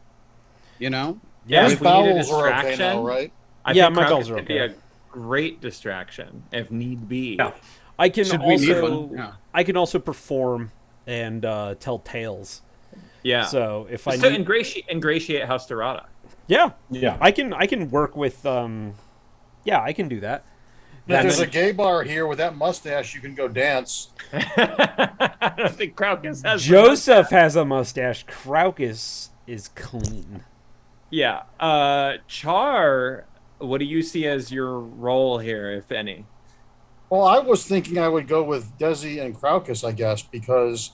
You know, Yeah, His if we need a bowels are okay distraction, now, right? I Yeah, think my Craucus bowels are could be okay. a great distraction if need be. Yeah. I can should we need also one? Yeah. I can also perform and tell tales. Yeah. So if Just I to need, ingratiate House Dorada. yeah, Yeah. I can work with yeah, I can do that. If there's That's- a gay bar here with that mustache, you can go dance. I don't think Craucus has. Joseph has a mustache. Craucus is clean. Yeah. Char, what do you see as your role here, if any? Well, I was thinking I would go with Desi and Craucus, I guess, because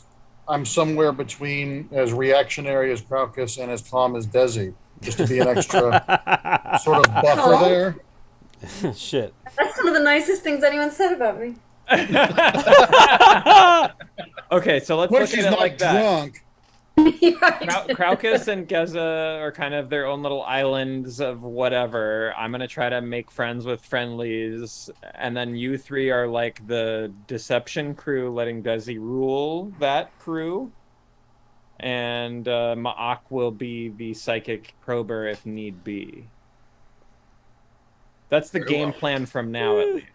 I'm somewhere between as reactionary as Craucus and as calm as Desi, just to be an extra sort of buffer Aw. there. Shit. That's some of the nicest things anyone said about me. Okay, so let's What look if she's at it not like that. drunk? Craucus and Geza are kind of their own little islands of whatever. I'm gonna try to make friends with friendlies, and then you three are like the deception crew, letting Desi rule that crew. And Ma'ak will be the psychic prober if need be. That's the game plan from now, at least.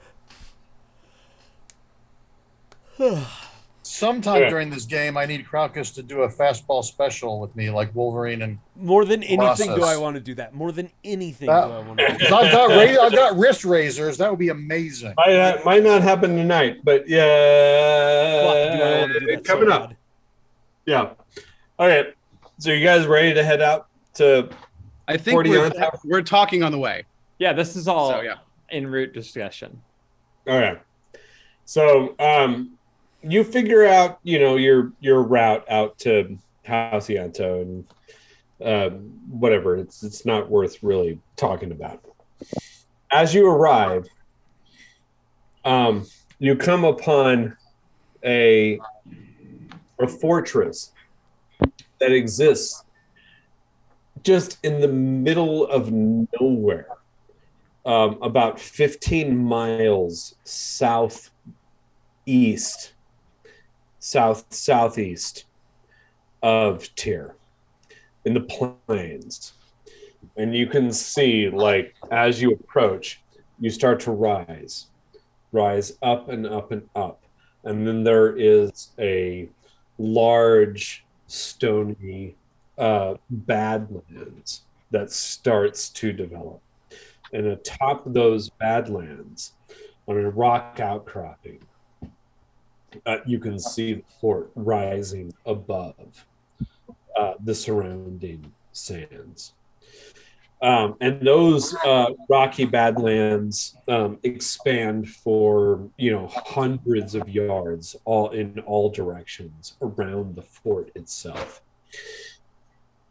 Sometime Yeah. during this game, I need Craucus to do a fastball special with me, like Wolverine and. More than anything, do Process. I want to do that. More than anything, That- do I want to do Because that. I've got wrist razors. That would be amazing. Might not happen tonight, but Fuck, do I want to do that so coming up. bad. Yeah. Okay. So you guys ready to head out to? I think 40 we're, on top. we're talking on the way. Yeah, this is all So yeah, en route discussion. Okay. So you figure out, your route out to Halcyanto and whatever. It's not worth really talking about. As you arrive, you come upon a fortress that exists just in the middle of nowhere, about 15 miles southeast of Tyr, in the plains. And you can see, like, as you approach, you start to rise up and up and up. And then there is a large stony badlands that starts to develop. And atop those badlands, on a rock outcropping, you can see the fort rising above the surrounding sands. And those rocky badlands expand for hundreds of yards, all in all directions around the fort itself.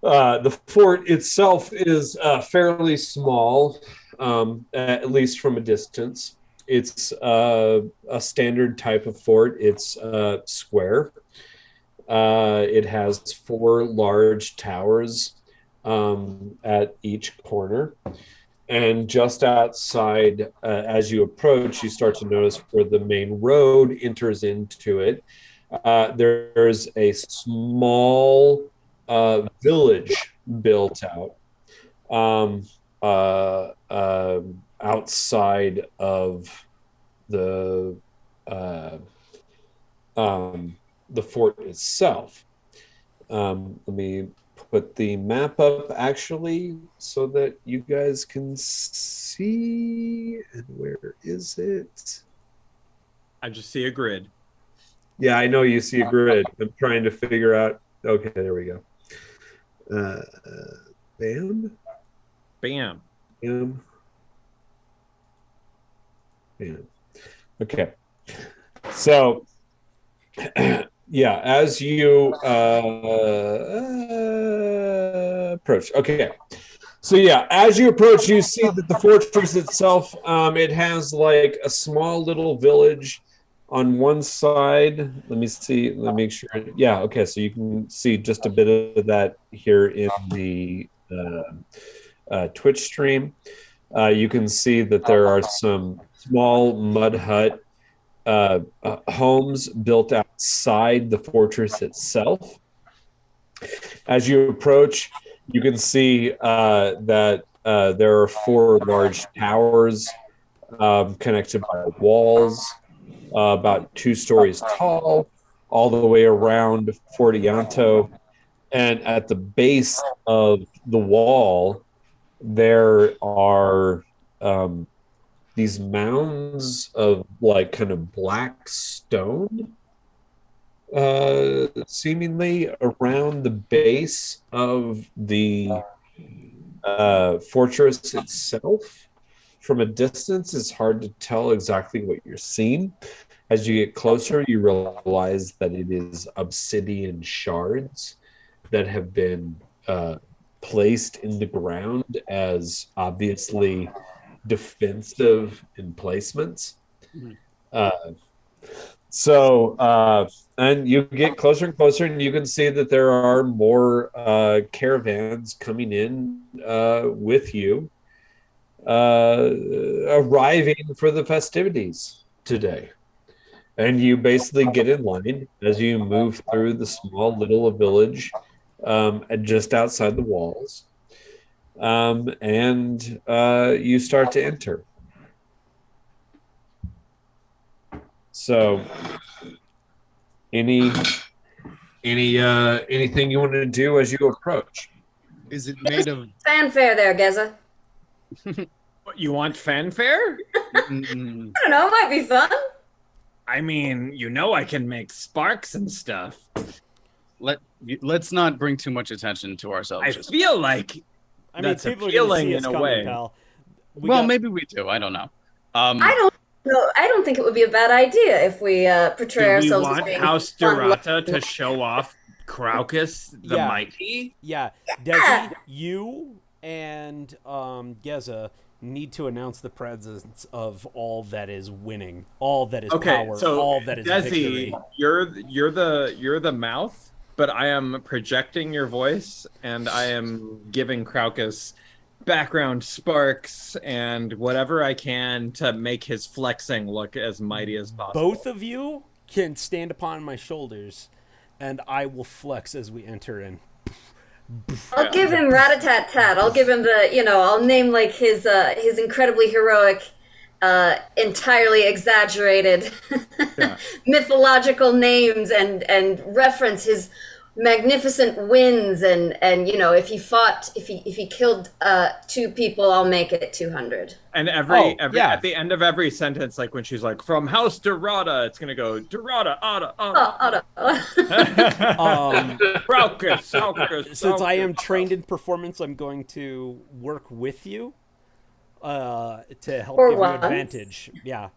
The fort itself is fairly small, at least from a distance. It's a standard type of fort. It's square. It has 4 large towers at each corner. And just outside, as you approach, you start to notice where the main road enters into it. There's a small village built out outside of the fort itself. Let me put the map up actually so that you guys can see. And where is it? I just see a grid. Yeah, I know you see a grid. I'm trying to figure out. Okay, there we go. Bam. Bam. Bam. Bam. Okay. So, yeah, as you approach. Okay. So, yeah, as you approach, you see that the fortress itself, it has like a small little village on one side. Let me see. Let me make sure. Yeah. Okay. So you can see just a bit of that here in the Twitch stream. You can see that there are some small mud hut homes built outside the fortress itself. As you approach, you can see that there are 4 large towers connected by walls. About 2 stories tall, all the way around Fort Ianto. And at the base of the wall, there are these mounds of like kind of black stone, seemingly around the base of the fortress itself. From a distance, it's hard to tell exactly what you're seeing. As you get closer, you realize that it is obsidian shards that have been placed in the ground as obviously defensive emplacements. And you get closer and closer, and you can see that there are more caravans coming in with you. Arriving for the festivities today. And you basically get in line as you move through the small little village just outside the walls. And you start to enter. So anything you want to do as you approach? Is it made of fanfare there, Geza? What, you want fanfare? I don't know, it might be fun. I mean, I can make sparks and stuff. Let's not bring too much attention to ourselves. I feel like that's appealing in a way. Pal. Maybe we do. I don't know. I don't think it would be a bad idea if we portray ourselves as being House Durata to show off Craucus the Mighty. Yeah, Desi, you and Geza need to announce the presence of all that is winning, all that is power, so all that is Desi, victory. you're the mouth, but I am projecting your voice, and I am giving Craucus background sparks and whatever I can to make his flexing look as mighty as possible. Both of you can stand upon my shoulders, and I will flex as we enter in. I'll give him rat-a-tat-tat. I'll give him I'll name like his incredibly heroic, entirely exaggerated mythological names and reference his magnificent wins, and if he killed 2 people, I'll make it 200. And at the end of every sentence, like when she's like, from House Dorada, it's gonna go Dorada, Ada. Since I am trained in performance, I'm going to work with you to help For give once. you advantage. Yeah.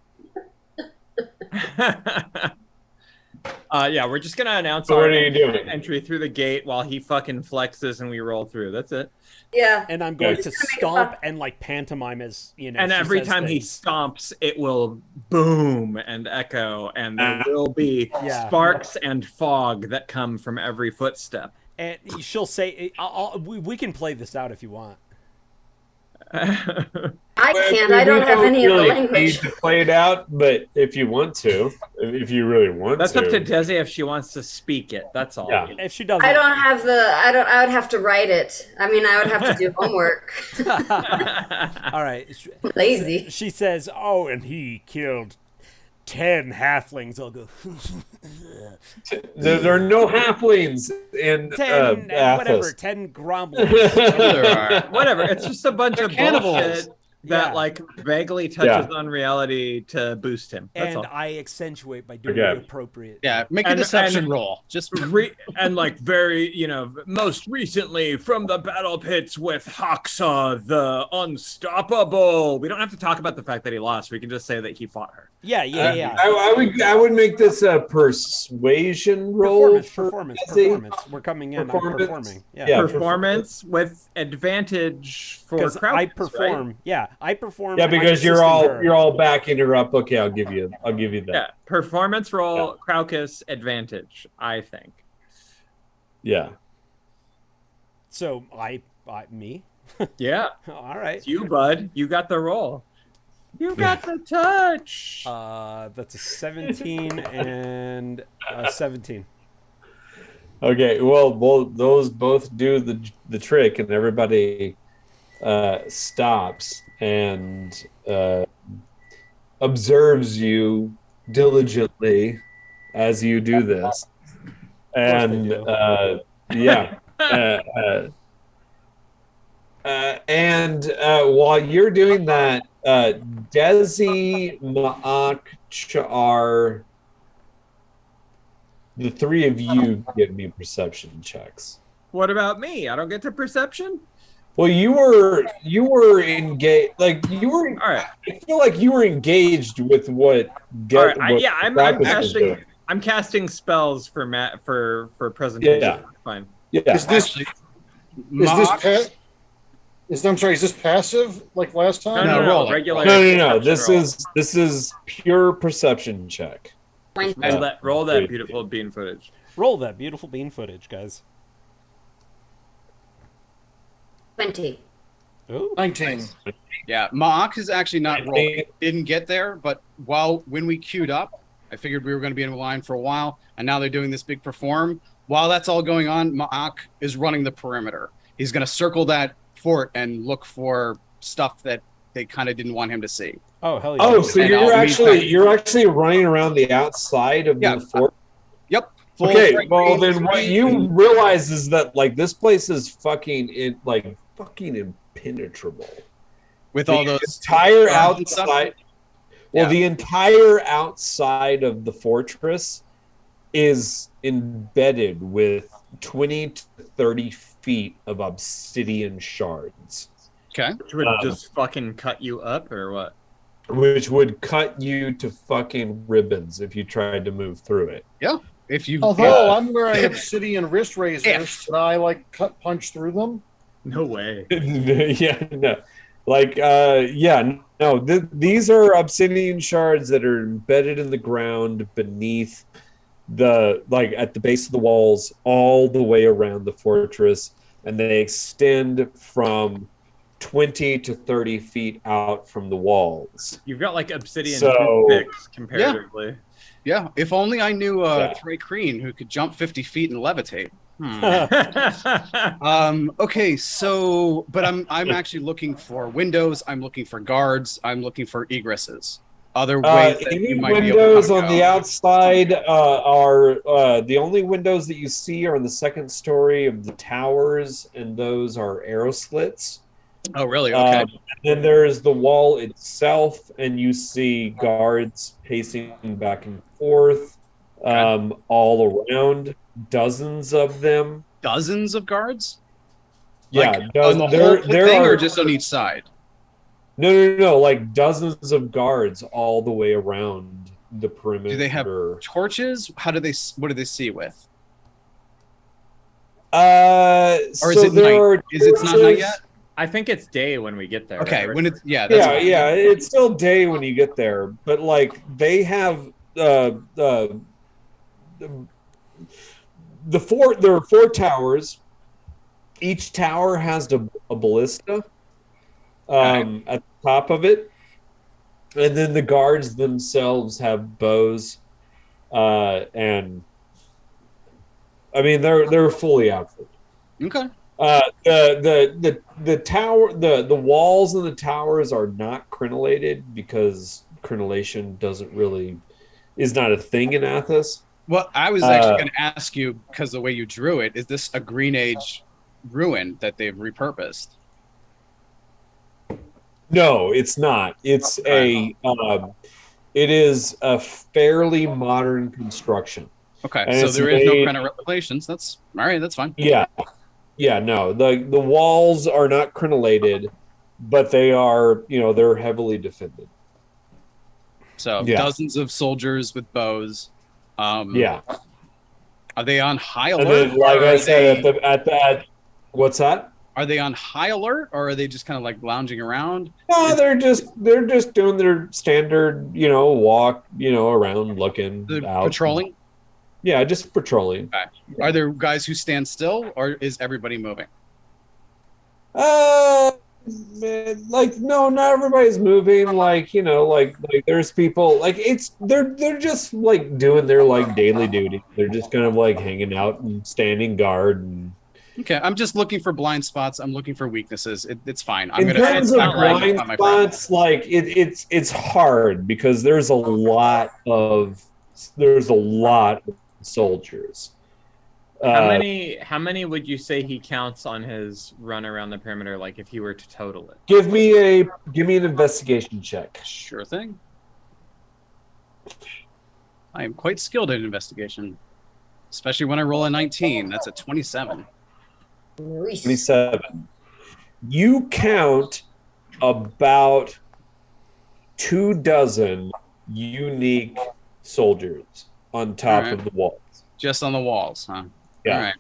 Yeah, we're just gonna announce So our what are you doing? entry through the gate while he fucking flexes and we roll through. That's it. Yeah. And I'm going Yeah. to stomp and like pantomime as And she every says time he things. stomps, it will boom and echo, and there will be Yeah. sparks and fog that come from every footstep. And she'll say, we can play this out if you want. I can't. I don't have any of the really language. need to play it out, but if you want to, if you really want That's to. up to Desi if she wants to speak it. That's all. Yeah. If she doesn't. I don't have I would have to write it. I mean, I would have to do homework. All right. Lazy. She says, oh, and he killed 10 halflings. I'll go, There are no halflings in 10, whatever, Athos. 10 grumblers. There are. Whatever. It's just a bunch of cannibals. bullshit that Yeah. like vaguely touches on reality to boost him. That's And all. I accentuate by doing Okay. the appropriate. Yeah, make a And- deception and- roll. Just And like very, most recently from the battle pits with Haxa, the unstoppable. We don't have to talk about the fact that he lost. We can just say that he fought her. Yeah. I would make this a persuasion roll. Performance. Desi. We're coming in. I'm Performance. performing. Yeah. Performance with advantage for Because crowd. I perform. Yeah, I perform. Yeah, and I'm because you're assisting her. all backing her up. Okay, I'll give you that. Yeah, performance roll, Crowcus advantage, I think. Yeah. So me. Yeah, All right. it's you, bud. You got the roll. You got the touch. That's a 17 and a 17. Okay. Well, those both do the trick, and everybody stops and observes you diligently as you do this. And do. yeah. And while you're doing that, Desi, Ma'ak, Char, the 3 of you give me perception checks. What about me? I don't get to perception? Well, you were engaged. Like you were. All right. I feel like you were engaged with what. All right. I'm Crowcus was doing. casting spells for presentation. Yeah. Fine. Yeah. Is this I'm sorry, is this passive like last time? No, roll it. regular. No. perception This is pure perception check. roll. Roll that beautiful bean footage. Roll that beautiful bean footage, guys. 20. Ooh. 19. yeah, Ma'ak is actually not rolling. Didn't get there, but when we queued up, I figured we were going to be in line for a while, and now they're doing this big perform. While that's all going on, Ma'ak is running the perimeter. He's going to circle that fort and look for stuff that they kind of didn't want him to see. Oh, hell yeah. Oh, so And you're I'll actually running around the outside of Yeah. the fort. Yep. Full Okay, strength well range then what speed. you realize is that like this place is fucking impenetrable. with The all those entire guards and stuff? outside. Well, Yeah. the entire outside of the fortress is embedded with 20 to 30 feet of obsidian shards, Okay. Which would just fucking cut you up or what? which would cut you to fucking ribbons if you tried to move through it. If you Although I'm wearing obsidian wrist razors, If. can I like punch through them? No way. Yeah, no. Like, these are obsidian shards that are embedded in the ground beneath at the base of the walls all the way around the fortress, and they extend from 20 to 30 feet out from the walls. You've got like obsidian So- toothpicks comparatively. Yeah, if only I knew Yeah. Trey Crean who could jump 50 feet and levitate. Yeah. Okay, so but I'm actually looking for windows, I'm looking for guards, I'm looking for egresses. other ways that any you might be able windows to on the outside are the only windows that you see are in the second story of the towers, and those are arrow slits. Oh, really? Okay. And then there's the wall itself, and you see guards pacing back and forth all around, dozens of them. Dozens of guards? Yeah, Like, on the whole thing, or just on each side? No, like dozens of guards all the way around the perimeter. Do they have torches? What do they see with? Or is it night? Is it not night yet? I think it's day when we get there. Okay, right? when it's yeah, it's still day when you get there, but like they have there are 4 towers. Each tower has a ballista at the top of it, and then the guards themselves have bows, and I mean they're fully outfitted. Okay. The tower, the walls and the towers are not crenellated because crenellation is not a thing in Athos. Well, I was actually going to ask you, because the way you drew it, is this a Green Age ruin that they've repurposed? No, it's not. It is a fairly modern construction. Okay, and so there is no crenellations. That's all right. That's fine. Yeah, no. The walls are not crenellated, but they are, they're heavily defended. So dozens of soldiers with bows. Are they on high alert? And then, like I said, at what's that? Are they on high alert, or are they just kind of like lounging around? No, they're just doing their standard, walk, around looking out. Patrolling? Yeah, just patrolling. Okay. Are there guys who stand still, or is everybody moving? No, not everybody's moving. Like there's people like they're just like doing their like daily duty. They're just kind of like hanging out and standing guard. And okay, I'm just looking for blind spots. I'm looking for weaknesses. It's fine. In terms of blind spots, like it's hard because there's a lot of soldiers. How many would you say he counts on his run around the perimeter? Like if he were to total it, give me an investigation check. Sure thing. I am quite skilled at investigation, especially when I roll a 19. That's a 27. 27. You count about 24 unique soldiers on top of the walls. Just on the walls, huh? Yeah.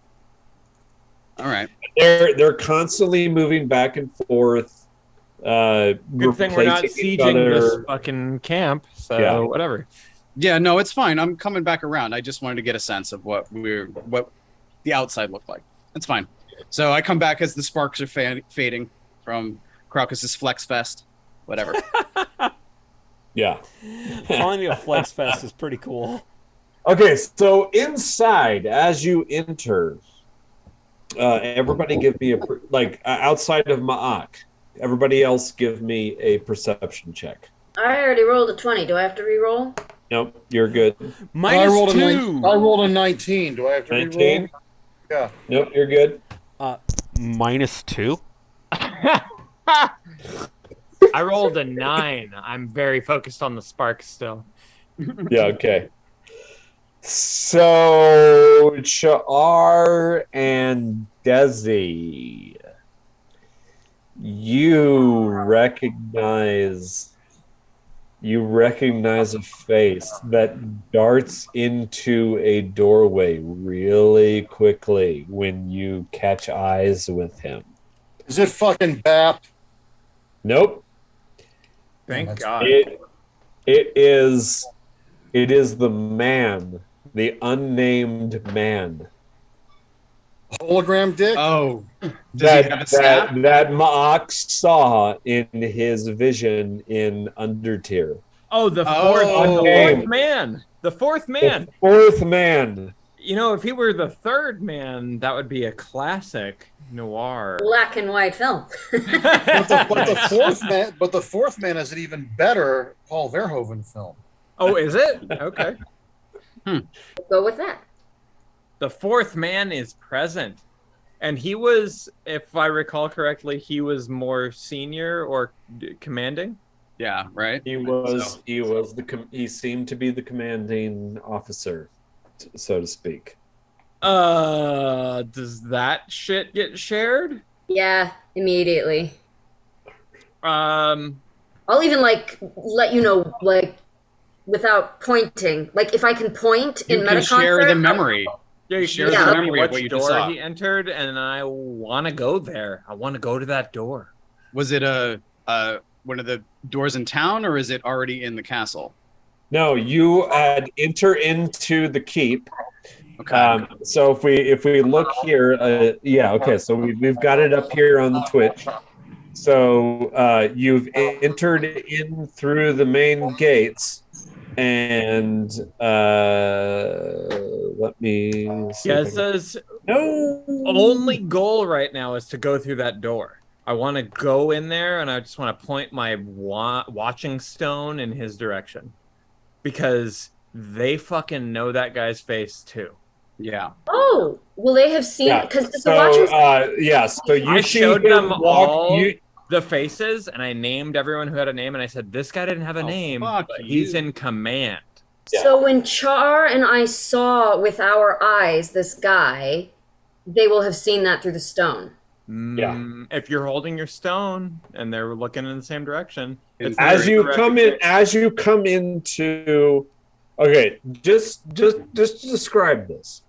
All right. They're constantly moving back and forth. Good thing we're not sieging this fucking camp. So whatever. Yeah, no, it's fine. I'm coming back around. I just wanted to get a sense of what the outside looked like. It's fine. So I come back as the sparks are fading from Crocus's Flex Fest. Whatever. Yeah. Calling it a Flex Fest is pretty cool. Okay, so inside, as you enter, everybody give me outside of Ma'ak, everybody else give me a perception check. I already rolled a 20. Do I have to re-roll? Nope, you're good. I rolled a 19. Do I have to 19? re-roll? Yeah. Nope, you're good. -2? I rolled a 9. I'm very focused on the sparks still. Yeah, okay. So, Cha'ar and Desi, you recognize a face that darts into a doorway really quickly when you catch eyes with him. Is it fucking Bap? Nope. Thank God. It is the man, the unnamed man. Hologram dick? Oh. Does he have a staff? That Ma'ak saw in his vision in Undertier. Oh, the fourth man. The fourth man. The fourth man. You know, if he were the third man, that would be a classic noir. Black and white film. But the fourth man is an even better Paul Verhoeven film. Oh, is it? Okay. Go with that. The fourth man is present. And he was, if I recall correctly, he was more senior or commanding. Yeah, right. He seemed to be the commanding officer, so to speak. Does that shit get shared? Yeah, immediately. Um, I'll even let you know without pointing. Like if I can point in You can Metaconcert. share the memory. yeah, you Share can the tell me memory of which what you just door saw. he entered, and I want to go there. I want to go to that door. Was it one of the doors in town, or is it already in the castle? No, you enter into the keep. Okay. So if we look here, okay. So we've got it up here on the Twitch. So you've entered in through the main gates, and let me see. Yeah, it says No. only goal right now is to go through that door. I want to go in there, and I just want to point my watching stone in his direction, because they fucking know that guy's face too. Yeah. Oh, will they have seen? Yeah. Because So so you I see showed him them walk. all the faces, and I named everyone who had a name, and I said, this guy didn't have a name, fuck but he's you. in command. So when Char and I saw with our eyes this guy, they will have seen that through the stone. If you're holding your stone and they're looking in the same direction, it's As very you correct. come into, okay, just describe this.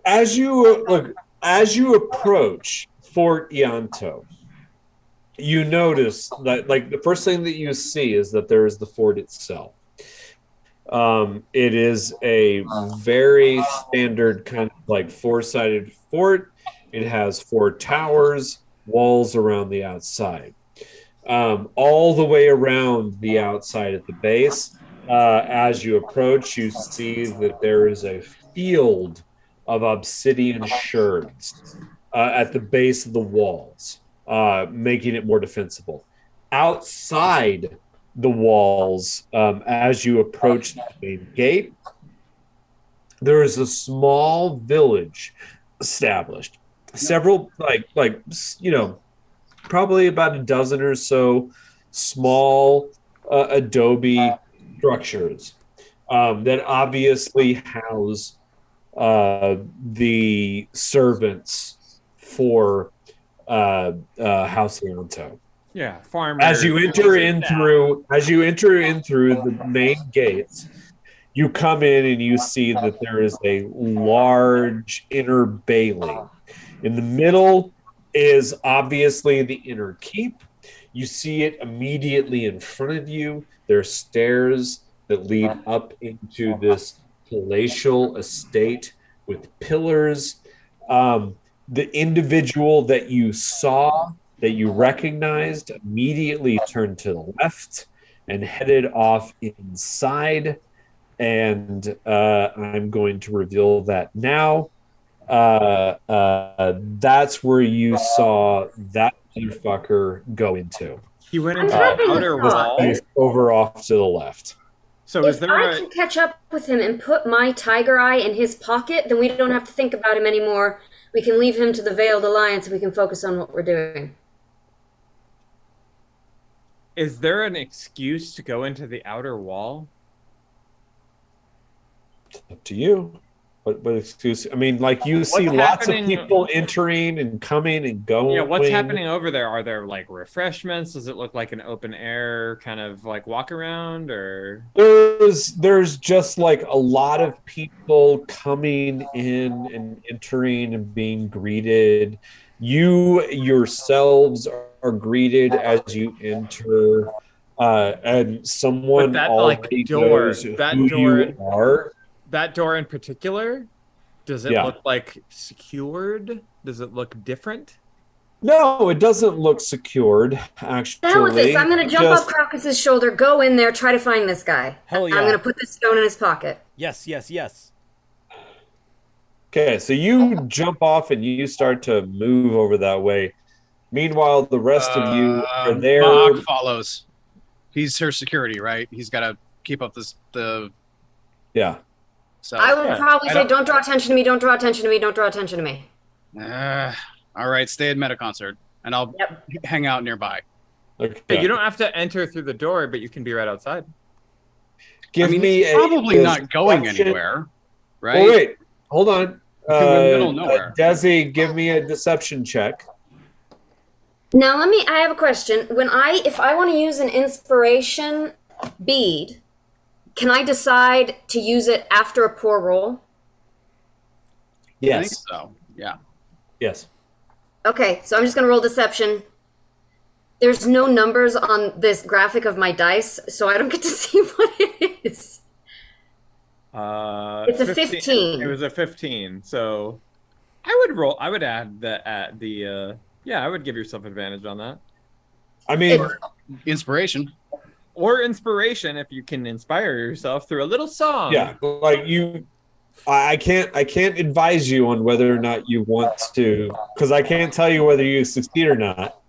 As you approach Fort Ianto, you notice that the first thing that you see is that there is the fort itself. It is a very standard kind of four-sided fort. It has 4 towers, walls around the outside. All the way around the outside at the base, as you approach, you see that there is a field of obsidian sherds at the base of the walls, making it more defensible. Outside the walls, as you approach the main gate, there is a small village established. Several, probably about a dozen or so small adobe structures that obviously house the servants for House Leonto. Yeah, farmers. As you enter in through the main gates, you come in and you see that there is a large inner bailey. In the middle is obviously the inner keep. You see it immediately in front of you. There are stairs that lead up into this palatial estate with pillars. The individual that you saw, that you recognized, immediately turned to the left and headed off inside. And I'm going to reveal that now. That's where you saw that motherfucker go into. He went into the outer wall. He's over off to the left. So is If there I can catch up with him and put my tiger eye in his pocket, then we don't have to think about him anymore. We can leave him to the Veiled Alliance and we can focus on what we're doing. Is there an excuse to go into the outer wall? It's up to you. What excuse? I mean, you see lots of people entering and coming and going. Yeah, what's happening over there? Are there refreshments? Does it look like an open air kind of walk around, or there's just a lot of people coming in and entering and being greeted. You yourselves are greeted as you enter, and someone that already door, knows that who door, you are. That door in particular, does it look secured? Does it look different? No, it doesn't look secured, actually. Hell with this. I'm going to jump off Crocus's shoulder, go in there, try to find this guy. Hell yeah. I'm going to put this stone in his pocket. Yes, yes, yes. Okay, so you jump off and you start to move over that way. Meanwhile, the rest of you are there. Mark follows. He's her security, right? He's got to keep up the. Yeah. So I would probably say, don't draw attention to me, don't draw attention to me, don't draw attention to me. All right, stay at Metaconcert, and I'll hang out nearby. Okay. Hey, you don't have to enter through the door, but you can be right outside. Give me it's probably not going anywhere, right? Oh, wait. Hold on. In the middle of nowhere. Desi, give me a deception check. Now I have a question. If I want to use an inspiration bead, can I decide to use it after a poor roll? Yes. I think so. Yeah. Yes. Okay, so I'm just gonna roll deception. There's no numbers on this graphic of my dice, so I don't get to see what it is. It's a 15. It was a 15. So I would add that at the I would give yourself advantage on that. I mean, inspiration. Or inspiration if you can inspire yourself through a little song. Yeah, like I can't advise you on whether or not you want to, because I can't tell you whether you succeed or not.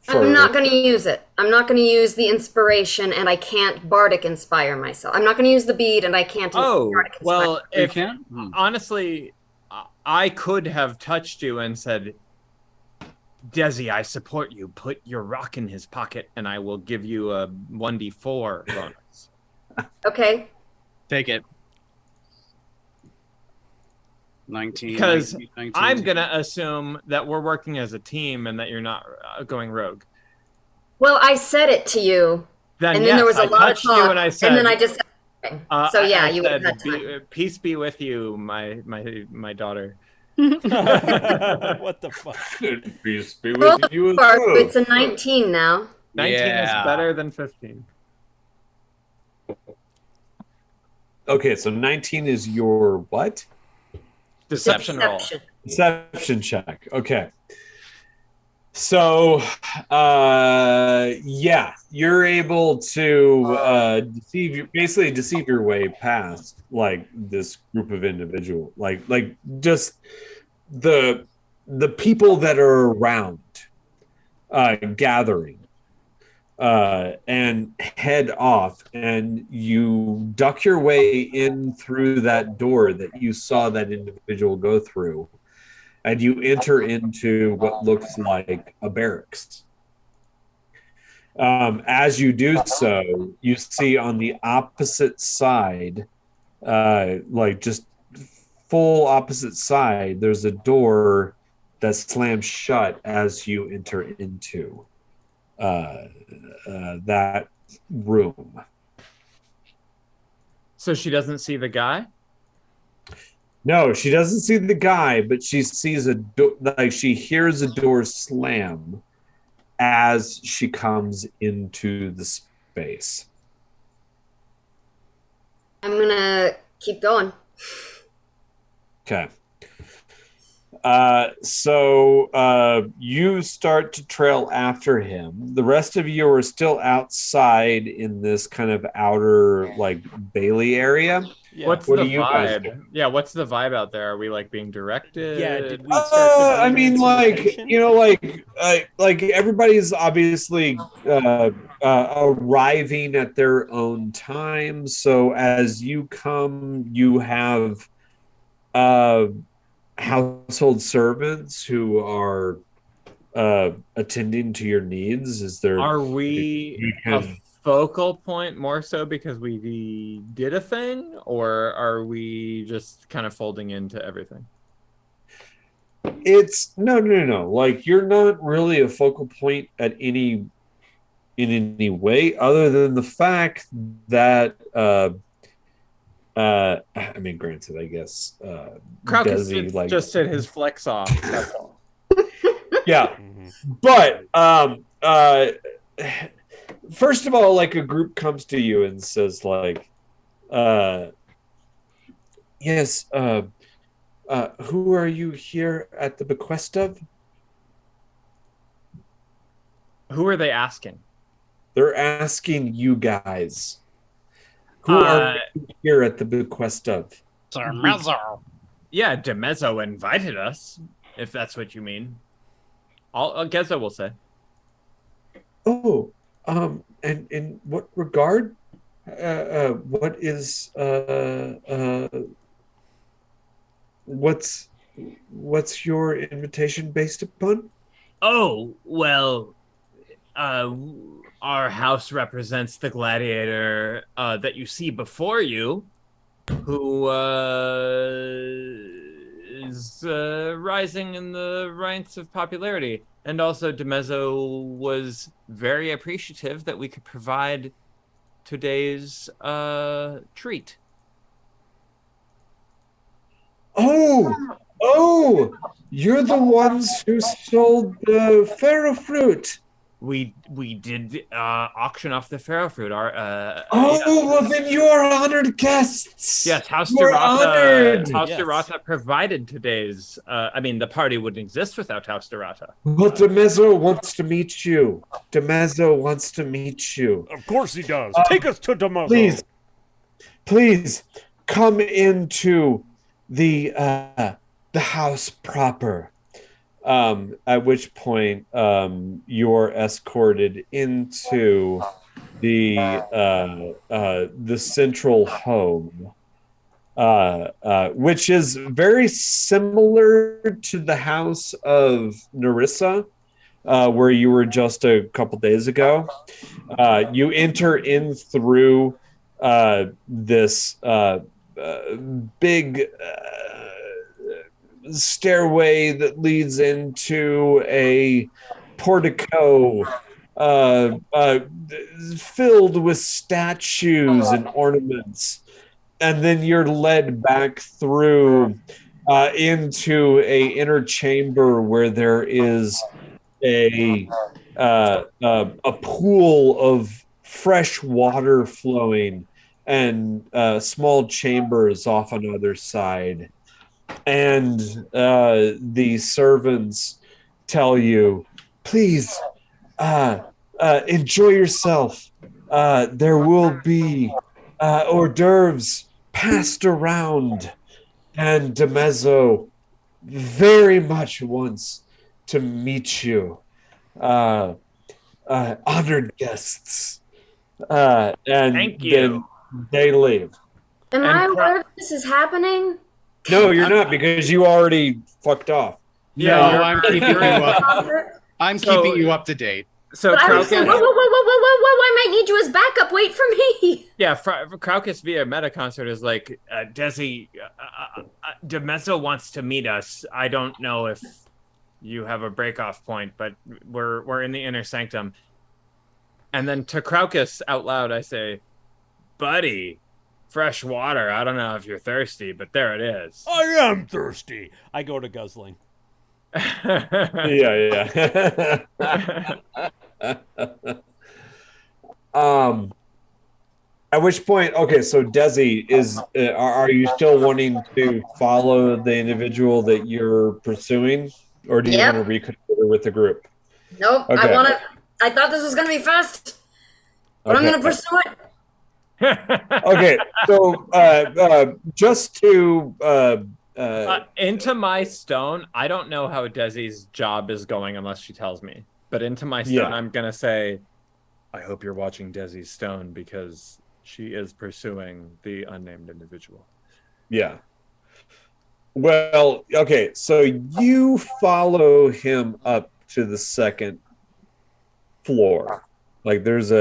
I'm not going to use it. I'm not going to use the inspiration, and I can't bardic inspire myself. I'm not going to use the bead, and I can't. Bardic inspire. Well, if you can, honestly, I could have touched you and said, "Desi, I support you. Put your rock in his pocket, and I will give you a 1d4 bonus." Okay. Take it. 19. Because 19. I'm going to assume that we're working as a team and that you're not going rogue. Well, I said it to you, and then there was a lot of talk, and then I just said, so yeah, you would have had time. Peace be with you, my daughter. What the fuck? Peace be with you as well. It's a 19 now. 19 is better than 15. Okay, so 19 is your what? Deception roll. Deception check. Okay. So, you're able to deceive your way past like this group of individuals, like just the people that are around, gathering, and head off, and you duck your way in through that door that you saw that individual go through, and you enter into what looks like a barracks. As you do so, you see on the opposite side, like just full opposite side, there's a door that slams shut as you enter into that room. So she doesn't see the guy? No, she doesn't see the guy, but she sees she hears a door slam as she comes into the space. I'm gonna keep going. Okay. So you start to trail after him. The rest of you are still outside in this kind of outer, like, Bailey area. Yeah. What's the vibe? Yeah, what's the vibe out there? Are we like being directed? Yeah, did we start I mean, like, you know, like everybody's obviously arriving at their own time. So as you come, you have household servants who are attending to your needs. Are we a focal point more so because we did a thing, or are we just kind of folding into everything? It's no. Like, you're not really a focal point in any way, other than the fact that I mean, granted, I guess Crocus Desi, just did his flex off. That's all. Yeah, but first of all, like, a group comes to you and says, like, yes, who are you here at the bequest of? Who are they asking? They're asking you guys. Who are you here at the bequest of? Sir Mezzo. Yeah, DeMezzo invited us, if that's what you mean. Gezzo will say. Oh, and in what regard? What is what's your invitation based upon? Oh, well, our house represents the gladiator that you see before you, who is rising in the ranks of popularity. And also, DeMezzo was very appreciative that we could provide today's treat. Oh, you're the ones who sold the pharaoh fruit. We did auction off the pharaoh fruit. Well, then you are honored guests. Yes, House You're honored. Dorata provided today's. I mean, the party wouldn't exist without House Dorata. Well, DeMezzo wants to meet you. DeMezzo wants to meet you. Of course he does. Take us to DeMezzo. Please, come into the house proper. At which point, you're escorted into the central home, which is very similar to the house of Narissa, where you were just a couple days ago. You enter in through this big stairway that leads into a portico filled with statues and ornaments, and then you're led back through into a inner chamber where there is a pool of fresh water flowing and small chambers off on either side. And the servants tell you, please enjoy yourself. There will be hors d'oeuvres passed around, and DeMezzo very much wants to meet you. Honored guests. And Thank you. then they leave. Am I aware that this is happening? No, you're not, because you already fucked off. Yeah, I'm keeping you up. I'm keeping you up to date. So But I was saying, whoa, I might need you as backup. Wait for me. Yeah, Crowcus via Meta Concert is like, Desi, DeMezzo wants to meet us. I don't know if you have a break-off point, but we're in the inner sanctum. And then to Crowcus out loud, I say, buddy, fresh water. I don't know if you're thirsty, but there it is. I am thirsty. I go to guzzling. Yeah. At which point, okay, so Desi, are you still wanting to follow the individual that you're pursuing, or do you want to reconsider with the group? Nope. Okay. I thought this was going to be fast, but I'm going to pursue it. Okay, so just to into my stone, I don't know how Desi's job is going unless she tells me. But into my stone, I'm gonna say, I hope you're watching Desi's stone because she is pursuing the unnamed individual. Yeah. Well, okay, so you follow him up to the second floor. Like there's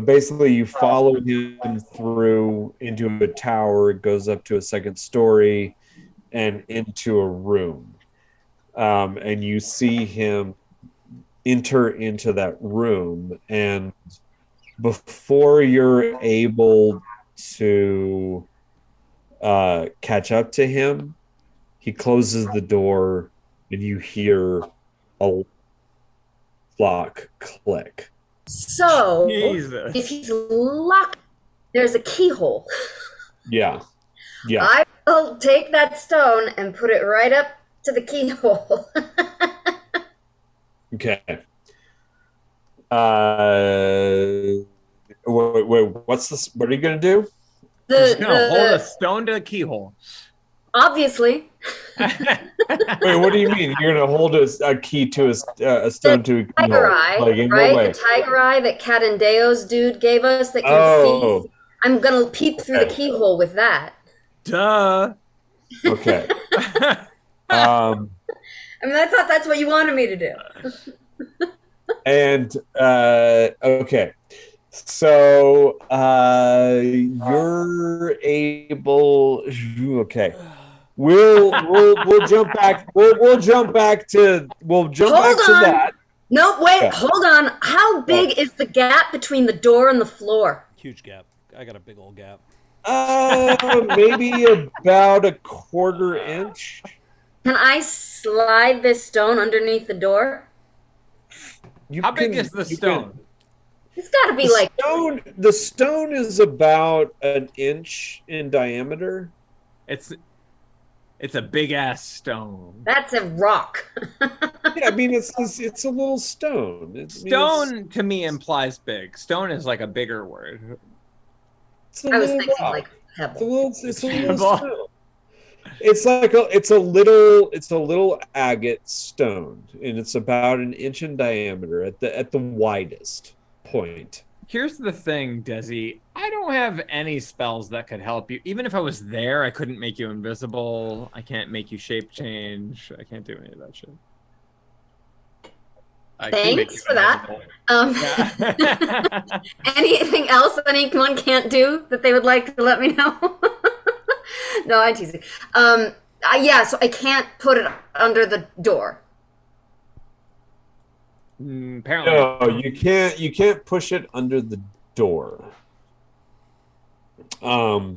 basically you follow him through into a tower. It goes up to a second story and into a room. And you see him enter into that room. And before you're able to catch up to him, he closes the door and you hear a lock click. So, Jesus. if he's locked, there's a keyhole. Yeah. I will take that stone and put it right up to the keyhole. Okay. Wait, what's this? What are you gonna do? She's gonna hold a the stone to the keyhole. obviously Wait, what do you mean? You're gonna hold a key to a stone to a tiger keyhole? eye, Like in right? what way? The tiger eye that Cadendeo's dude gave us that can Oh, see. I'm gonna peep through the okay. keyhole with that. Duh. Okay. I mean, I thought that's what you wanted me to do. And okay. So you're able. Okay. We'll jump back. We'll jump back to Hold on. that. Nope, wait, Yeah. hold on. How big is the gap between the door and the floor? Huge gap. I got a big old gap. Maybe about a quarter inch. Can I slide this stone underneath the door? How big is the stone? It's got to be like The stone is about an inch in diameter. It's a big ass stone. that's a rock. Yeah, I mean it's a little stone. Stone to me implies big. Stone is like a bigger word. I was thinking like pebble. It's a little stone. It's a little agate stone, and it's about an inch in diameter at the widest point. Here's the thing, Desi. I don't have any spells that could help you. Even if I was there, I couldn't make you invisible. I can't make you shape change. I can't do any of that shit. Thanks for that. Yeah. Anything else anyone can't do that they would like to let me know? No, I'm teasing. Yeah, so I can't put it under the door. Apparently. No, you can't push it under the door. But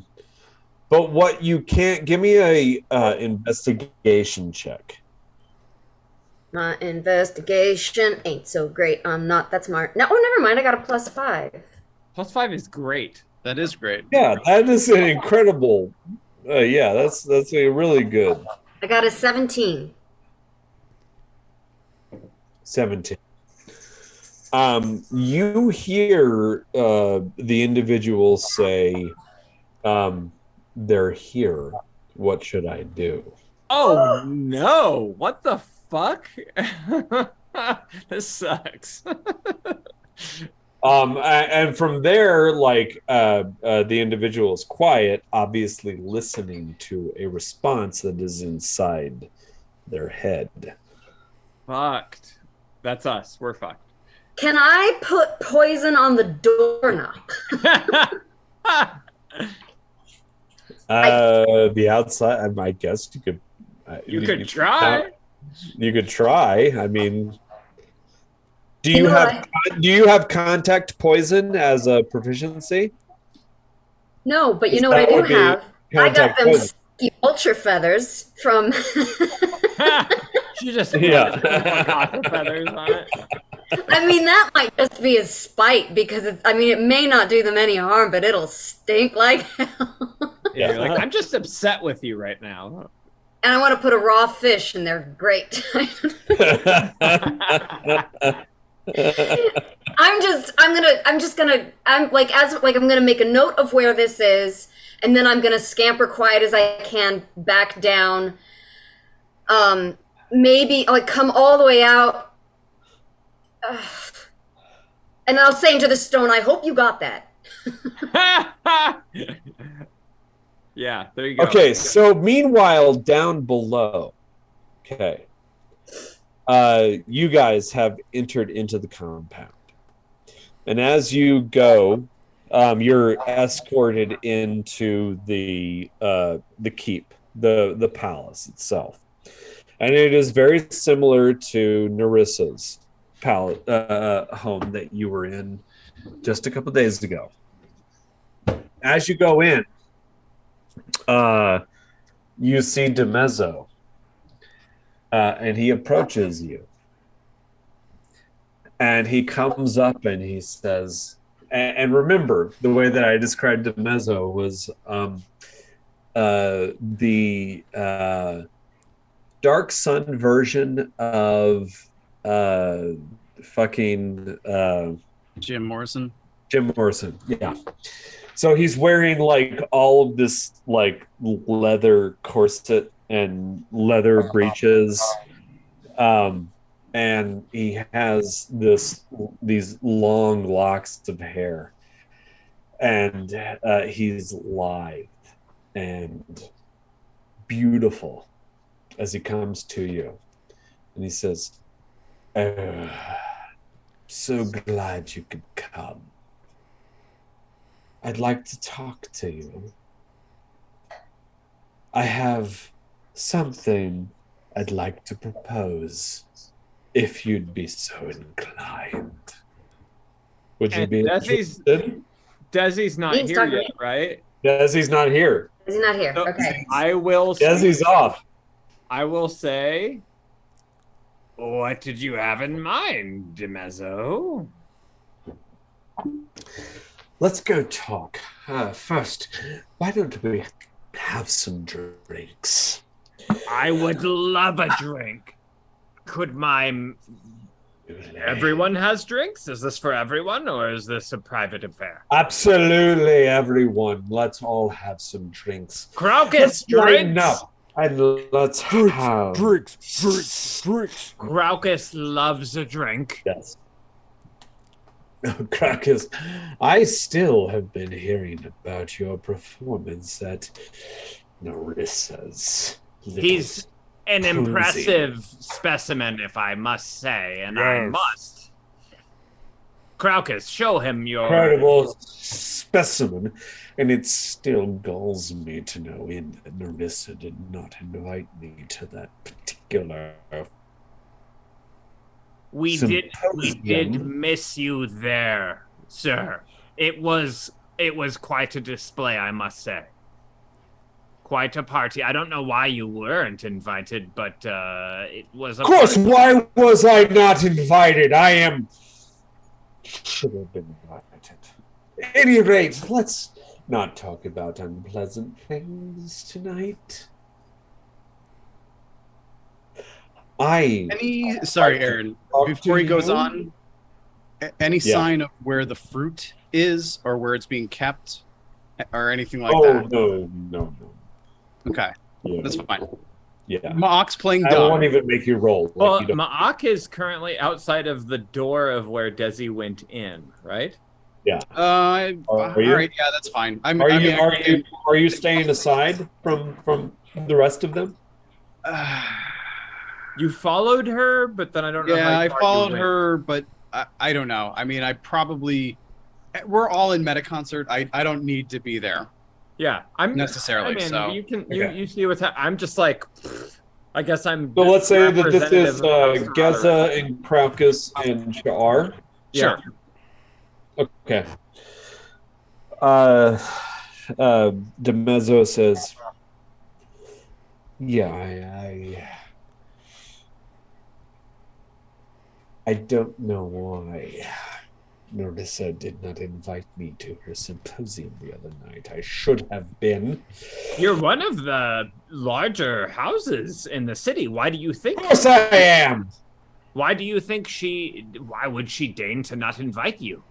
what you can't give me a investigation check. My investigation ain't so great. I'm not that smart. No, oh, never mind. I got a +5. +5 is great. That is great. Yeah, that is an incredible. Yeah, that's a really good. I got a 17. 17. You hear the individual say, "They're here. What should I do?" Oh no! What the fuck? This sucks. And from there, like the individual is quiet, obviously listening to a response that is inside their head. Fucked. That's us. We're fucked. Can I put poison on the doorknob? The outside, I guess you could. You could try. You could try. I mean, do you have contact poison as a proficiency? No, but you know what I do have? I got them ski vulture feathers from. She just feathers on it. I mean, that might just be his spite because it may not do them any harm, but it'll stink like hell. Yeah, you're like, I'm just upset with you right now. And I want to put a raw fish, and they're great. I'm gonna make a note of where this is, and then I'm gonna scamper quiet as I can back down. Maybe like come all the way out. And I'll say into the stone, I hope you got that. Yeah, there you go. Okay, so meanwhile, down below, okay, you guys have entered into the compound. And as you go, you're escorted into the keep, the palace itself. And it is very similar to Nerissa's home that you were in just a couple days ago. As you go in, you see DeMezzo, and he approaches you. And he comes up and he says, and remember, the way that I described DeMezzo was the Dark Sun version of fucking Jim Morrison. Jim Morrison. Yeah. So he's wearing like all of this like leather corset and leather breeches. And he has these long locks of hair. And he's lithe and beautiful as he comes to you. And he says, "Oh, so glad you could come. I'd like to talk to you. I have something I'd like to propose, if you'd be so inclined. Would you be interested?" Desi's not Dean's here talking to yet, right? Desi's not here. Is he not here? So Okay. I will. Desi's off. I will say. What did you have in mind, DeMezzo? Let's go talk. First, why don't we have some drinks? I would love a drink. Could my... Everyone has drinks? Is this for everyone, or is this a private affair? Absolutely, everyone. Let's all have some drinks. Crocus, drinks! No, and let's have Drinks. Crocus loves a drink. Yes. Crocus, I still have been hearing about your performance at Narissa's. He's an Cozy. impressive specimen, if I must say, and I Yes. must. Crocus, show him your... Incredible specimen, and it still galls me to know that Narissa did not invite me to that particular. We did Symposium. miss you there, sir. It was quite a display, I must say. Quite a party. I don't know why you weren't invited, but it was. Of course, why was I not invited? Should have been invited. At any rate, let's not talk about unpleasant things tonight. Sorry, Aaron. Before he goes you? on, any sign of where the fruit is or where it's being kept or anything like that? No. Okay, Yeah. that's fine. Yeah. Maak's playing I dumb. won't even make you roll. Well, you don't- Maak is currently outside of the door of where Desi went in, right? All you? right, yeah, that's fine. Are you staying aside from the rest of them? You followed her, but then I don't know. Yeah, how I far you followed went. her, but I don't know. I mean, we're all in Metaconcert. I don't need to be there Yeah, I'm necessarily. I mean, So you can Okay. you see what's I'm just like, I guess I'm. So let's say that this representative is of House Geza and Crocus and Sha'ar. Yeah. Okay. DeMezzo says, "Yeah, I don't know why Narissa did not invite me to her symposium the other night. I should have been. You're one of the larger houses in the city. Why do you think? Of course I am. Why do you think Why would she deign to not invite you?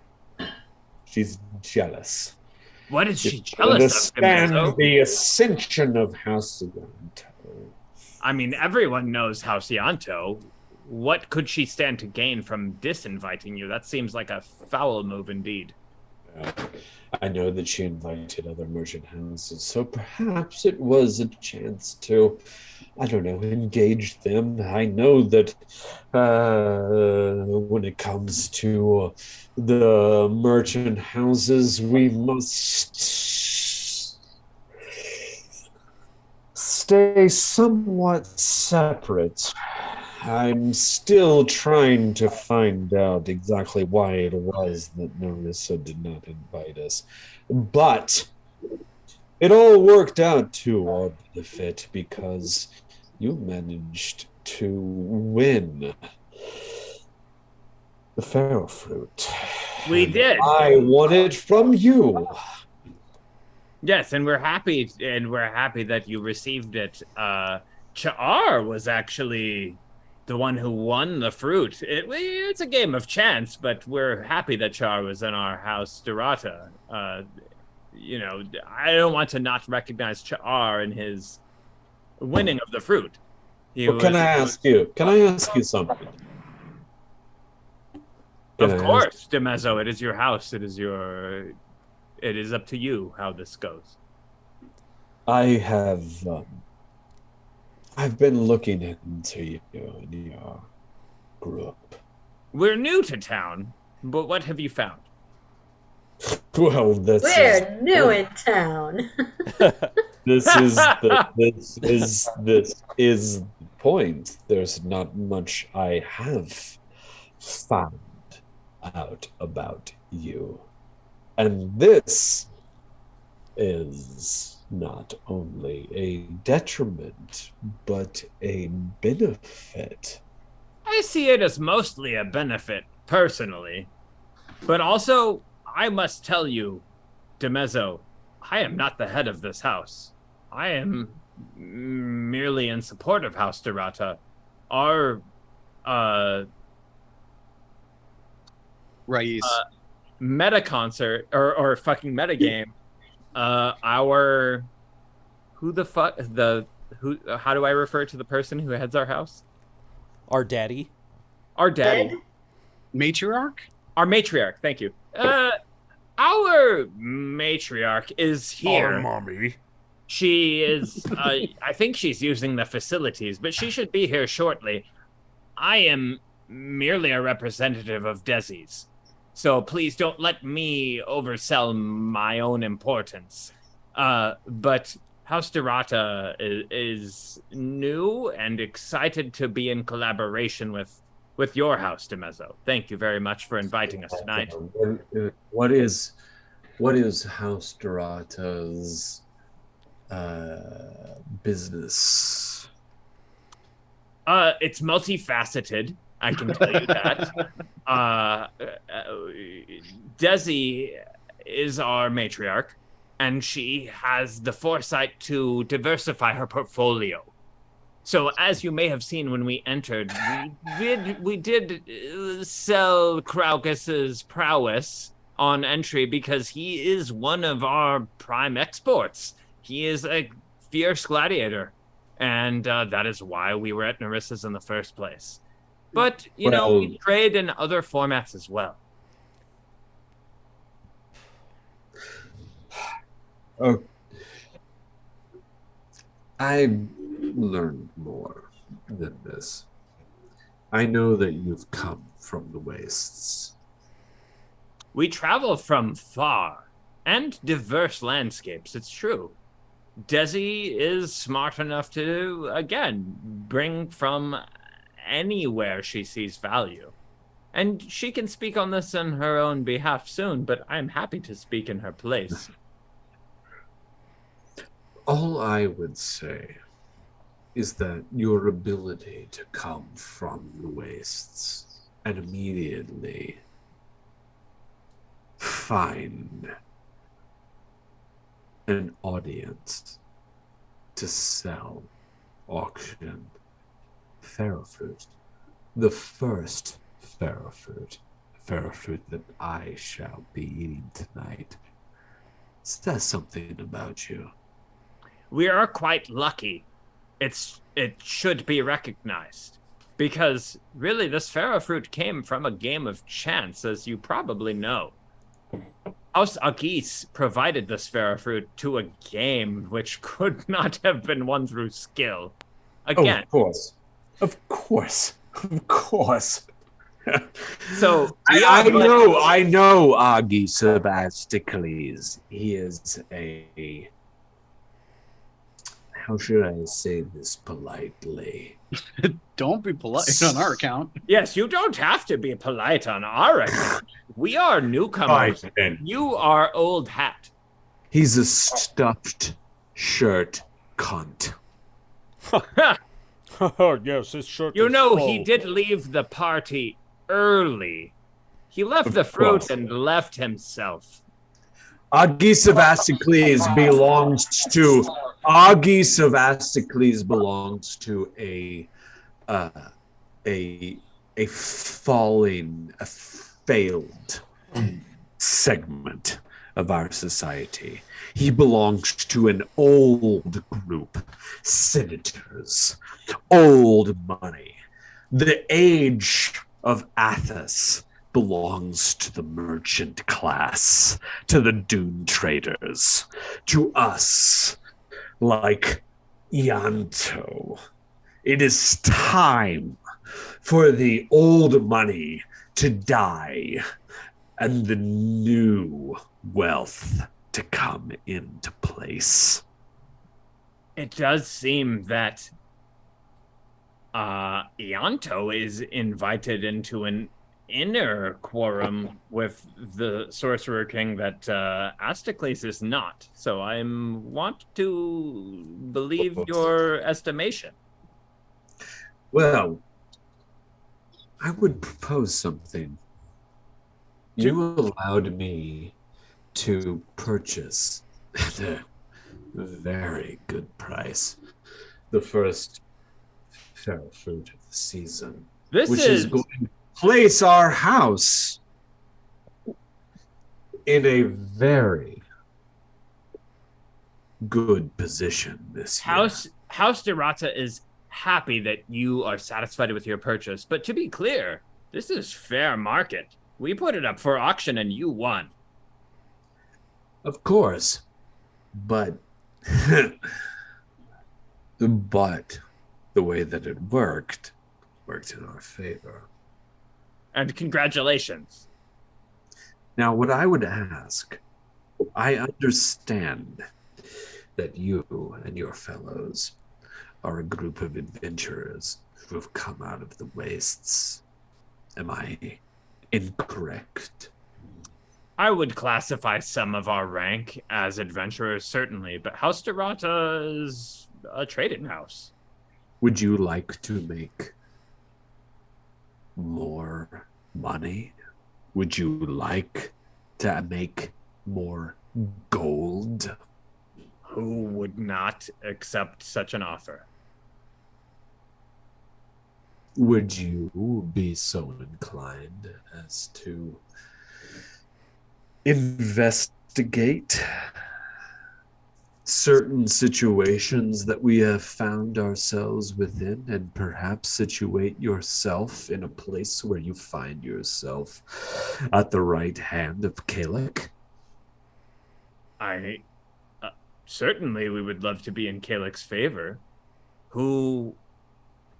She's jealous. What is she To jealous of, understand DeMezzo? the ascension of House Ianto. I mean, everyone knows House Ianto. What could she stand to gain from disinviting you? That seems like a foul move indeed. I know that she invited other merchant houses, so perhaps it was a chance to, I don't know, engage them. I know that when it comes to the merchant houses, we must stay somewhat separate. I'm still trying to find out exactly why it was that Narissa did not invite us. But it all worked out to our benefit because you managed to win the Pharaoh fruit. We did. I won it from you. Yes, and we're happy that you received it. Cha'ar was actually the one who won the fruit. It's a game of chance, but we're happy that Char was in our house, Dorata. You know, I don't want to not recognize Char in his winning of the fruit. Can I ask you something? Of course, Demezzo, it is your house. It is up to you how this goes. I've been looking into you and your group. We're new to town, but what have you found? Well, we're new in town. This is the point. There's not much I have found out about you, and this is not only a detriment but a benefit. I see it as mostly a benefit personally, but also I must tell you, Demezzo, I am not the head of this house. I am merely in support of House Dorata. Our meta concert or fucking meta game. How do I refer to the person who heads our house? Our daddy. Matriarch? Our matriarch, thank you. Our matriarch is here. Our mommy. She is, I think she's using the facilities, but she should be here shortly. I am merely a representative of Desi's, so please don't let me oversell my own importance. But House Dorata is new and excited to be in collaboration with your house, Demezzo. Thank you very much for inviting us tonight. What is House Dorata's business? It's multifaceted, I can tell you that. Desi is our matriarch, and she has the foresight to diversify her portfolio. So, as you may have seen when we entered, we did sell Craucus's prowess on entry because he is one of our prime exports. He is a fierce gladiator, and that is why we were at Nerissa's in the first place. But, you know, we trade in other formats as well. Oh, I learned more than this. I know that you've come from the wastes. We travel from far and diverse landscapes, it's true. Desi is smart enough to, again, bring from anywhere she sees value. And she can speak on this on her own behalf soon, but I'm happy to speak in her place. All I would say is that your ability to come from the wastes and immediately find an audience to sell, auction pharaoh fruit, the first pharaoh fruit that I shall be eating tonight, says something about you. We are quite lucky. It should be recognized. Because, really, this pharaoh fruit came from a game of chance, as you probably know. House Agis provided this pharaoh fruit to a game which could not have been won through skill. Again. Of course. So I know Agis Sebasticles. He is a... How should I say this politely? Don't be polite on our account. Yes, you don't have to be polite on our account. We are newcomers. Fine. You are old hat. He's a stuffed shirt cunt. Oh, yes, his shirt You is know, full. he did leave the party early. He left the fruit and left himself. Agis Sebasticles belongs to a a failed segment of our society. He belongs to an old group, senators, old money. The age of Athos belongs to the merchant class, to the dune traders, to us, like Ianto. It is time for the old money to die and the new wealth to come into place. It does seem that Ianto is invited into an inner quorum with the Sorcerer King that Astocles is not. So I want to believe your estimation. Well, I would propose something. You allowed me to purchase at a very good price the first feral fruit of the season, which is going to place our house in a very good position this year. House Derata is happy that you are satisfied with your purchase, but to be clear, this is fair market. We put it up for auction and you won. Of course, but the way that it worked in our favor. And congratulations. Now, what I would ask, I understand that you and your fellows are a group of adventurers who have come out of the wastes. Am I incorrect? I would classify some of our rank as adventurers, certainly, but House Derata is a trading house. Would you like to make more money? Would you like to make more gold? Who would not accept such an offer? Would you be so inclined as to investigate certain situations that we have found ourselves within and perhaps situate yourself in a place where you find yourself at the right hand of Kalek? Certainly we would love to be in Kalek's favor.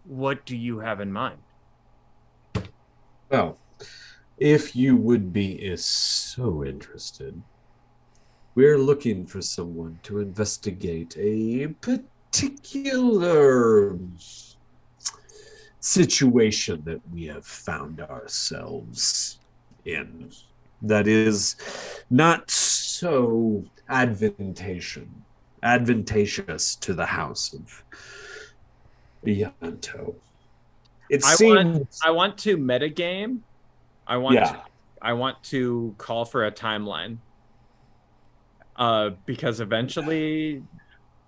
What do you have in mind? Well, if you would be so interested, we're looking for someone to investigate a particular situation that we have found ourselves in that is not so advantageous to the house of Ianto. I want to metagame. I want to call for a timeline. Because eventually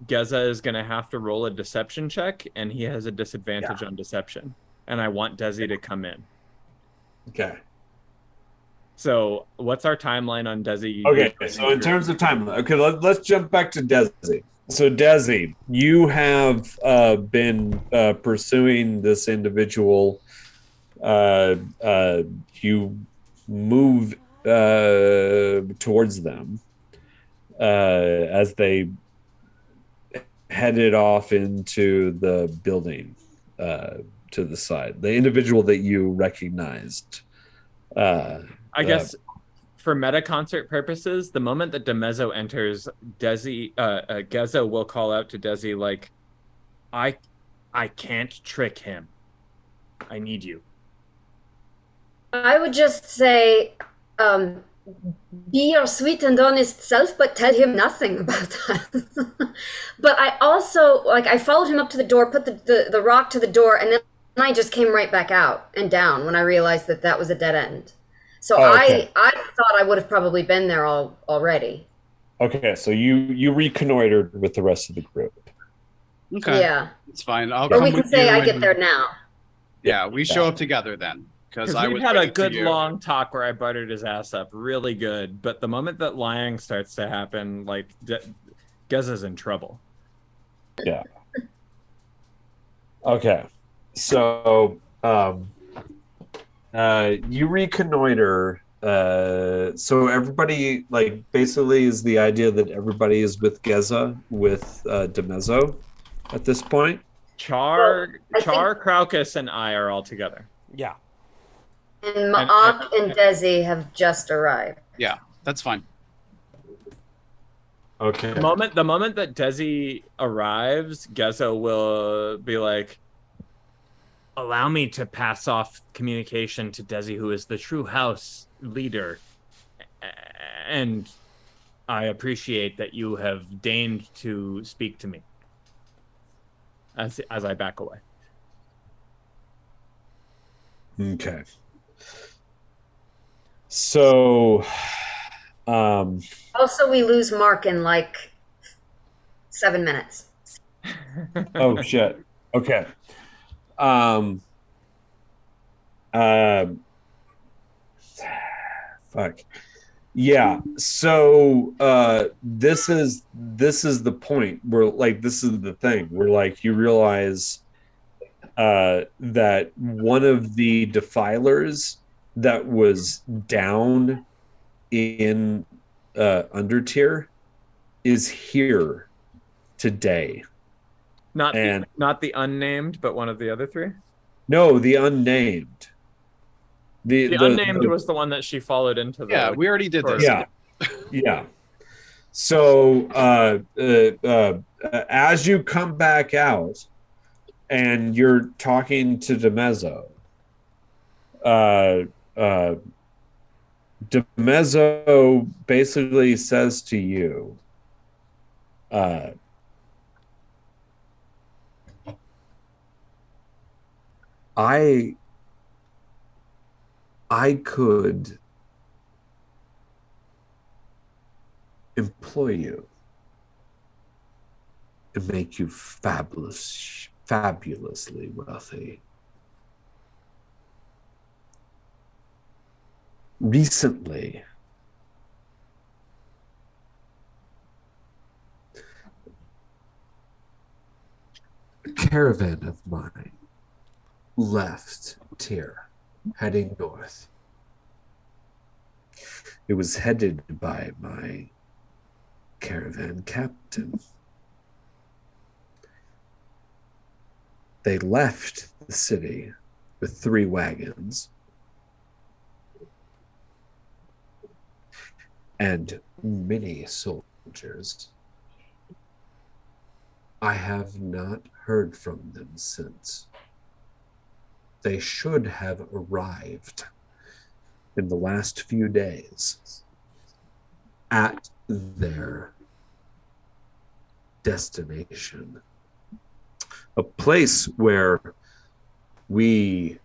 Geza is going to have to roll a deception check, and he has a disadvantage on deception. And I want Desi to come in. Okay. So what's our timeline on Desi? Okay, so in terms of timeline, okay, let's jump back to Desi. So Desi, you have been pursuing this individual. You move towards them as they headed off into the building to the side. The individual that you recognized. I guess for meta concert purposes, the moment that DeMezzo enters, Geza will call out to Desi like, I can't trick him. I need you. I would just say, be your sweet and honest self, but tell him nothing about us. But I also, I followed him up to the door, put the rock to the door, and then I just came right back out and down when I realized that was a dead end. So okay. I thought I would have probably been there already. Okay, so you reconnoitered with the rest of the group. Okay. Yeah. It's fine. Or we can say I get there now. Yeah, we show up together then. Because I we've was had a waiting for good you. long talk where I buttered his ass up really good, but the moment that lying starts to happen, like Geza's in trouble. Yeah. Okay. So you reconnoiter. So everybody, like, basically is the idea that everybody is with Geza with Demezzo at this point. Char, I think- Craucus, and I are all together. Yeah. And Ma'ak and Desi have just arrived. Yeah, that's fine. Okay. The moment that Desi arrives, Geza will be like, allow me to pass off communication to Desi, who is the true house leader. And I appreciate that you have deigned to speak to me. As I back away. Okay. So, Also, we lose Mark in like 7 minutes. oh shit. Okay. Fuck. Yeah. So this is the point where, like, this is the thing where, like, you realize that one of the defilers that was down in Undertier is here today. Not the unnamed, but one of the other three. No, the unnamed. The unnamed was the one that she followed into the. Yeah, we already did this. Yeah, yeah. So as you come back out and you're talking to Demezzo, Demezzo basically says to you, I could employ you and make you fabulously wealthy. Recently, a caravan of mine left Tyr, heading north. It was headed by my caravan captain. They left the city with 3 wagons and many soldiers. I have not heard from them since. They should have arrived in the last few days at their destination. A place where we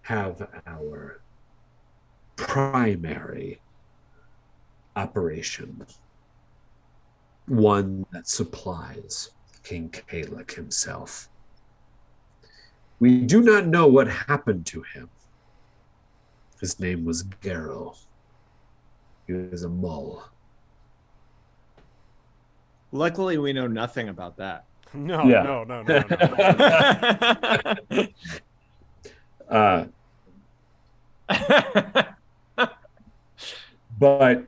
have our primary operation, one that supplies King Kalek himself. We do not know what happened to him. His name was Garrow. He was a mull. Luckily, we know nothing about that. No, Yeah. no. But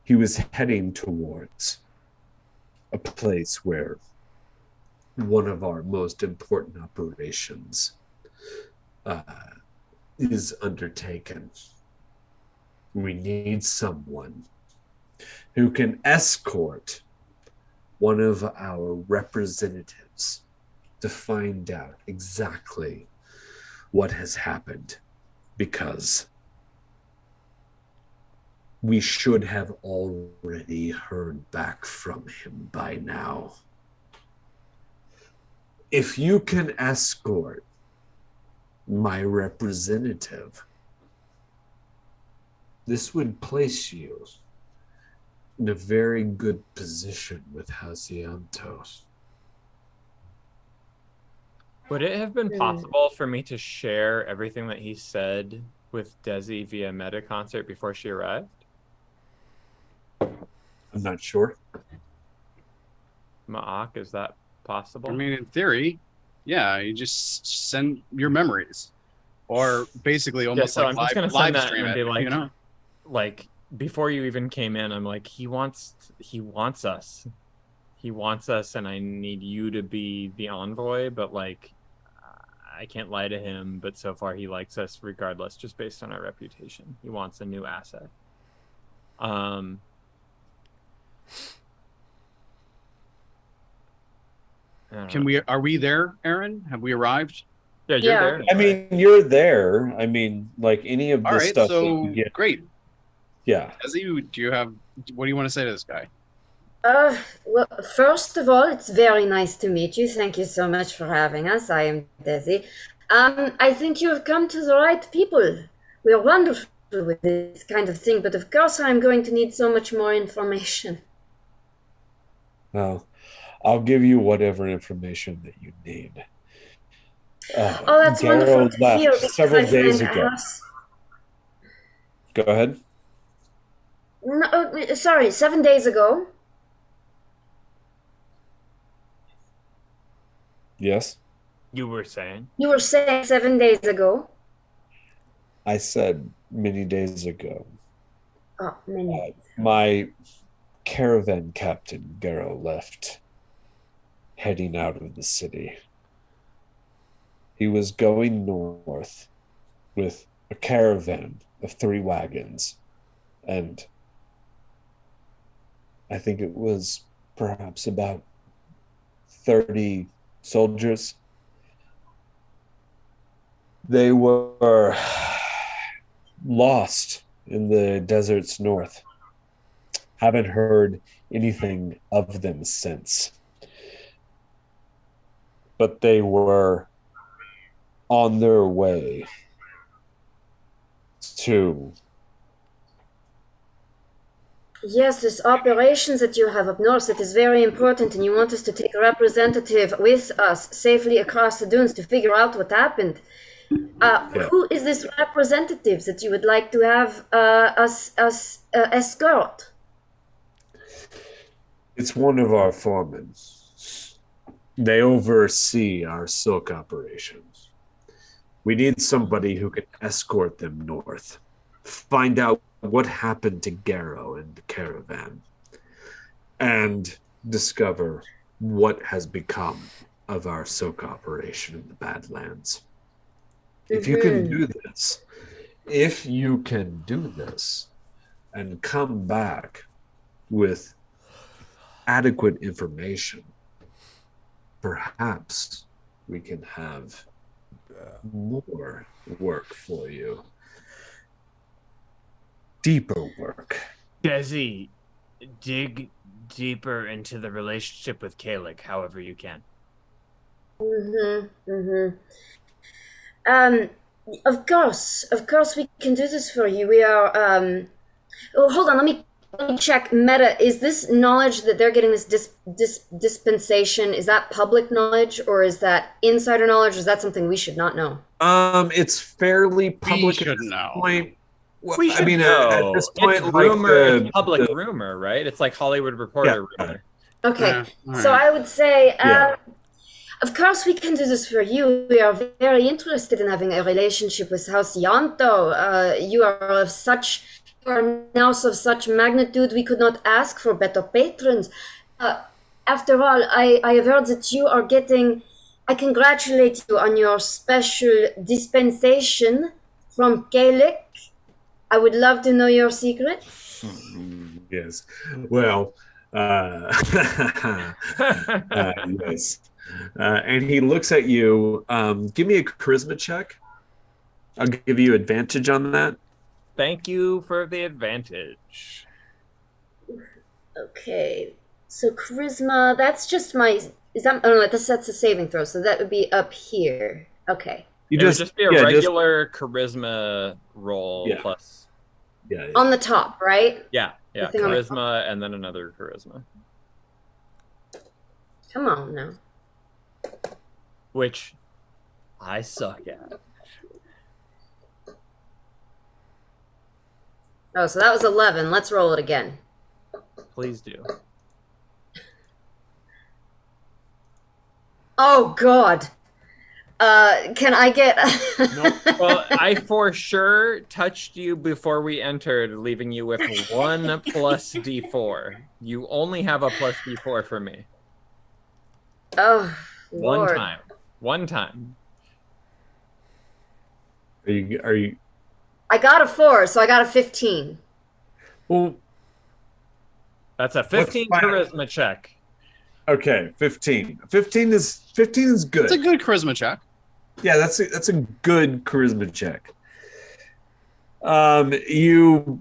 he was heading towards a place where one of our most important operations is undertaken. We need someone who can escort one of our representatives to find out exactly what has happened, because we should have already heard back from him by now. If you can escort my representative, this would place you in a very good position with Hasiantos. Would it have been possible for me to share everything that he said with Desi via Meta Concert before she arrived? I'm not sure. Ma'ak, is that possible? I mean, in theory, yeah, you just send your memories, or basically almost so like I'm just gonna live send that stream and it. be like, You know, like before you even came in, I'm like, he wants us. He wants us, and I need you to be the envoy, but like I can't lie to him, but so far he likes us regardless, just based on our reputation. He wants a new asset. Are we there, Aaron? Have we arrived? Yeah, you're there. I mean, you're there. I mean, like any of All the right, stuff so that you get. great. Yeah. What do you want to say to this guy? Well, first of all, it's very nice to meet you. Thank you so much for having us. I am Desi. I think you have come to the right people. We are wonderful with this kind of thing, but of course I'm going to need so much more information. Well, I'll give you whatever information that you need. Oh, that's Garrow wonderful to left hear. Because several I days find ago. Go ahead. No, sorry, 7 days ago. Yes. You were saying? You were saying 7 days ago. I said many days ago. Oh, many. My caravan captain, Garrow, left, heading out of the city. He was going north with a caravan of 3 wagons, and I think it was perhaps about 30 soldiers. They were lost in the deserts north. Haven't heard anything of them since. But they were on their way to... Yes, this operations that you have up north, it is very important, and you want us to take a representative with us safely across the dunes to figure out what happened. Who is this representative that you would like to have us escort? It's one of our foremen. They oversee our silk operations. We need somebody who can escort them north, find out what happened to Garrow and the caravan, and discover what has become of our silk operation in the Badlands. If you can do this, and come back with adequate information, perhaps we can have more work for you. Deeper work. Desi, dig deeper into the relationship with Kalik, however you can. Of course, we can do this for you. We are. Oh, hold on. Let me check. Meta, is this knowledge that they're getting this dispensation? Is that public knowledge, or is that insider knowledge? Or is that something we should not know? It's fairly public We should at this know. point. Well, We should at this point, it's like rumor, it's public rumor, right? It's like Hollywood Reporter rumor. Okay, all so right. I would say, Yeah. of course, we can do this for you. We are very interested in having a relationship with House Yanto. You are now of such magnitude, we could not ask for better patrons. After all, I have heard that you are getting. I congratulate you on your special dispensation from Gaelic. I would love to know your secret. Yes. Well, yes. And he looks at you. Give me a charisma check. I'll give you advantage on that. Thank you for the advantage. Okay, so charisma. That's just my. Is that? Oh no, that's a saving throw. So that would be up here. Okay. It would just be a regular charisma roll plus. Yeah. On the top, right? Yeah. The thing on the top. Charisma and then another charisma. Come on now. Which I suck at. Oh, so that was 11. Let's roll it again. Please do. Oh, God. Can I get... Well, I for sure touched you before we entered, leaving you with 1 plus D4. You only have a plus D4 for me. Oh, Lord. One time. Are you? I got a 4, so I got a 15. Well, That's a 15 charisma check. okay, 15. 15 is good. It's a good charisma check. Yeah, that's a good charisma check. You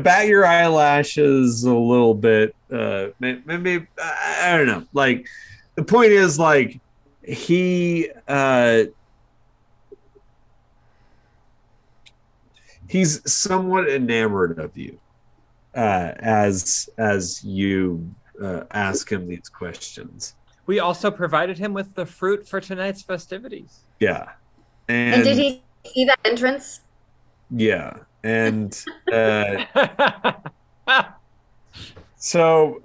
bat your eyelashes a little bit. Maybe I don't know. Like, the point is, like, he's somewhat enamored of you as you ask him these questions. We also provided him with the fruit for tonight's festivities. Yeah. And did he see that entrance? Yeah. And so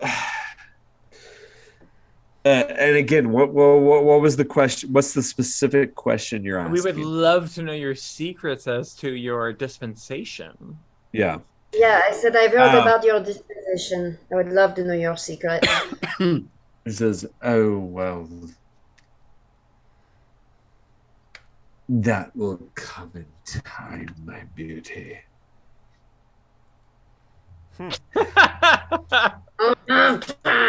and again, what was the question? What's the specific question you're asking? We would love to know your secrets as to your dispensation. Yeah. Yeah, I said I've heard about your disposition. I would love to know your secret. He says, "Oh, well, that will come in time, my beauty."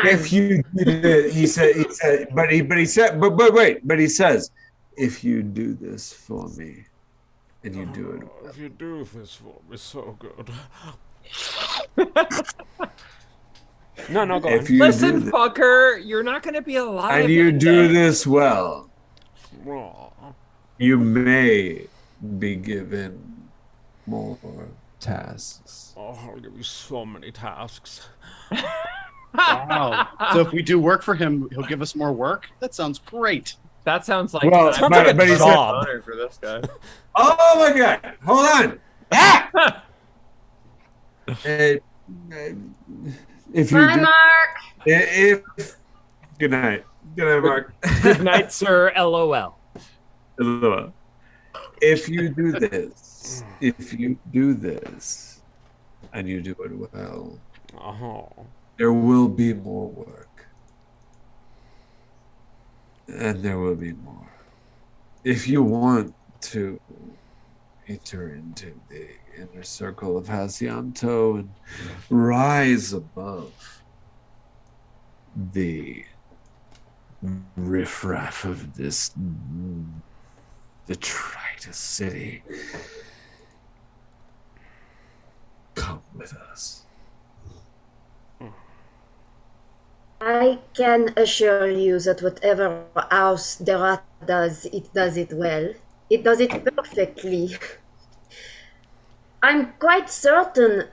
If you did it, he said, but he says, if you do this for me, and you do it well. If you do this for me, so good. No, go on. Listen, fucker, you're not going to be alive. And you do this well, you may be given more tasks. Oh, I'll give you so many tasks. Wow. So if we do work for him, he'll give us more work? That sounds great. That sounds like Well, sounds like a but he said, job. honor for this guy. "Oh my God, hold on." If you Bye, do, Mark. if good night, Mark. Good night, sir. LOL. If you do this, and you do it well, there will be more work, and there will be more. If you want to enter into the inner circle of Hacianto and rise above the riffraff of this detritus city, come with us. I can assure you that whatever house Derat does it well. It does it perfectly. I'm quite certain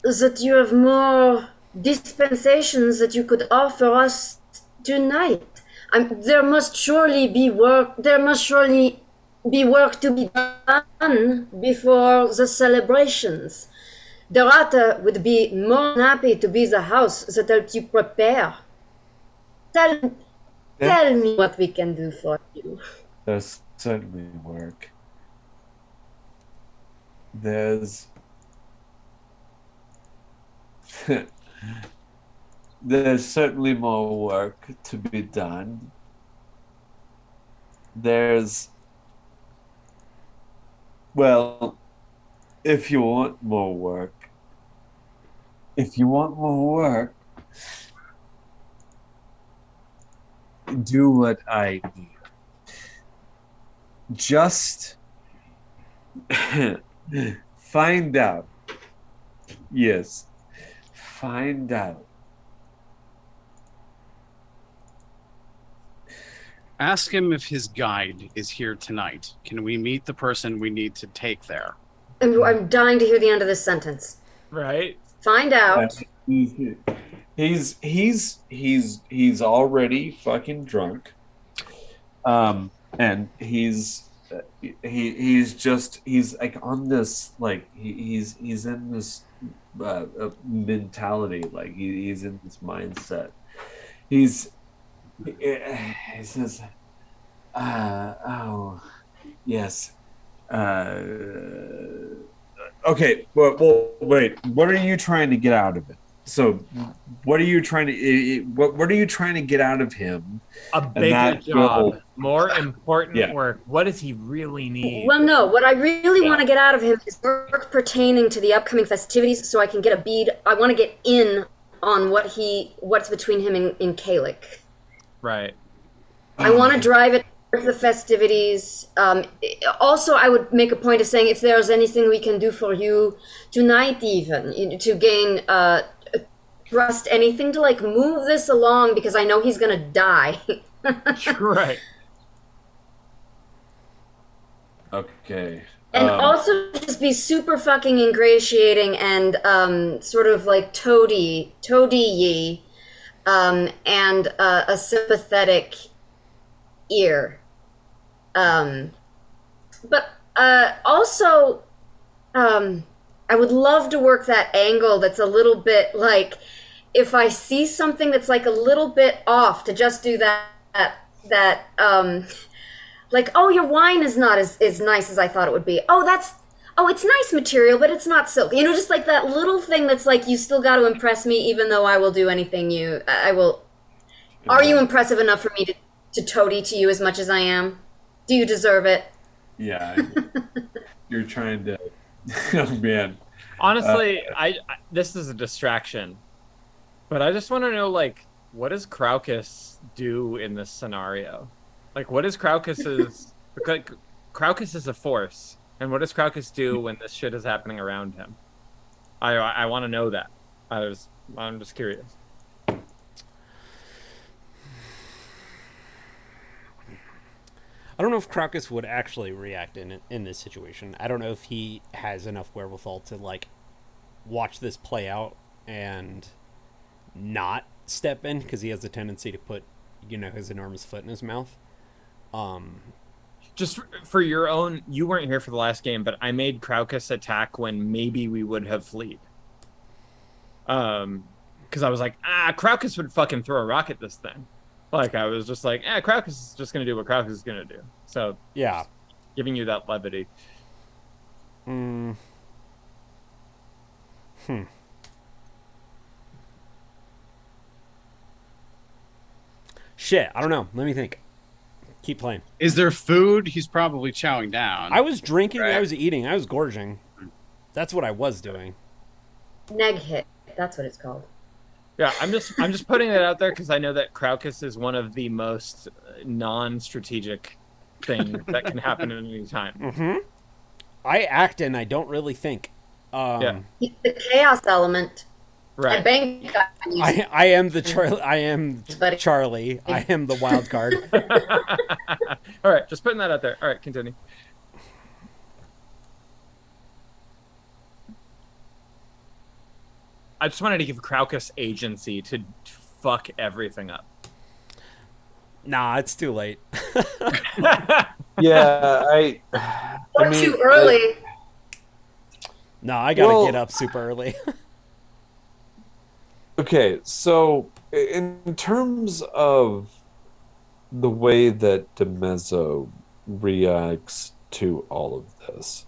that you have more dispensations that you could offer us tonight. There must surely be work. There must surely be work to be done before the celebrations. Dorata would be more than happy to be the house that helps you prepare. Tell me what we can do for you. There's certainly work. There's certainly more work to be done. Well, if you want more work, do what I do. Just find out. Yes, find out. Ask him if his guide is here tonight. Can we meet the person we need to take there? I'm dying to hear the end of this sentence. Right? Find out. He's already fucking drunk. and he's like on this like he's in this mentality, like he's in this mindset. He says, oh yes, uh, okay, well, wait, what are you trying to get out of it? So what are you trying to what are you trying to get out of him? A bigger job, more important work. What does he really need? Well, no, what I really want to get out of him is work pertaining to the upcoming festivities so I can get a bead. I want to get in on what's between him and Kalik. Right. I want to drive it towards the festivities. Also, I would make a point of saying if there's anything we can do for you tonight even, to gain trust, anything to like move this along, because I know he's going to die. Right. Okay. And also just be super fucking ingratiating and sort of like toady-y, and a sympathetic ear. But also, I would love to work that angle that's a little bit like, if I see something that's like a little bit off, to just do that like, oh, your wine is not as nice as I thought it would be. Oh, it's nice material, but it's not silk. You know, just like that little thing that's like, you still got to impress me, even though I will do anything I will. Are you impressive enough for me to toady to you as much as I am? Do you deserve it? Yeah. You're trying to, oh man. Honestly, I this is a distraction, but I just want to know, like, what does Craucus do in this scenario? Like, what is Craucus's... Because Craucus is a force, and what does Craucus do when this shit is happening around him? I want to know that. I'm just curious. I don't know if Craucus would actually react in this situation. I don't know if he has enough wherewithal to like watch this play out and not step in, because he has a tendency to put, his enormous foot in his mouth. Just for your own, you weren't here for the last game, but I made Craucus attack when maybe we would have fleed. Because I was like, Craucus would fucking throw a rock at this thing. Like, I was just like, Craucus is just going to do what Craucus is going to do. So, yeah. Giving you that levity. Shit, I don't know. Let me think. Keep playing. Is there food? He's probably chowing down. I was drinking, right? I was eating, I was gorging. That's what I was doing. Neg hit. That's what it's called. Yeah, I'm just putting it out there because I know that Craucus is one of the most non-strategic things that can happen at any time. Mm-hmm. I act and I don't really think. Yeah. He's the chaos element. Right. I am the Charlie. I am Charlie. I am the wild card. All right, just putting that out there. All right, continue. I just wanted to give Craucus agency to fuck everything up. Nah, it's too late. Yeah, or too early. No, I gotta get up super early. Okay, so in terms of the way that DeMezzo reacts to all of this,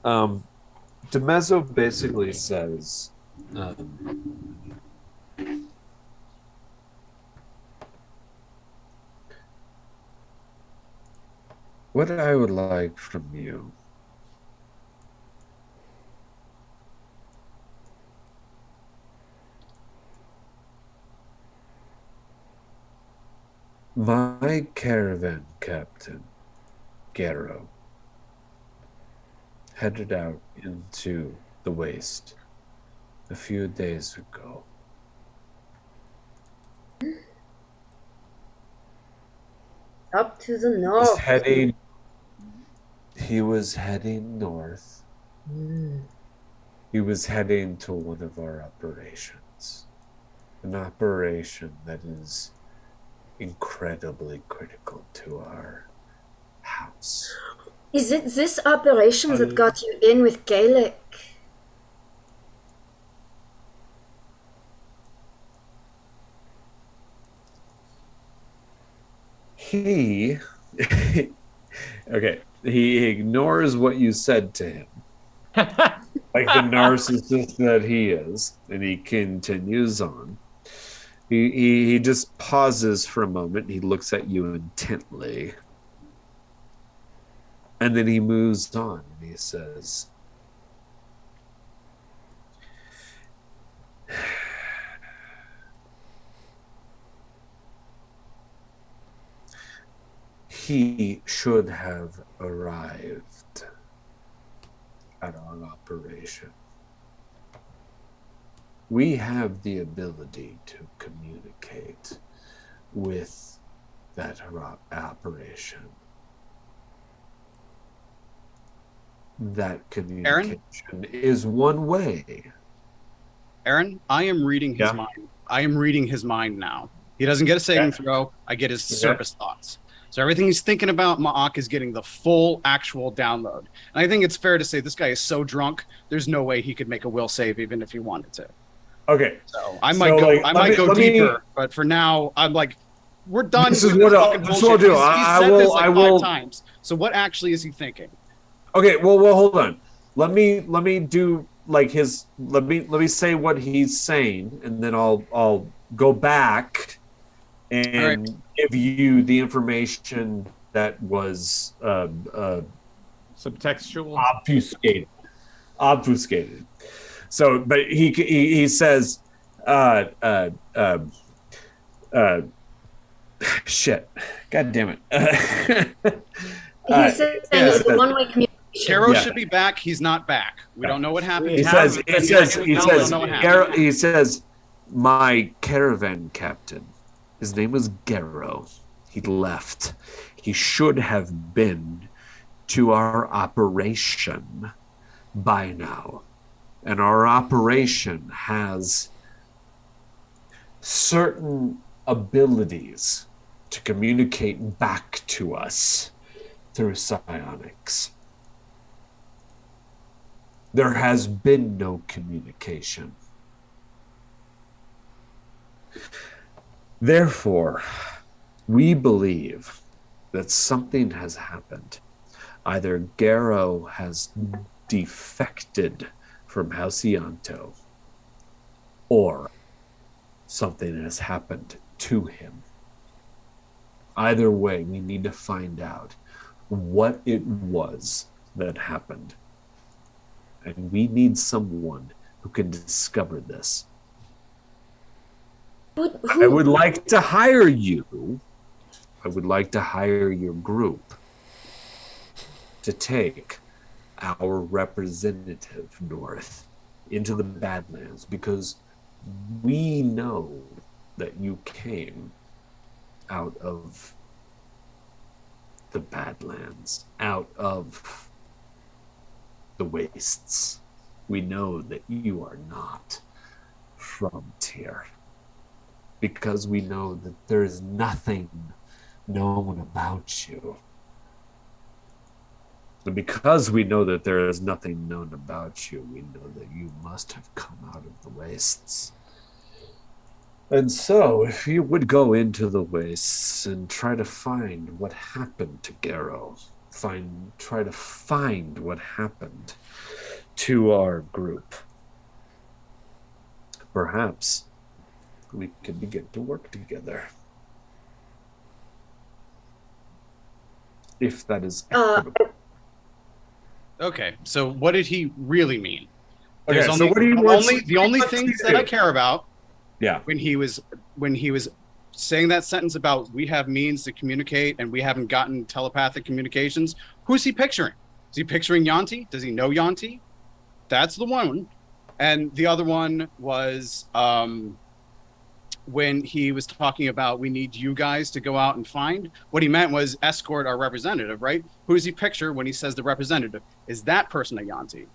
DeMezzo basically says, what I would like from you my caravan captain, Gero, headed out into the waste a few days ago. Up to the north. He was heading north. He was heading to one of our operations. An operation that is incredibly critical to our house. Is it this operation that got you in with Gaelic? He okay, he ignores what you said to him. Like the narcissist that he is, and he continues on. He just pauses for a moment. He looks at you intently. And then he moves on and he says, he should have arrived at our operation. We have the ability to communicate with that operation. That communication is one way. Aaron, I am reading his mind. I am reading his mind now. He doesn't get a saving throw. I get his surface thoughts. So everything he's thinking about Ma'ak is getting the full actual download. And I think it's fair to say this guy is so drunk, there's no way he could make a will save even if he wanted to. Okay. So I might go deeper, but for now, I'm like, we're done. This is what I'll do. I will. 5 times. So what actually is he thinking? Okay, well, hold on. Let me do like his. Let me say what he's saying, and then I'll go back and give you the information that was subtextual, obfuscated. So, but he says, shit, god damn it. He said it's a one-way communication. Caro should be back. He's not back. We don't know what happened. He says, my caravan captain, his name was Garrow. He left. He should have been to our operation by now. And our operation has certain abilities to communicate back to us through psionics. There has been no communication. Therefore, we believe that something has happened. Either Garrow has defected from Halcyanto, or something has happened to him. Either way, we need to find out what it was that happened. And we need someone who can discover this. I would like to hire you. I would like to hire your group to take our representative north into the Badlands, because we know that you came out of the Badlands, out of the wastes. We know that you are not from Tyr, because we know that there is nothing known about you. And because we know that there is nothing known about you, we know that you must have come out of the wastes. And so, if you would go into the wastes and try to find what happened to Garrow, try to find what happened to our group, perhaps we could begin to work together. If that is equitable. Okay, so what did he really mean? Okay, There's so what do you want? The only things that I care about, yeah, when he was saying that sentence about we have means to communicate and we haven't gotten telepathic communications, who's he picturing? Is he picturing Yanti? Does he know Yanti? That's the one. And the other one was when he was talking about we need you guys to go out and find. What he meant was escort our representative, right? Who does he picture when he says the representative? Is that person a Yanti?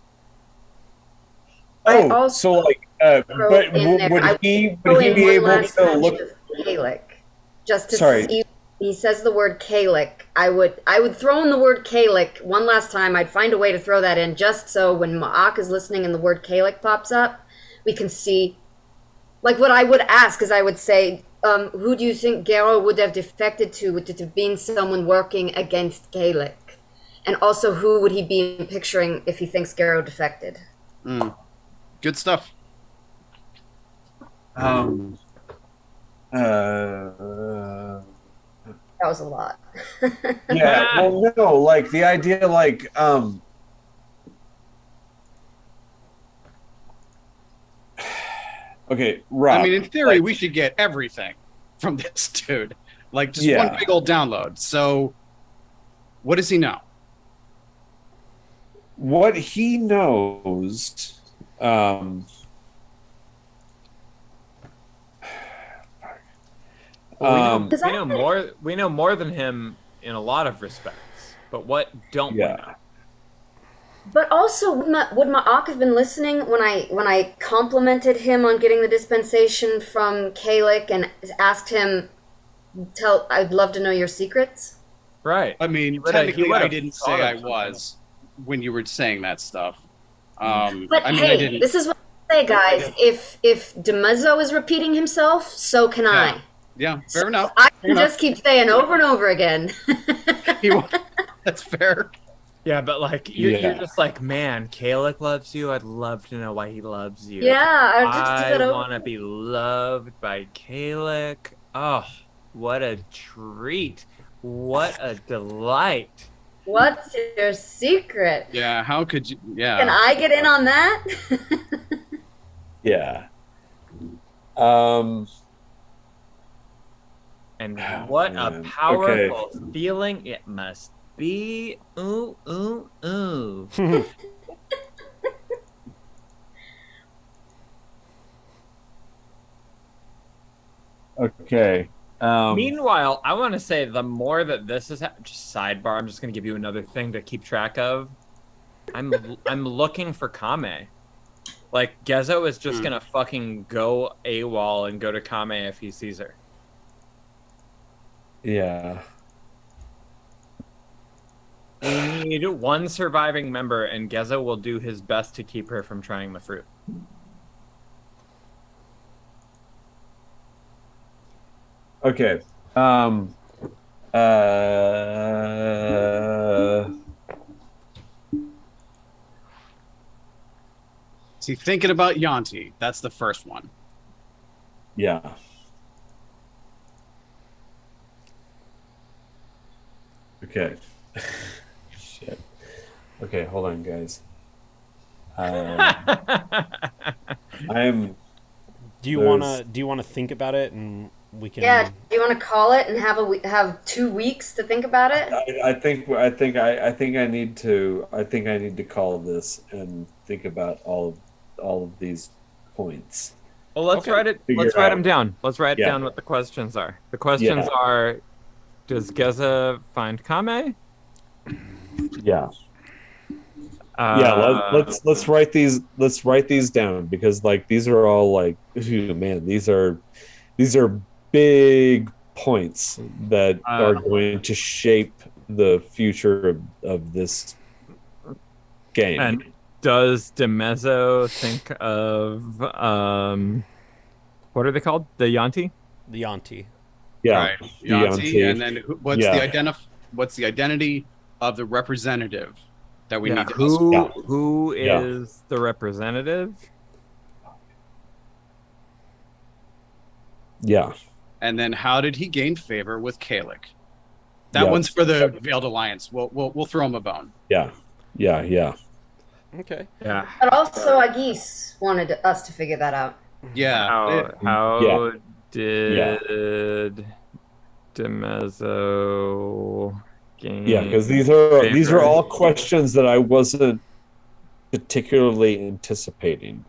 Oh, so like, but would he be able to look? Gaelic. just to Sorry. see. He says the word Kalik. I would throw in the word Kalik one last time. I'd find a way to throw that in just so when Ma'ak is listening and the word Kalik pops up, we can see. Like what I would ask is I would say, who do you think Gero would have defected to? Would it have been someone working against Kalik? And also, who would he be picturing if he thinks Gero defected? Good stuff. That was a lot. Yeah, well, no, like the idea, like, okay, Rob. I mean, in theory, like, we should get everything from this dude. Like, just Yeah. one big old download. So, what does he know? what he knows, We know more than him in a lot of respects. But what don't we know? But also, would Ma'ak have been listening when I complimented him on getting the dispensation from Kalik and asked him, I'd love to know your secrets? Right. I mean, would've- technically, he would've I didn't thought say of I something. was when you were saying that stuff. But I mean, I hey, didn't. this is what I say, guys. If Demezzo is repeating himself, so can I. Yeah, fair enough. I Fair can enough. just keep saying over and over again. That's fair. Yeah, but like you're Yeah. just like, man, Kalik loves you. I'd love to know why he loves you. Yeah, I just did that I over. want to be loved by Kalik. Oh, what a treat! What a delight! What's your secret? Yeah, how could you? Yeah. Can I get in on that? yeah. And Oh, what man. a Okay. powerful feeling it must be. Ooh, ooh, ooh. Okay. Meanwhile, I want to say the more that this is just sidebar, I'm just going to give you another thing to keep track of. I'm looking for Kame. Like Gezo is just gonna fucking go AWOL and go to Kame if he sees her. Yeah. We need one surviving member, and Gezo will do his best to keep her from trying the fruit. Okay. See, thinking about Yanti, that's the first one. Yeah. Okay. Shit. Okay, hold on, guys. I'm. Do you wanna think about it and we can? Yeah. Do you want to call it and have 2 weeks to think about it? I think I need to call this and think about all of these points. Well, let's write it. Figure Let's write out- them down. Let's write Yeah. down what the questions are. The questions are: does Geza find Kame? Yeah. Yeah. Let's write these. Let's write these down because like these are all like, ooh, man, these are big points that are going to shape the future of this game. And does Demezzo think of what are they called? The Yanti? The Yanti. Yeah. Right. the Yanti, Yanti. and then what's the identity of the representative that we need to Who is the representative? Yeah. And then how did he gain favor with Kalik? That Yeah. one's for the Veiled Alliance. We'll throw him a bone. Yeah. Okay. Yeah. But also, Agis wanted us to figure that out. Yeah. How did Demezzo gain? Yeah, because these are favor? all questions that I wasn't particularly anticipating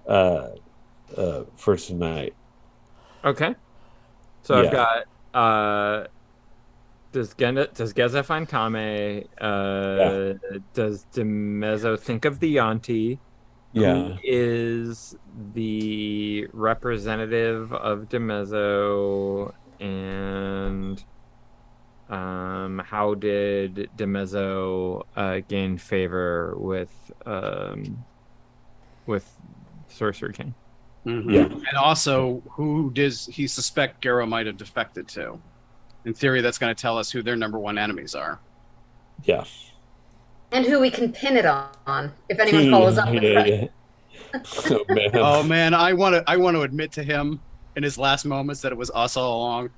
for tonight. Okay. So Yeah. I've got does Geza find Kame? Does Demezzo think of the Yanti? Yeah. Who is the representative of Demezzo? And how did DeMezzo gain favor with Sorcerer King? Mhm. Yeah. And also, who does he suspect Garrow might have defected to? In theory, that's going to tell us who their number one enemies are. Yeah. And who we can pin it on if anyone follows up with it. Oh man. Oh man, I want to admit to him in his last moments that it was us all along.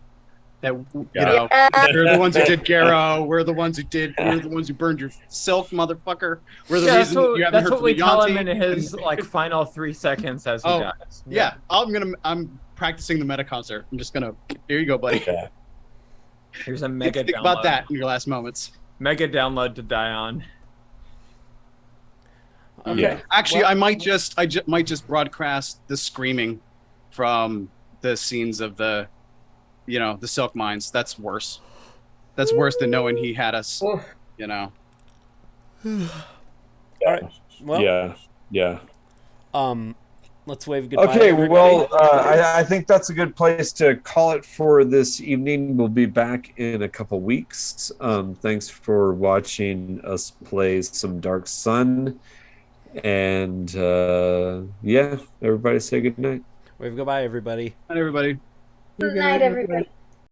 That Yeah. we're the ones who did Garrow. We're the ones who burned your silk, motherfucker. We're the reason you haven't that's heard what from we tell him Leonti. in his like final 3 seconds as he dies. Yeah, I'm practicing the meta concert. I'm just gonna. Here you go, buddy. Yeah. Here's a mega Think download. about that in your last moments. Mega download to die on. Okay. Yeah. Actually, Well- I might just broadcast the screaming from the scenes of the silk mines. That's worse. That's worse than knowing he had us. Oof. You know. All right. Well, Yeah. let's wave goodbye. Okay, everybody. well, I think that's a good place to call it for this evening. We'll be back in a couple weeks. Thanks for watching us play some Dark Sun. And everybody say good night. Wave goodbye, everybody. Not everybody. Good night, everybody.